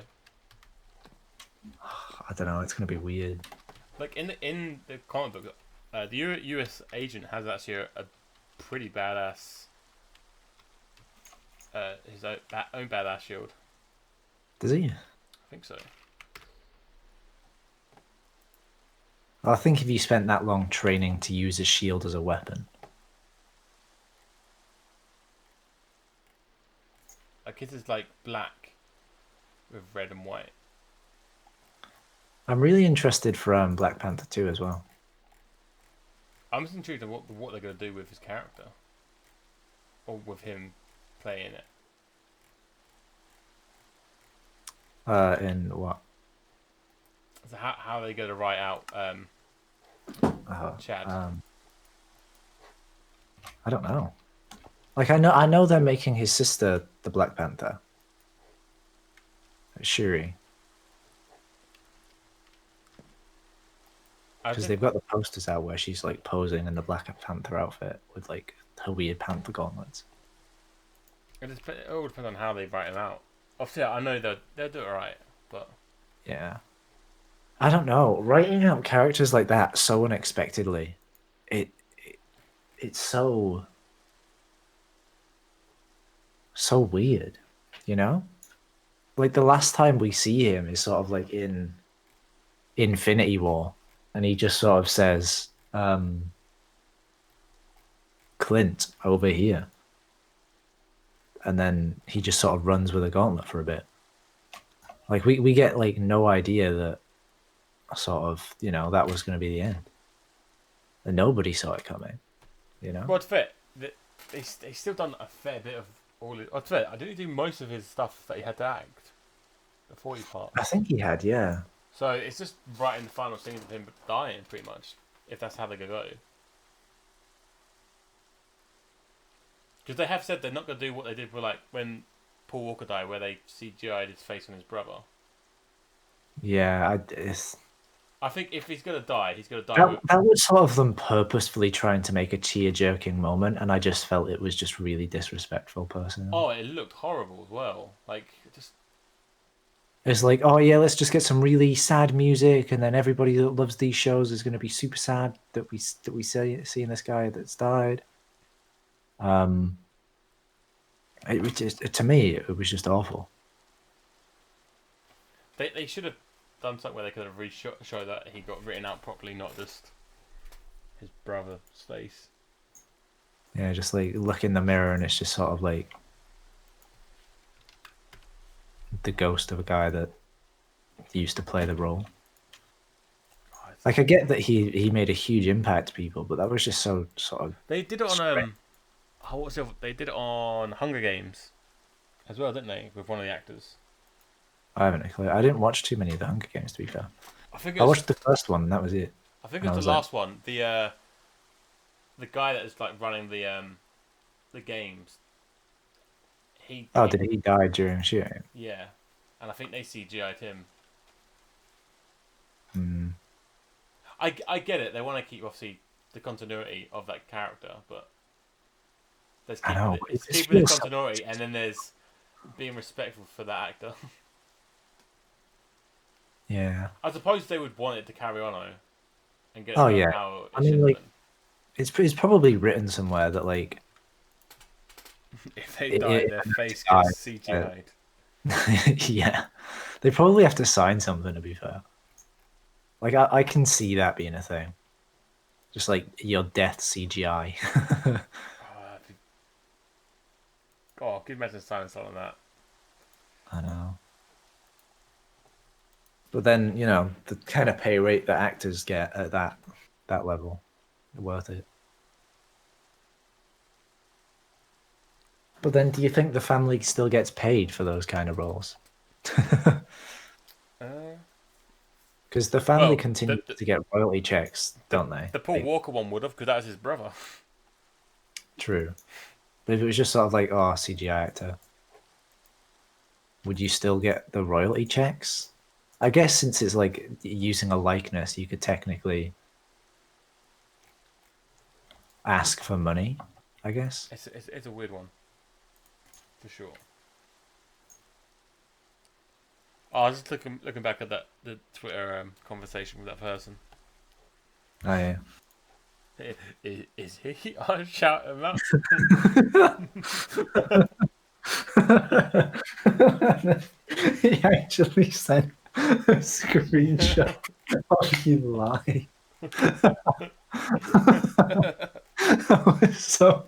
I don't know. It's going to be weird. Like in the comic book, the U.S. agent has actually a pretty badass, his own badass shield. Does he? I think so. I think if you spent that long training to use a shield as a weapon. Like his is like black with red and white. I'm really interested for Black Panther 2 as well. I'm just intrigued on what they're gonna do with his character, or with him playing it. In what? So how are they gonna write out Chad? I don't know. Like I know they're making his sister the Black Panther. Shuri. Because they've got the posters out where she's like posing in the Black Panther outfit with like her weird panther gauntlets. It all depends on how they write him out. Obviously, I know they'll do it right, but yeah, I don't know. Writing out characters like that so unexpectedly, it's so weird, you know. Like the last time we see him is sort of like in Infinity War, and he just sort of says, "Clint, over here," and then he just sort of runs with a gauntlet for a bit. Like we get like no idea that sort of, you know, that was going to be the end, and nobody saw it coming, you know. well, it's fair. They still done a fair bit of all. It's fair. I didn't do most of his stuff that he had to act. The 40 part. I think he had, yeah. So it's just writing the final scenes of him dying, pretty much, if that's how they're gonna go. Because they have said they're not gonna do what they did with like when Paul Walker died, where they CGI'd his face on his brother. Yeah, I think if he's gonna die, he's gonna die. That was sort of them purposefully trying to make a tear-jerking moment, and I just felt it was just really disrespectful, personally. Oh, it looked horrible as well. Like just. It's like, oh yeah, let's just get some really sad music, and then everybody that loves these shows is going to be super sad that we seeing this guy that's died. It was just, to me, it was just awful. They should have done something where they could have show that he got written out properly, not just his brother's face. Yeah, just like look in the mirror, and it's just sort of like the ghost of a guy that used to play the role. Like I get that he made a huge impact to people, but that was just so sort of. They did it on they did it on Hunger Games, as well, didn't they? With one of the actors. I haven't a clue. I didn't watch too many of the Hunger Games, to be fair. I watched the first one, and that was it. I think it was the last one. The guy that is like running the games. Did he die during shooting? Yeah, and I think they CGI'd him. Hmm. I get it. They want to keep obviously the continuity of that character, but there's keeping the continuity, and then there's being respectful for that actor. Yeah. I suppose they would want it to carry on, and get. Oh yeah. How I mean, like, it's probably written somewhere that like. If they die, their face gets CGI'd. Yeah, they probably have to sign something. To be fair, like I can see that being a thing. Just like your death CGI. Oh, could you imagine signing something like that? I know. But then, you know, the kind of pay rate that actors get at that level, worth it. But then, do you think the family still gets paid for those kind of roles? Because the family continue to get royalty checks, don't they? The Paul Walker one would have, because that was his brother. True. But if it was just sort of like, oh, CGI actor, would you still get the royalty checks? I guess since it's like using a likeness, you could technically ask for money, I guess. It's a weird one. For sure. Oh, I was just looking back at the Twitter conversation with that person. Oh, yeah. Is he? I'll shout him out. He actually sent a screenshot of you lie. That was so.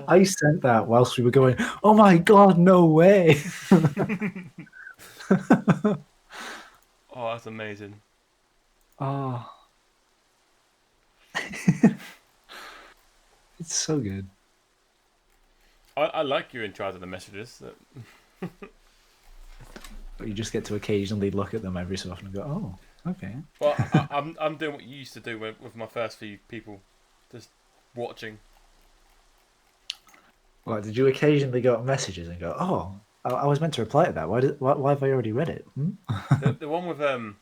I sent that whilst we were going, oh my god, no way. Oh, that's amazing. Oh. It's so good. I like you in charge of the messages. But you just get to occasionally look at them every so often and go, oh, okay. Well, I'm doing what you used to do with my first few people, just watching. Well, did you occasionally go up messages and go, oh, I was meant to reply to that. Why have I already read it? Hmm? The one with the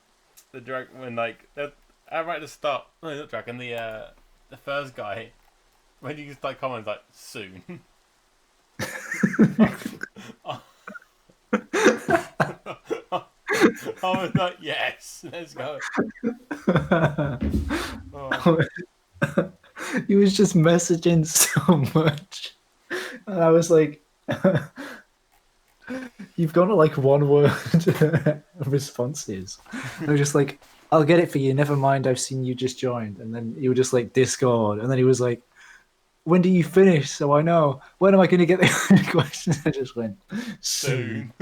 dragon when like right at the start, no, not dragon, the first guy when you just like comments like soon. I was like, yes, let's go. Oh. He was just messaging so much. And I was like, you've got like one word responses. I was just like, I'll get it for you. Never mind. I've seen you just joined. And then you were just like Discord. And then he was like, when do you finish? So I know. When am I going to get the questions? I just went, soon.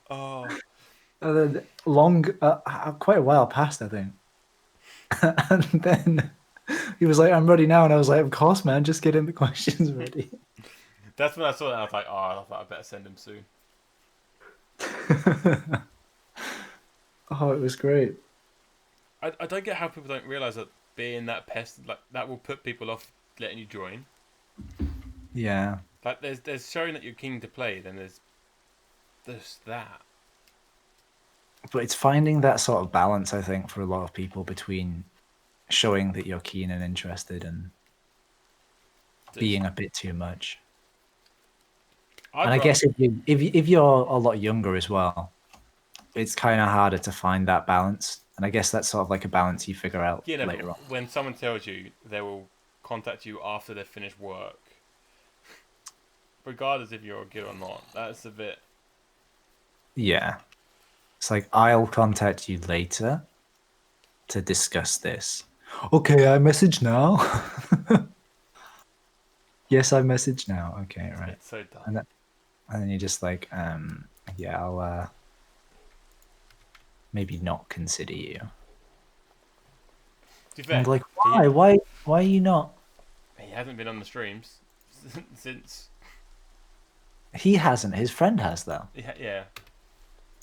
Oh. And then quite a while passed, I think. And then he was like, I'm ready now. And I was like, of course, man. Just getting the questions ready. That's when I saw that. I was like, oh, I better send him soon. Oh, it was great. I don't get how people don't realise that being that pest, like that will put people off letting you join. Yeah. Like there's showing that you're keen to play, then there's that. But it's finding that sort of balance, I think, for a lot of people between showing that you're keen and interested and being a bit too much. And I guess if you're a lot younger as well, it's kind of harder to find that balance. And I guess that's sort of like a balance you figure out later on. When someone tells you they will contact you after they've finished work, regardless if you're good or not, that's a bit. Yeah. It's like, I'll contact you later to discuss this. Okay, I message now. Yes, I message now. Okay, right. It's so dumb. And then you're just like, yeah, I'll maybe not consider you. And like, why are you not? He hasn't been on the streams since. He hasn't. His friend has, though. Yeah.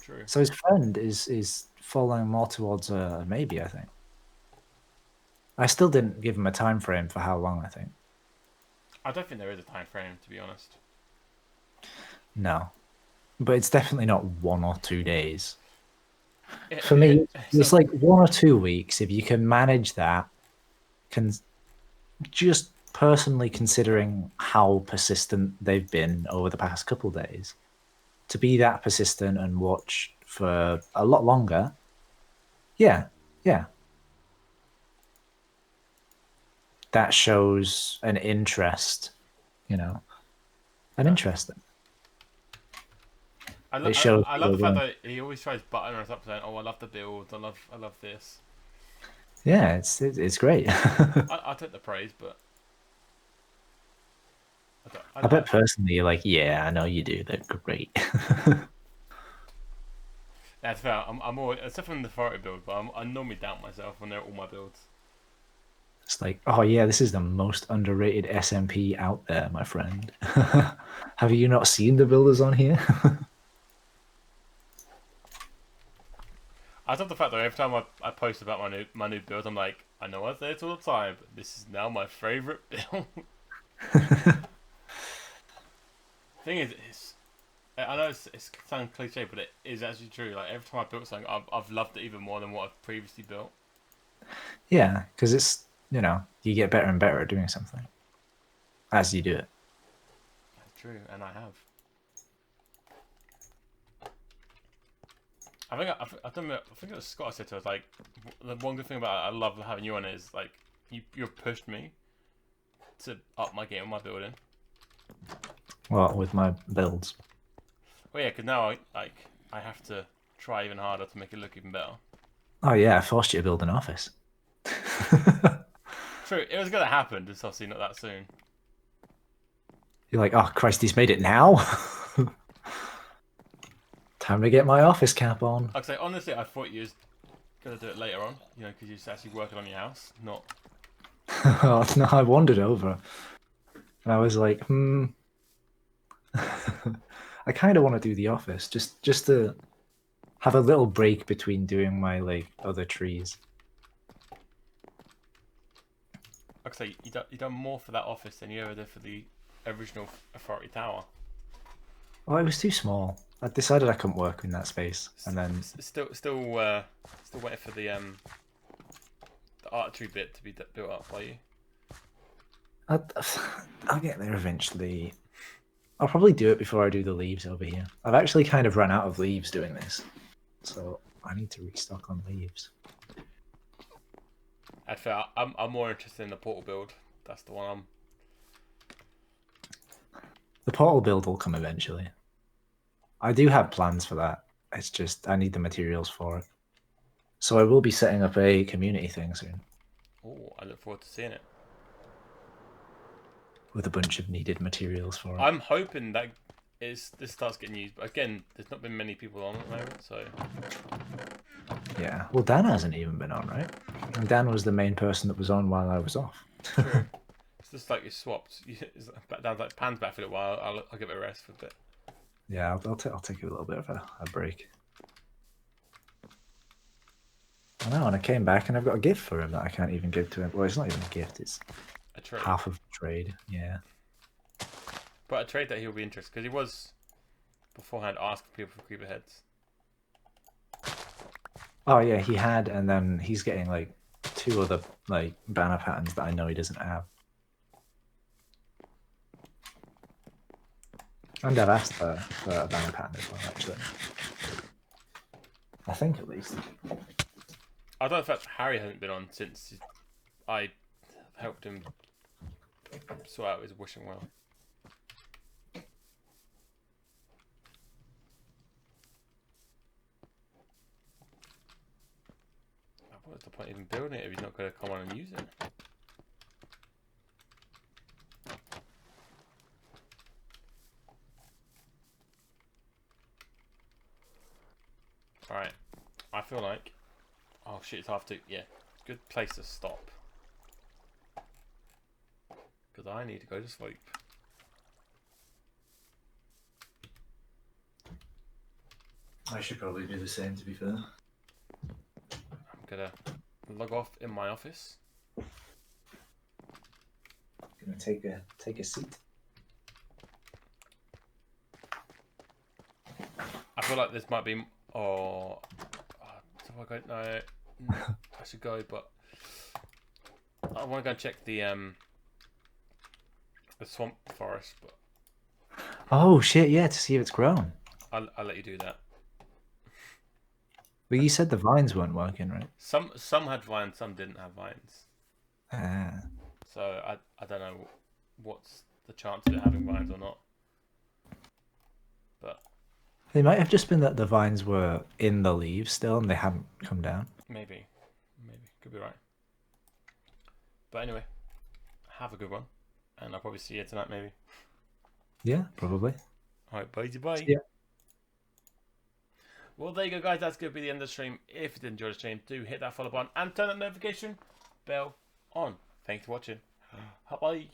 True. So his friend is following more towards maybe, I think. I still didn't give him a time frame for how long, I think. I don't think there is a time frame, to be honest. No. But it's definitely not 1 or 2 days. For me, it's like 1 or 2 weeks. If you can manage that, just personally considering how persistent they've been over the past couple of days, to be that persistent and watch for a lot longer, yeah. That shows an interest, an interest. I love the fact that he always tries buttering us up saying, "Oh, I love the build. I love this." Yeah, it's great. I take the praise, but I bet personally you're like, yeah, I know you do. They're great. That's fair. I'm always, except from the authority build, but I normally doubt myself when they're all my builds. It's like, oh yeah, this is the most underrated SMP out there, my friend. Have you not seen the builders on here? I love the fact that every time I post about my new build, I'm like, I know I say it all the time, but this is now my favourite build. Thing is, I know it sounds cliche, but it is actually true. Like every time I built something, I've loved it even more than what I've previously built. Yeah, because it's you get better and better at doing something as you do it. That's true, and I have. I don't know, I think it was Scott I said to us, like, the one good thing about I love having you on is, like, you've pushed me to up my game on my building. Well, with my builds. Well, yeah, because now I have to try even harder to make it look even better. Oh yeah, I forced you to build an office. True, it was gonna happen, just obviously not that soon. You're like, oh Christ, he's made it now. Time to get my office cap on. I'd say honestly, I thought you was gonna do it later on, you know, because you're actually working on your house, not. Oh, no, I wandered over, and I was like, I kind of want to do the office just to have a little break between doing my like other trees. I'd say you done more for that office than you ever did for the original Authority Tower. Well, it was too small. I decided I couldn't work in that space, and then Still waiting for the archery bit to be built up by you. I'll get there eventually. I'll probably do it before I do the leaves over here. I've actually kind of run out of leaves doing this, so I need to restock on leaves. I'd say I'm more interested in the portal build. That's the one The portal build will come eventually. I do have plans for that. It's just I need the materials for it. So I will be setting up a community thing soon. Oh, I look forward to seeing it. With a bunch of needed materials for it. I'm hoping that this starts getting used, but again, there's not been many people on at the moment, so. Yeah, well, Dan hasn't even been on, right? And Dan was the main person that was on while I was off. True. It's just like you swapped. Dan's like Pan's back for a little while. I'll give it a rest for a bit. Yeah, I'll take a little bit of a break. I know, and I came back and I've got a gift for him that I can't even give to him. Well, it's not even a gift; it's A trade. half of the trade. Yeah. But a trade that he'll be interested because he was beforehand asking people for creeper heads. Oh yeah, he had, and then he's getting like 2 other like banner patterns that I know he doesn't have. And I've asked for a banner pattern as well, actually. I think at least. I don't know if that's Harry hasn't been on since I helped him sort out his wishing well. What's the point of even building it if he's not going to come on and use it? Alright, I feel like... Oh shit, it's half 2. Yeah, good place to stop. Because I need to go to sleep. I should probably do the same, to be fair. I'm gonna log off in my office. Gonna take a seat. I feel like this might be... Oh... So I go... No... I should go, but... I want to go and check the swamp forest, but... Oh shit! Yeah, to see if it's grown. I'll let you do that. But you said the vines weren't working, right? Some had vines, some didn't have vines. Ah. So I don't know what's the chance of it having vines or not. But They might have just been that the vines were in the leaves still and they hadn't come down. maybe could be right. But anyway, have a good one, and I'll probably see you tonight maybe. Yeah, probably. All right, bye. Yeah. Well, there you go, guys. That's going to be the end of the stream. If you did enjoy the stream, do hit that follow button and turn that notification bell on. Thanks for watching. Bye.